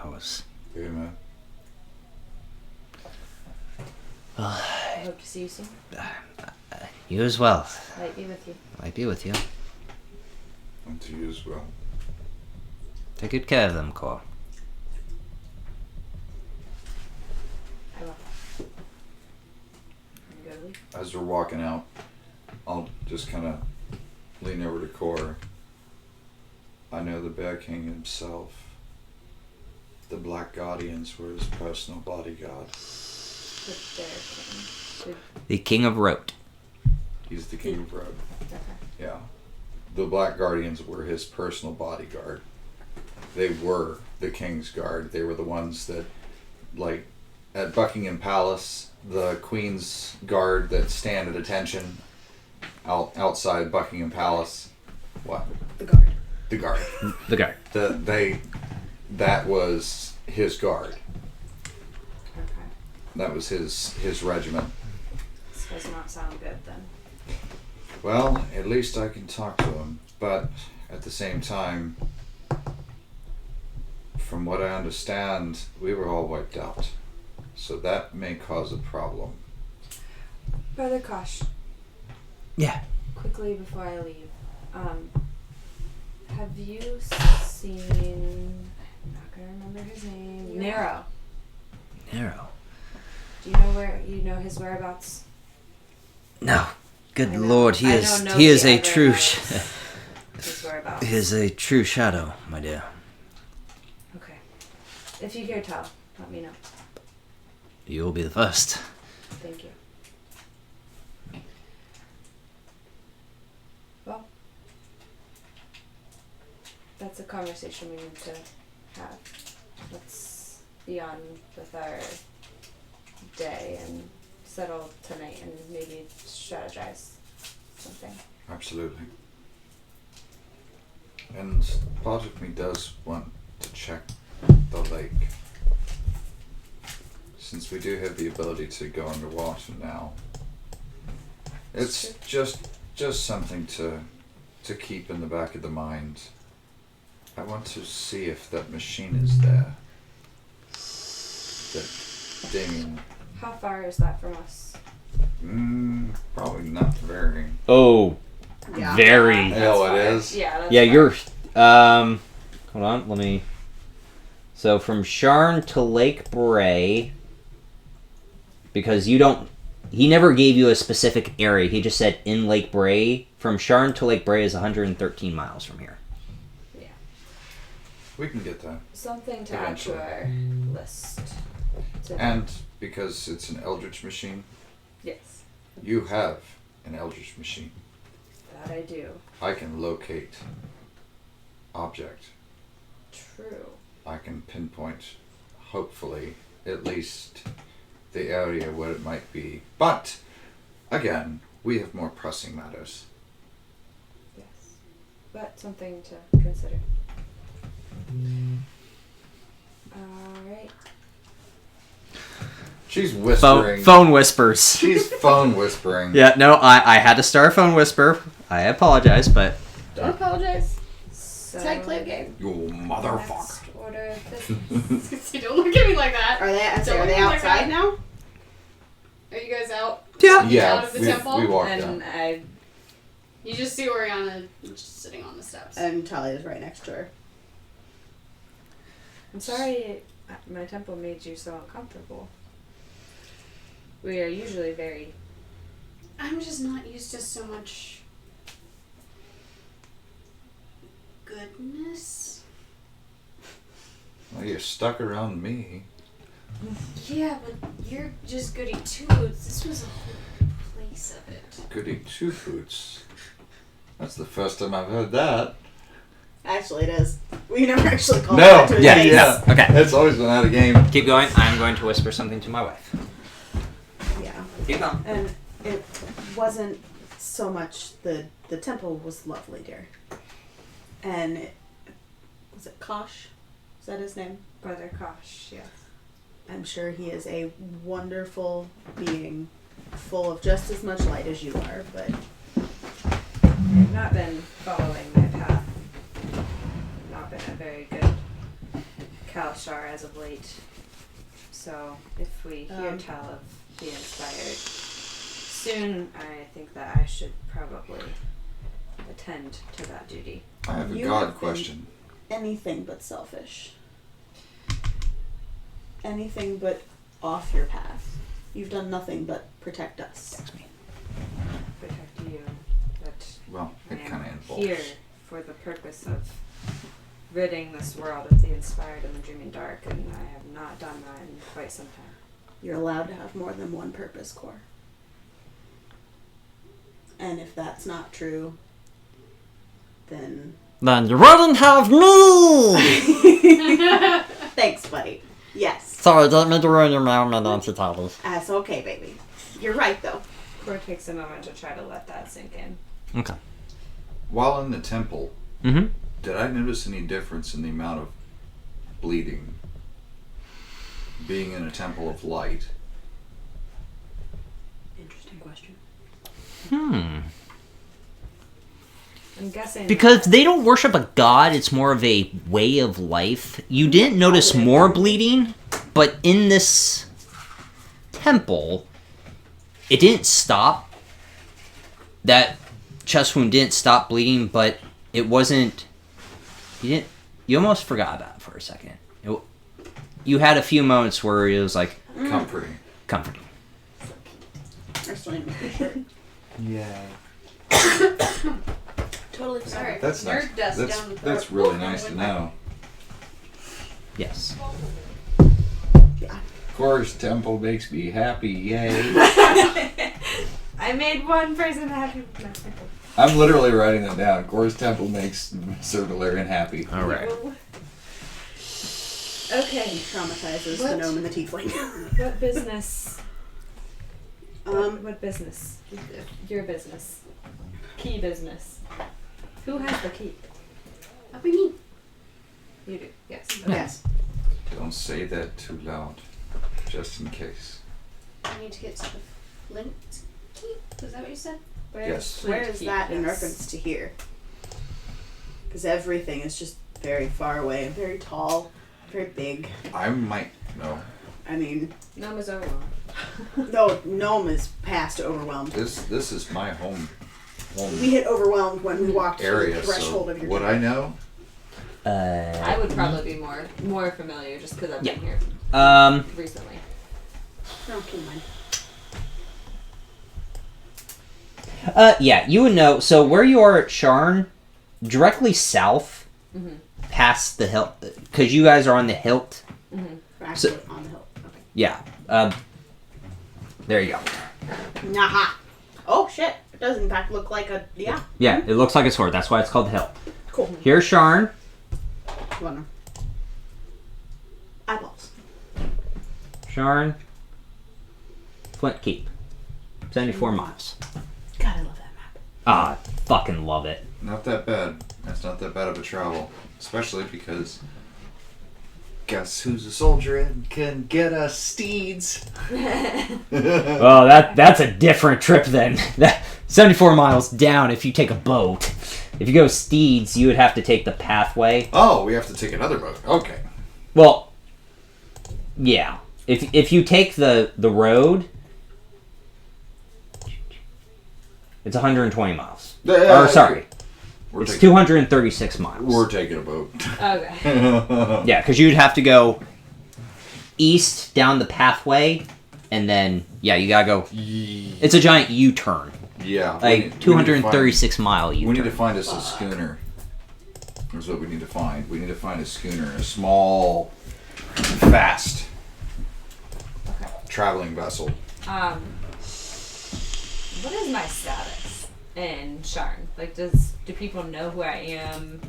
Always. Amen. Well, I hope to see you soon. you as well. Light be with you. Might be with you. And to you as well. Take good care of them, Cor. I will. I'm gonna leave. As we're walking out, I'll just kind of lean over to Core. I know the Bear King himself. The Black Guardians were his personal bodyguard. The Bear King. The King of Rote. He's the King of Road. Okay. Yeah. The Black Guardians were his personal bodyguard. They were the King's Guard. They were the ones that, like, at Buckingham Palace, the Queen's Guard that stand at attention outside Buckingham Palace. What? The guard. The Guard. The guard. That was his guard. Okay. That was his regiment. This does not sound good then. Well, at least I can talk to him. But at the same time, from what I understand, we were all wiped out. So that may cause a problem. Brother Kosh, Yeah. quickly before I leave, have you seen... I'm not gonna remember his name. Nero. Nero. Do you know his whereabouts? No. Good I know. Lord, he I is don't know he is the a other true his whereabouts. he is a true shadow, my dear. Okay. If you hear tell, let me know. You will be the first. Thank you. Well, that's a conversation we need to have. Let's be on with our day and settle tonight and maybe strategize something. Absolutely. And part of me does want to check the lake. since we do have the ability to go underwater now, it's just something to keep in the back of the mind. I want to see if that machine is there. That Damien. How far is that from us? Probably not very. Oh, Yeah. very. Hell, it is. Yeah. That's Yeah, far. you're. Hold on. Let me. So from Shaarn to Lake Bray, because you don't. He never gave you a specific area. He just said in Lake Bray. From Shaarn to Lake Bray is 113 miles from here. Yeah. We can get that. Something to add to our list. And because it's an Eldritch machine, Yes. you have an Eldritch machine. That I do. I can locate object. True. I can pinpoint, hopefully, at least the area where it might be. But, again, we have more pressing matters. Yes. But something to consider. Alright. She's whispering. Phone whispers. She's phone whispering. Yeah, no, I had to start a phone whisper. I apologize, but Don't apologize. So, It's how you play a game. You motherfucker. next order of business. Don't look at me like that. Are they? Don't Are they look like outside that. now? Are you guys out? yeah. Yeah, Out of the temple? we walked And out. You just see Oriana just sitting on the steps. And Talia's right next to her. I'm sorry my temple made you so uncomfortable. We are usually very... I'm just not used to so much goodness. Well, you're stuck around me. Yeah, but you're just goody two-boots. This was a whole place of it. Goody two-boots. That's the first time I've heard that. Actually, it is. We never actually called No, that to his yeah, face. yeah. Okay. It's always been out of game. Keep going. I'm going to whisper something to my wife. Yeah. Keep going. And it wasn't so much the temple was lovely, dear. And was it Kosh? Is that his name? Brother Kosh, yes. I'm sure he is a wonderful being, full of just as much light as you are, but I've not been following my path. Not been a very good Kalashar as of late. So if we hear tell of the Inspired soon, I think that I should probably attend to that duty. I have a You God have been- question. anything but selfish. Anything but off your path. You've done nothing but protect us. Protect you. But Well, I it kind of am involves. here for the purpose of ridding this world of the Inspired and the Dreaming Dark, and I have not done that in quite some time. You're allowed to have more than one purpose, Core. And if that's not true, then Then you wouldn't have me! thanks, buddy. Yes. Sorry, didn't mean to ruin your moment, Auntie Tattles. That's okay, baby. You're right, though. Core takes a moment to try to let that sink in. Okay. While in the temple, Mm-hmm. did I notice any difference in the amount of bleeding being in a temple of light? Interesting question. I'm guessing Because they don't worship a god, it's more of a way of life. You didn't notice more bleeding, but in this temple, it didn't stop. That chest wound didn't stop bleeding, but it wasn't... You almost forgot about it for a second. You had a few moments where it was like... Comforting. comforting. I still need my shirt. Yeah. Totally Sorry. That's nice. Nerd dust That's, down the that's throat. really Oh, nice to went know. Yes. Yeah. Course, temple makes me happy, yay. I made one person happy with my temple. I'm literally writing that down. Course, temple makes Sir Valerian happy. Alright. Okay. Traumatizes the What? gnome and the tiefling. What business? Um, What business? Your business. Key business. Who has the key? Up in me. You do. Yes. yes. Don't say that too loud. just in case. I need to get to the Flint Keep. Is that what you said? Yes. Where is that in reference to here? Because everything is just very far away, very tall, very big. I might know. I mean, Gnome is overwhelmed. no, Gnome is past overwhelmed. This is my home We hit overwhelmed when we walked through area. the threshold of your Would I know? I would probably be more familiar just because I've been here recently. No, keep mind. Yeah, you would know. So where you are at Shaarn, directly south, past the hill, because you guys are on the hilt. We're actually on the hill. Okay. Yeah. There you go. Naha. Oh shit! It does in fact look like a Yeah, it looks like a sword. That's why it's called the hilt. Cool. Here's Shaarn. One. Eyeballs. Shaarn. Flint Keep. 74 miles. God, I love that map. Ah, fucking love it. Not that bad. That's not that bad of a travel, especially because. Guess who's a soldier and can get us steeds? Well, that's a different trip then. 74 miles down if you take a boat. If you go steeds, you would have to take the pathway. Oh, we have to take another boat. Okay. Well, yeah. If you take the road, it's 120 miles. Or sorry, it's 236 miles. We're taking a boat. Okay. Yeah, because you'd have to go east down the pathway, and then you gotta go. It's a giant U-turn, Yeah. like 236 mile U-turn. We need to find us a schooner. That's what we need to find. We need to find a schooner, a small, fast traveling vessel. What is my status in Shaarn? Like, do people know who I am?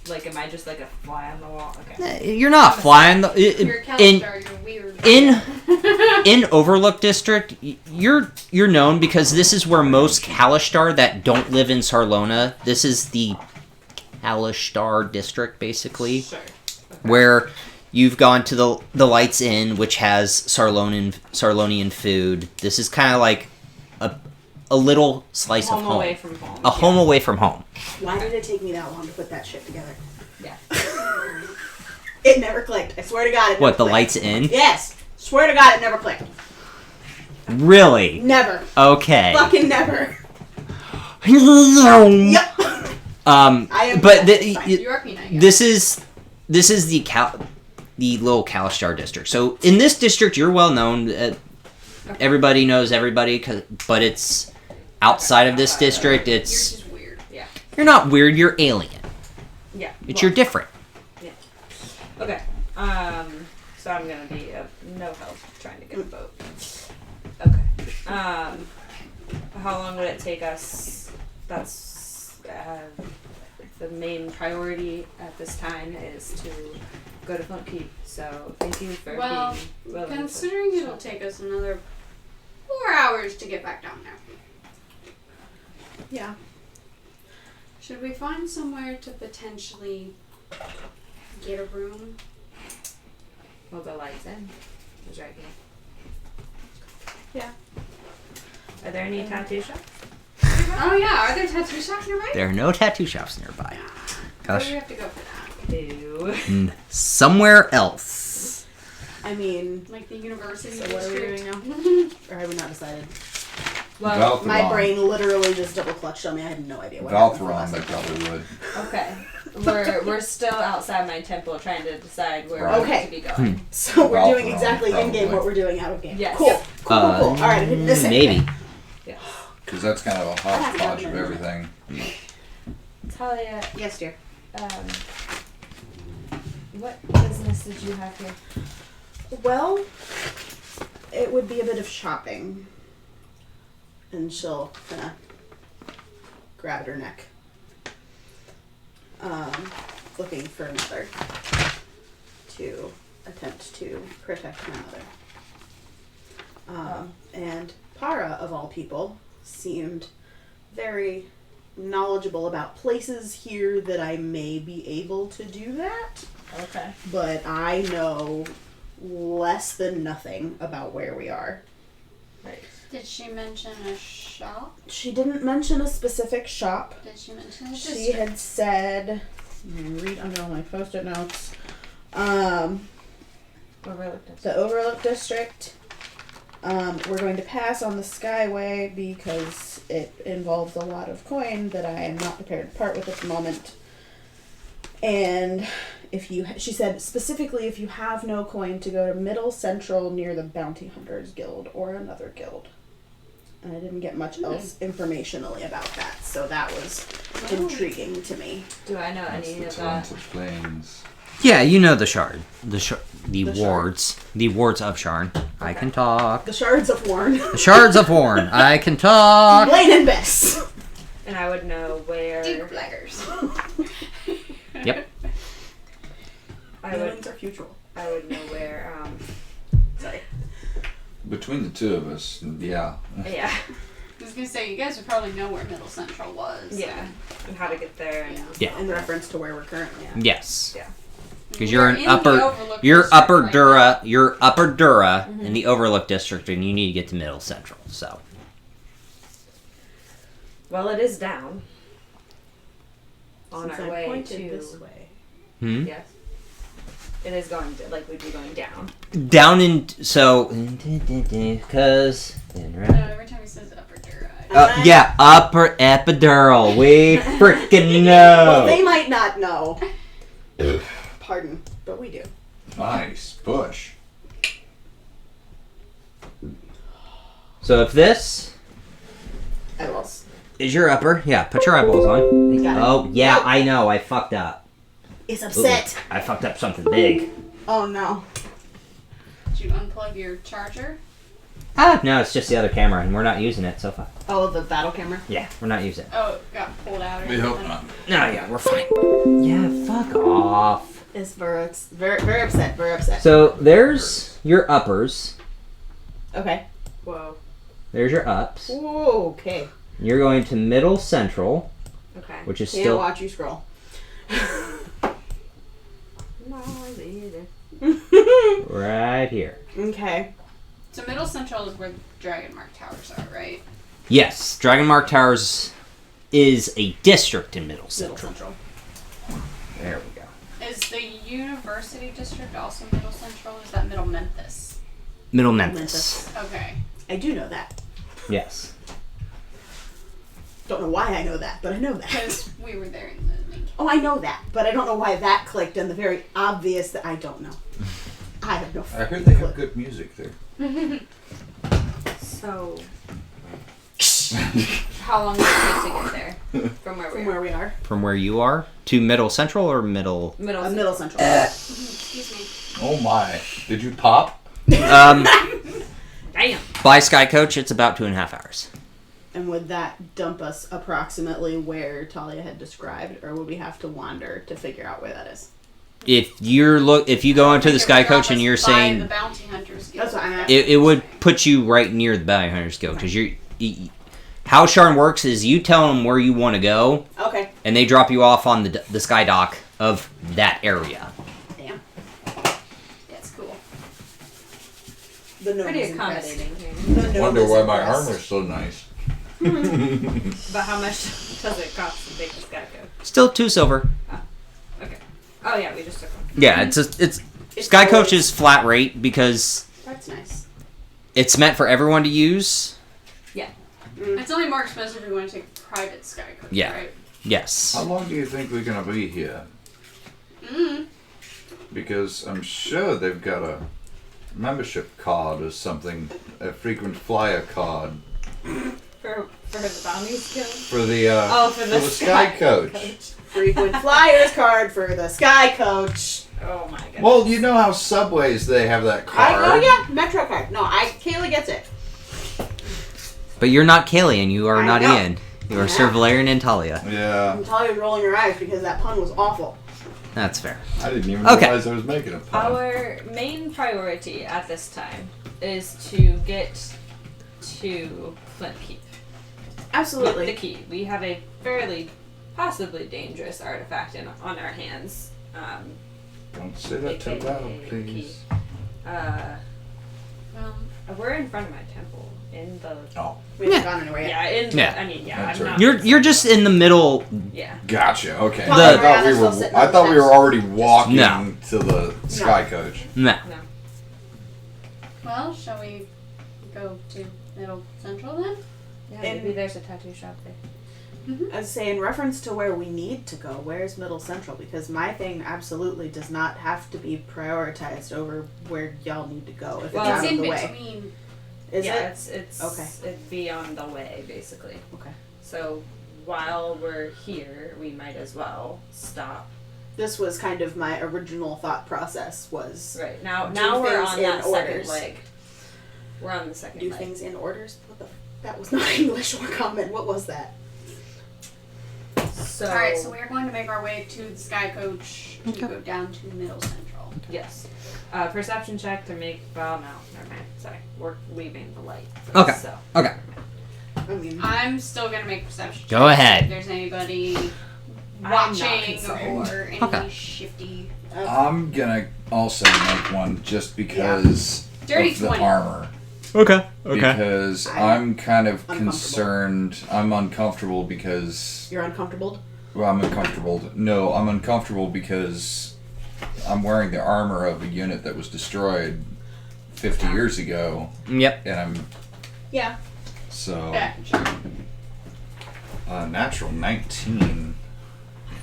Like, am I just like a fly on the wall? Okay. You're not flying. You're a Calistar, you're weird. In Overlook District, you're known because this is where most Calistar that don't live in Sarlona. This is the Calistar District, basically, Sure. where you've gone to the Lights Inn, which has Sarlonian food. This is kind of like a little slice of home. Away from home. A home away from home. Why did it take me that long to put that shit together? Yeah. It never clicked. I swear to God, it never What, the clicked. Lights Inn? Yes. Swear to God, it never clicked. Really? Never. Okay. Fucking never. Yep. I am. But You are Pina, yeah. this is the little Calistar district. So in this district, you're well known. Everybody knows everybody, but it's outside of this district. You're It's just weird. Yeah. you're not weird. You're alien. Yeah. You're different. Okay. So I'm gonna be of no help trying to get a boat. Okay. How long would it take us? That's the main priority at this time is to go to Flint Keep. So thank you for Well, being willing considering to it'll take us another 4 hours to get back down there. Yeah. Should we find somewhere to potentially get a room? Well, the Lights Inn is right here. Yeah. Are there any tattoo shops? Oh yeah, are there tattoo shops nearby? There are no tattoo shops nearby. Where do we have to go for that? Ew. Somewhere else. I mean, Like the university so what are we district? doing now? Or have we not decided? Well, Valthron. My brain literally just double clutched on me. I had no idea what happened. Valthron, they probably would. okay. We're still outside my temple trying to decide where Right. we need to be going. So we're doing Valthron, exactly in game probably. what we're doing out of game. Yes. Cool. Yep. Cool. All right, I didn't miss it. Maybe. Yes. Because that's kind of a hodgepodge of everything. Talia, Yes, dear. what business did you have here? Well, it would be a bit of shopping. And she'll kind of grab at her neck. Looking for a mother to attempt to protect my mother. And Para, of all people, seemed very knowledgeable about places here that I may be able to do that. Okay. But I know less than nothing about where we are. Right. Did she mention a shop? She didn't mention a specific shop. Did she mention a She district? had said, let me read under all my post-it notes. Overlooked us. The Overlook District. We're going to pass on the Skyway because it involves a lot of coin that I am not prepared to part with at the moment. And she said specifically if you have no coin to go to Middle Central near the Bounty Hunters Guild or another guild. And I didn't get much else informationally about that, so that was intriguing to me. Do I know That's any the of that? Taunted Plains. Yeah, you know the shard. The The wards. The wards of Shaarn. I can talk. The Shards of Warn. The shards of Horn. I can talk. Blaine and Bess. And I would know where. Deep blaggers. Yep. Feelings are future. I would know where. Sorry. Between the two of us, yeah. Yeah. I was gonna say, you guys would probably know where Middle Central was. Yeah. And how to get there. And Yeah. In reference to where we're currently at. Yes. Yeah. Because We're you're in an the upper, Overlook you're District upper right Dura, you're upper Dura in the Overlook District, and you need to get to Middle Central. So. Well, it is down. On Since our I way pointed to. this way. Hmm. Yes. It is going to, like, we'd be going down. Down in so because No, every time he says upper Dura. yeah, upper epidural. We freaking Well, know. they might not know. Pardon, but we do. Nice push. So if this Eyeballs. is your upper, yeah, put your eyeballs on. Got it. Oh yeah, Nope. I know. I fucked up. Is upset. Ooh, I fucked up something big. Oh no. Did you unplug your charger? Ah, no, it's just the other camera, and we're not using it so far. Oh, the battle camera. Yeah, we're not using it. Oh, it got pulled out or We hope something? not. No, yeah, we're fine. Yeah, fuck off. Is very very upset. Very upset. So there's your uppers. Okay. Whoa. There's your ups. Whoa, okay. You're going to Middle Central, Okay. which is Can't still watch you scroll. right here. Okay. So Middle Central is where Dragon Mark Towers are, right? Yes, Dragon Mark Towers is a district in Middle Middle Central. Central. There we go. Is the University District also Middle Central? Is that Middle Memphis? Middle Memphis. Okay. I do know that. Yes. Don't know why I know that, but I know that. Because we were there in the main. Oh, I know that, but I don't know why that clicked and the very obvious that I don't know. I have no I heard they have good music there. So. How long does it take to get there? From where from we are? where we are. From where you are to Middle Central or Middle? Middle. Middle Central. Excuse me. Oh my. Did you pop? Damn. Damn. By Sky Coach, it's about 2.5 hours. And would that dump us approximately where Talia had described, or would we have to wander to figure out where that is? If you go into the Sky Coach and you're By saying the Bounty Hunters Guild. That's what I'm at. it would put you right near the Bounty Hunters Guild because how Shaarn works is you tell them where you want to go Okay. and they drop you off on the sky dock of that area. Damn. That's cool. The gnome Pretty is impressed. accommodating here. The gnome Wonder is why my impressed. armor's so nice. But how much does it cost to take this guy go? Still 2 silver. Okay. Oh yeah, we just took one. Yeah, it's It's Sky Coach always- is flat rate because That's nice. it's meant for everyone to use. It's only more expensive if you want to take private Sky Coach, Yeah. right? Yes. How long do you think we're gonna be here? Mm. Because I'm sure they've got a membership card or something, a frequent flyer card For the bounties guild? for the For the Sky Coach. Frequent flyers card for the Sky Coach. Oh my goodness. Well, you know how subways they have that card. Oh yeah, Metro card. No, Kayla gets it. But you're not Kaylee and you are I not know. Ian. You are I Sir know. Valerian and Talia. Yeah, And Talia's rolling her eyes because that pun was awful. That's fair. I didn't even Okay. realize I was making a pun. Our main priority at this time is to get to Flint Keep. With the Absolutely. key. We have a fairly, possibly dangerous artifact on our hands. Don't say that too AKA loud, the please. key. Well, We're in front of my temple. In the... Oh, We haven't gone anywhere yet. I mean, That's I'm right. not... You're just in the middle. Yeah. gotcha. Okay. Probably I Ariana's still sitting on thought the we were steps. already walking No. to the sky coach. Nah. No. well, shall we go to Middle Central then? Yeah, And- maybe there's a tattoo shop there. I'd say in reference to where we need to go, where's Middle Central? Because my thing absolutely does not have to be prioritized over where y'all need to go if Well, it's It's out in of the way. between. Is yeah, it? it's Okay. It'd be on the way, basically. Okay. So while we're here, we might as well stop. This was kind of my original thought process was Right now, Do now we're things on in that orders. second leg. We're on the second do leg. things in orders. That was not English or common. What was that? So, Alright, so we're going to make our way to the Sky Coach to go down to Middle Central. yes, perception check to make. Well, no, never mind. Sorry, we're leaving the light. Okay. So Okay. I mean, I'm still going to make perception Go checks ahead. If there's anybody I'm not watching concerned. or any Okay. shifty. I'm gonna also make one just because Dirty of the 20. armor. Okay. Because I'm I'm kind of uncomfortable. concerned. I'm uncomfortable because. you're uncomfortable. Well, I'm uncomfortable. No, I'm uncomfortable because I'm wearing the armor of a unit that was destroyed 50 years ago, Yep. and I'm. Yeah. So. Yeah, sure. Natural 19.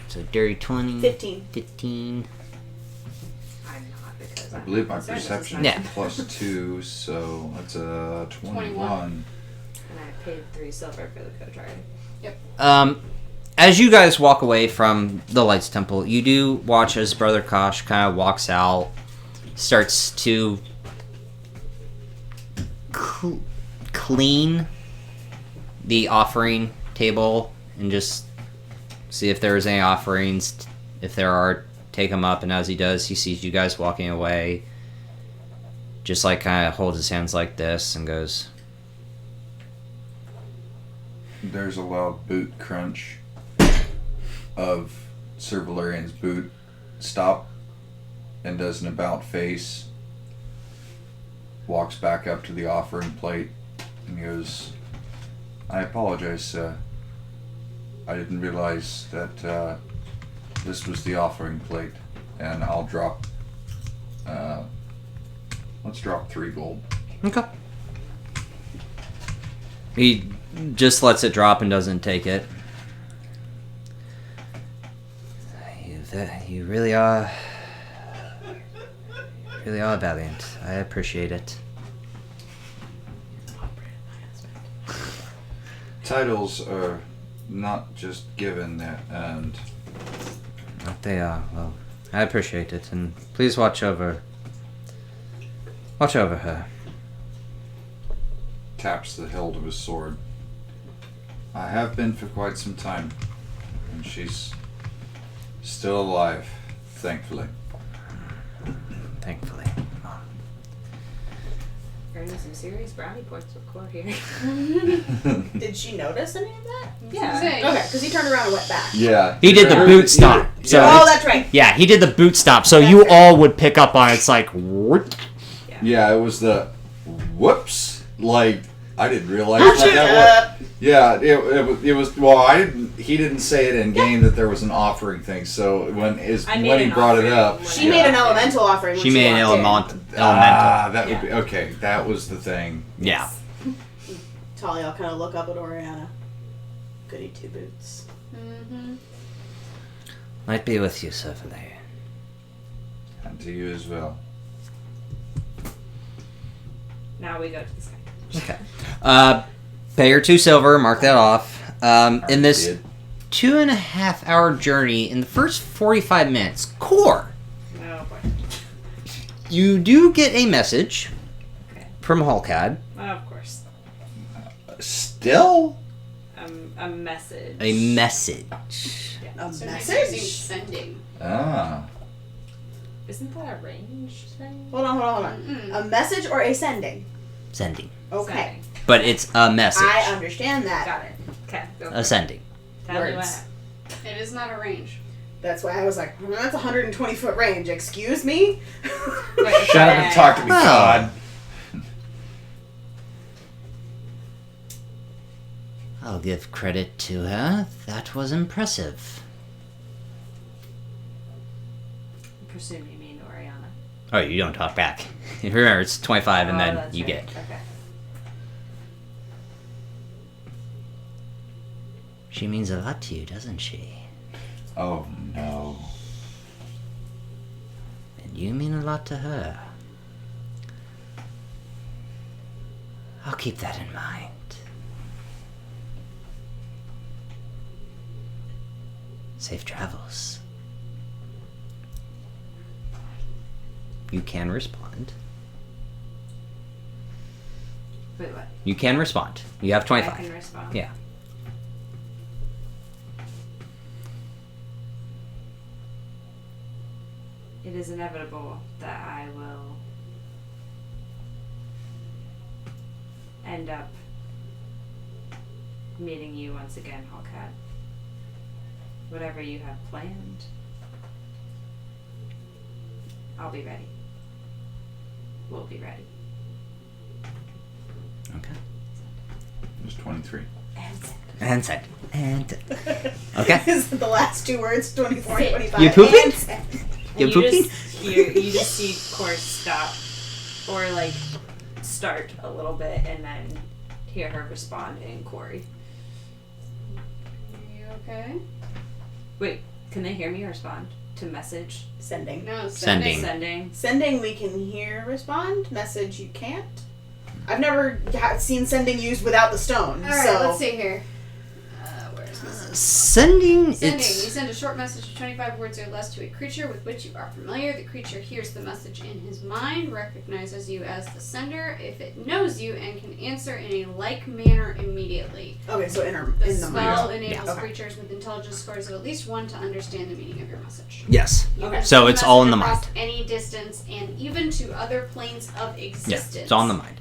So dirty 20. 15. 15. I'm not because I I'm believe my concerned this is perception not- is plus 2, so that's a 21. And I paid 3 silver for the coach already. As you guys walk away from the Lights Temple, you do watch as Brother Kosh kind of walks out, starts to clean the offering table and just see if there's any offerings. If there are, take them up. And as he does, he sees you guys walking away. Just like kind of holds his hands like this and goes, There's a loud boot crunch of Sir Valerian's boot. Stop and does an about face. Walks back up to the offering plate and goes, I apologize, sir. I didn't realize that this was the offering plate. And I'll drop, let's drop 3 gold. okay. He just lets it drop and doesn't take it. You really are valiant. I appreciate it. Titles are not just given, and But they are. Well, I appreciate it, and please watch over her. taps the hilt of his sword. I have been for quite some time, and she's still alive, thankfully. Thankfully. Earning some serious brownie points with Core here. Did she notice any of that? Yeah. Okay, because he turned around and went back. Yeah. He did the boot stomp. So Oh, it's- that's right. yeah, he did the boot stomp. So That's you right. all would pick up on it. It's like, whoop. Yeah, it was the whoops. Like, I didn't realize Shut what that up. was. Yeah, it was. Well, he didn't say it in game that there was an offering thing. So when I made when he an brought it offering up, when She Yeah. made an elemental offering. When She made an walked in. elemental. that would be okay. That was the thing. Yeah. Talia kind of look up at Oriana. Goody 2 boots. Mm-hmm. Might be with you, Sir Valerian. And to you as well. Now we go to the sky. Okay. Pay your 2 silver. Mark that off. In this Did. 2.5-hour journey, in the first 45 minutes, Core, Oh boy. you do get a message Okay. from Hulkad. Of course. Still. A message. A message. A So message? he's using sending. Ah. Isn't that a range thing? Hold on. Mm-mm. A message or a sending? Sending. Okay. Sending. But it's a message. I understand that. Got it. Okay. Go for A it. sending. Tell me what Words. happened. It is not a range. That's why I was like, that's 120 foot range. Excuse me? Shut up and talk to me, God. I'll give credit to her. That was impressive. I presume you mean Oriana. Oh, you don't talk back. Remember, it's 25 and then that's you right. get. Okay. She means a lot to you, doesn't she? Oh, no. And you mean a lot to her. I'll keep that in mind. Safe travels. You can respond. Wait, what? You can respond. You have 25. I can respond. Yeah. It is inevitable that I will end up meeting you once again, Hawkeye. Whatever you have planned, I'll be ready. We'll be ready. Okay. It was 23. And send. And okay. Is the last two words 24 and 25? You pooping? And send. You And pooping? you just see Course stop or like start a little bit and then hear her respond in Corey. Are you okay? Wait, can they hear me respond to message? Sending. No, Sending. Sending. Sending we can hear respond. Message you can't. I've never seen sending used without the stone. Alright, so let's see here. Where's message? Sending. Sending. You It's. send a short message of 25 words or less to a creature with which you are familiar. The creature hears the message in his mind, recognizes you as the sender if it knows you, and can answer in a like manner immediately. okay, so in The the spell mind. enables Yeah, okay. creatures with intelligence scores of at least 1 to understand the meaning of your message. Yes. You Okay. can So send it's all in the message mind. across any distance and even to other planes of Yeah. existence. It's all in the mind.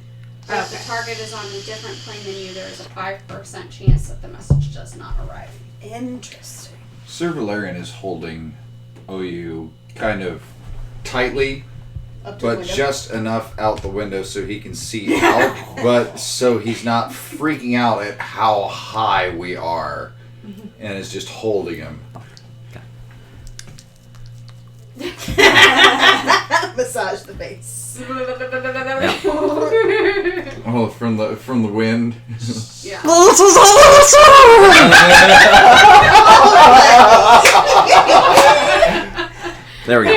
But if the target is on a different plane than you, there is a 5% chance that the message does not arrive. Interesting. Sir Valerian is holding OU kind of tightly, Up to the but window. just enough out the window so he can see out, but so he's not freaking out at how high we are, and is just holding him. Massage the face. Oh, from the wind. Yeah. There we go.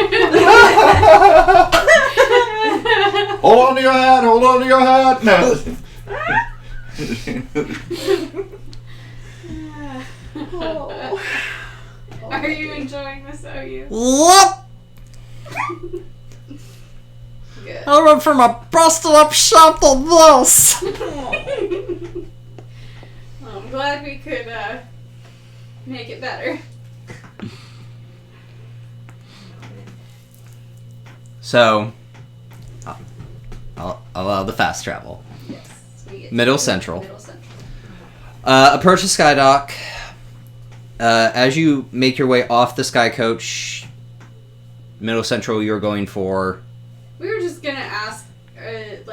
Hold on to your hat. Hold on to your hat. No. Oh. Are you enjoying this, OU? What? Good. I went from a busted up shop to this. Well, I'm glad we could make it better. So, I'll allow the fast travel. Yes. We get Middle to Central. Middle Central. Approach the Skydock. As you make your way off the Sky Coach, Middle Central, you're going for. We were just gonna ask, is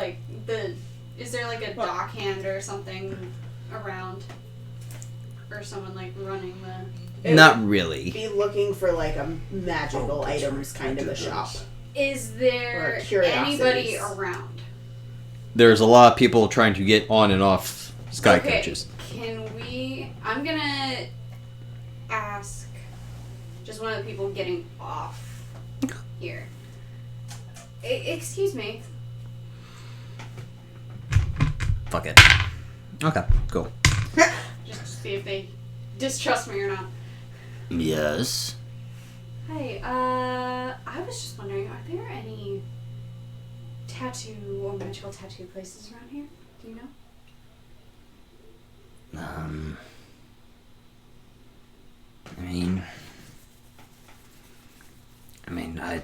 there like a dock hand or something around? Or someone like running the... It Not would really. Be looking for like a magical items kind of a shop. Is there Or curiosities. anybody around? There's a lot of people trying to get on and off Sky Okay, Coaches. can we... I'm gonna ask just one of the people getting off here. Excuse me. Fuck it. Okay, cool. Just to see if they distrust me or not. Yes. Hey, I was just wondering, are there any tattoo or magical tattoo places around here? Do you know?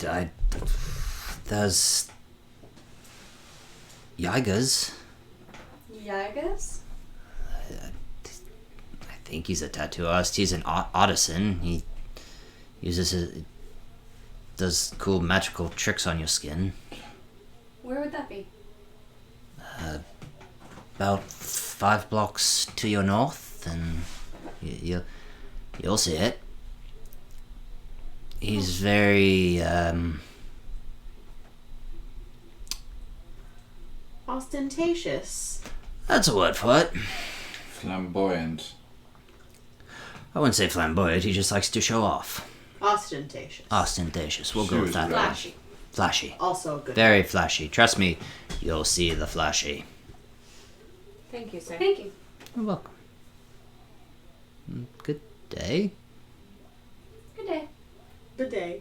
I there's Yaiga's. Yagas? I think he's a tattoo artist. He's an artisan. He does cool magical tricks on your skin. Where would that be? About 5 blocks to your north, and you'll see it. He's very ostentatious. That's a word for it. Flamboyant. I wouldn't say flamboyant. He just likes to show off. Ostentatious. Ostentatious. We'll go with that. Flashy. Flashy. Also good. Very flashy. Trust me, you'll see the flashy. Thank you, sir. Thank you. You're welcome. Good day. Good day. Good day.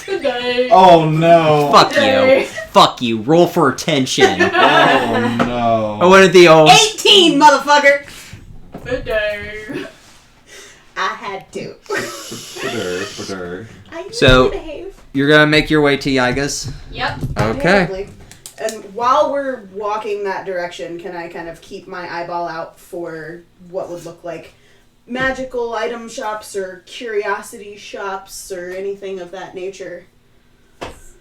Good day. Oh no! Fuck you. Fuck you. Roll for attention. Oh no! I wanted the old. 18, motherfucker! Good day. I had to. I need So- to behave. You're gonna make your way to Yaiga's? Yep. Okay. Apparently. And while we're walking that direction, can I kind of keep my eyeball out for what would look like magical item shops or curiosity shops or anything of that nature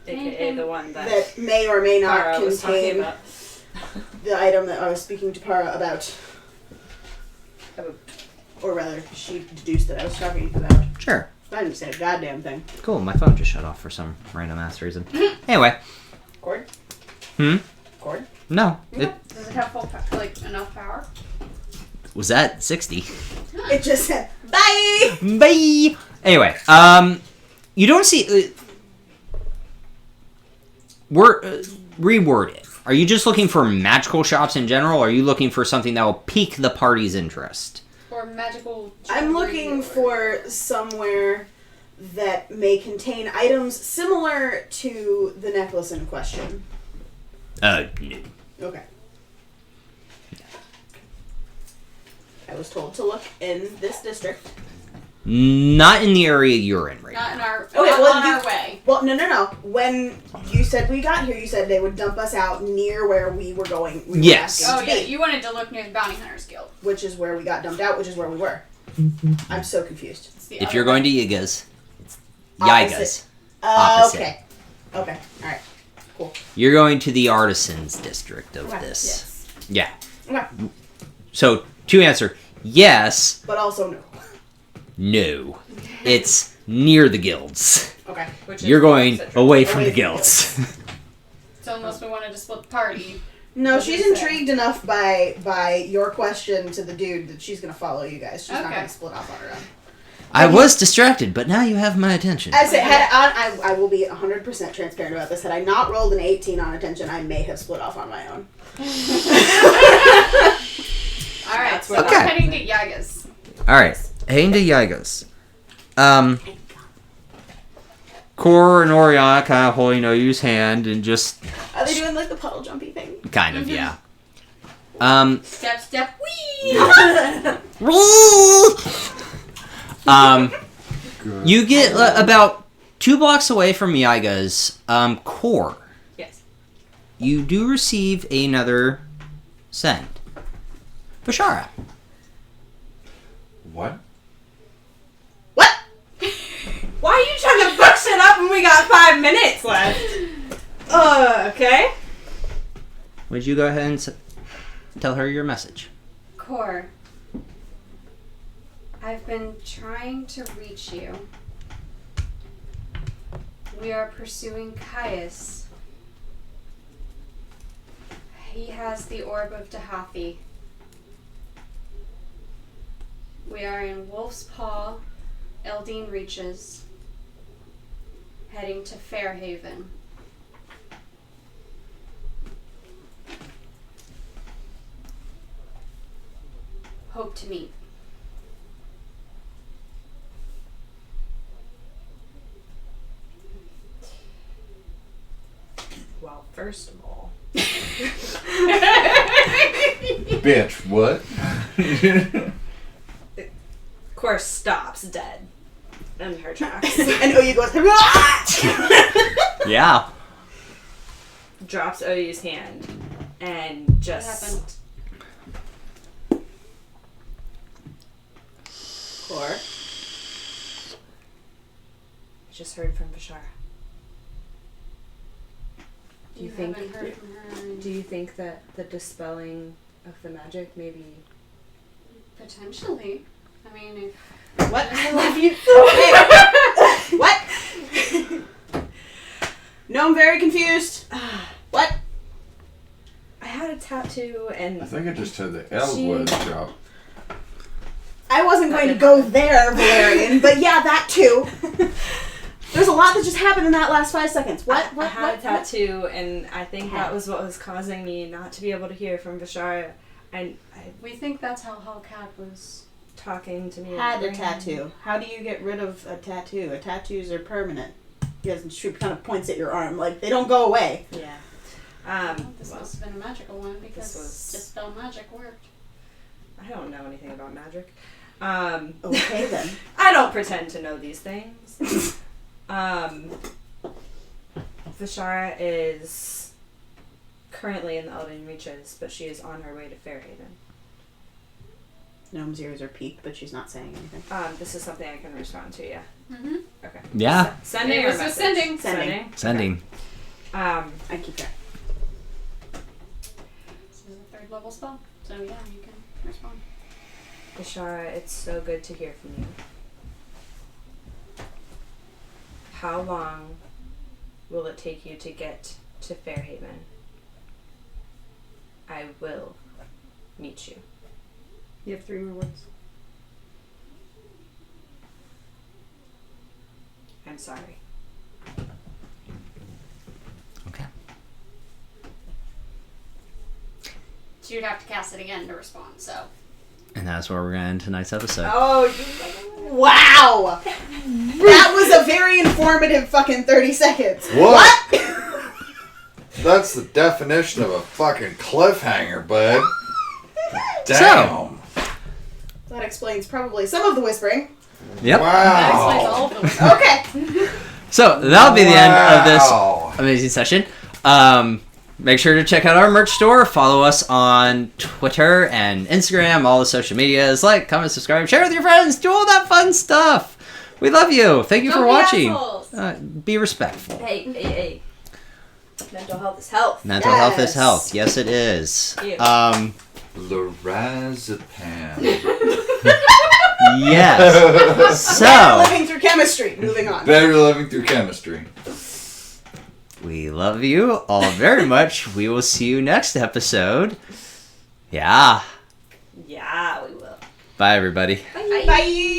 AKA the one that that may or may not Tara was talking contain about. the item that I was speaking to Para about? Or rather, she deduced that I was talking about. Sure. I didn't say a goddamn thing. Cool. My phone just shut off for some random ass reason. Anyway. Cord? Cord? No. Does it have enough power? Was that 60? It just said, bye! Bye. Anyway, you don't see. Reword it. Are you just looking for magical shops in general, or are you looking for something that will pique the party's interest? Or magical... I'm looking for somewhere that may contain items similar to the necklace in question. No. Okay. I was told to look in this district. Not in the area you're in right Not now. in our... Okay, not well, on you- our way. Well, no. When you said we got here, you said they would dump us out near where we were going. We were Yes. asking Oh, to yeah. be, You wanted to look near the Bounty Hunters Guild. which is where we got dumped out, which is where we were. I'm so confused. It's the If other you're way. going to Yiga's, it's Yiga's. Opposite. Opposite. Okay. Alright. Cool. You're going to the artisans district of Okay, this. Yes. Yeah. Okay. So, to answer, yes, But also no. no. It's near the guilds. Okay. Which is You're going opposite. away from Away the from the guilds. So unless we wanted to split the party... No, What she's did it say? intrigued enough by your question to the dude that she's gonna follow you guys. She's not Okay. gonna split off on her own. I was distracted, but now you have my attention. I say, I will be 100% transparent about this. Had I not rolled an 18 on attention, I may have split off on my own. Alright, That's so what we're Okay. heading to Yaga's. Alright, heading to Yiga's. Cor and Oriana kind of holding Oyu's hand and just Are they doing like the puddle jumpy thing? kind of, yeah. Step, step, whee! You get about 2 blocks away from Yiga's core. Yes. You do receive another send. Bashara. What? What? Why are you trying to fuck shit up when we got 5 minutes left? Okay. Would you go ahead and tell her your message? Core, I've been trying to reach you. We are pursuing Caius. He has the Orb of Dahathi. We are in Wolf's Paw, Eldine Reaches, heading to Fairhaven. Hope to meet. Well, first of all, Bitch, what? of course, stops dead in her tracks. And Oyu goes, Yeah. Drops Oyu's hand and What just happened? Core. just heard from Bashar. Do you think? haven't heard from her? Do you think that the dispelling of the magic maybe? Potentially. I mean, if What? I love you. What? No, I'm very confused. What? I had a tattoo and I think I just had the Elwood job. I wasn't going to go there, Valerian, but yeah, that too. There's a lot that just happened in that last 5 seconds. What? I had a tattoo, and I think Had. that was what was causing me not to be able to hear from Bashar. And we think that's how Hellcat was. talking to me. Had a and tattoo. How do you get rid of a tattoo? Tattoos are permanent. He doesn't shoot, kind of points at your arm. Like, they don't go away. Yeah. This well, must have been a magical one because was- dispel magic worked. I don't know anything about magic. Okay, then. I don't pretend to know these things. Vishara is currently in the Elden Reaches, but she is on her way to Fairhaven. Gnome's ears are peaked, but she's not saying anything. This is something I can respond to, yeah. Mm-hmm. Okay. Yeah. Sending It or was a message? sending. Sending. I keep track. This is a 3rd level spell, so yeah, you can respond. Vishara, it's so good to hear from you. How long will it take you to get to Fairhaven? I will meet you. You have 3 more words. I'm sorry. Okay. So you'd have to cast it again to respond, so. And that's where we're going to end tonight's episode. Oh, wow! That was a very informative fucking 30 seconds. What? That's the definition of a fucking cliffhanger, bud. Damn. That explains probably some of the whispering. Yep. That explains Wow. all of them. Okay. So that'll be the end of Wow. this amazing session. Make sure to check out our merch store. Follow us on Twitter and Instagram, all the social medias. Like, comment, subscribe, share with your friends. Do all that fun stuff. We love you. Thank you for Don't be watching. assholes. Be respectful. Hey. Mental health is health. Mental health is Yes. health. Yes, it is. Ew. Lorazepam. Yes. Better So, living through chemistry. Moving on. Better living through chemistry. we love you all very much. We will see you next episode. Yeah. Yeah, we will. Bye, everybody. Bye.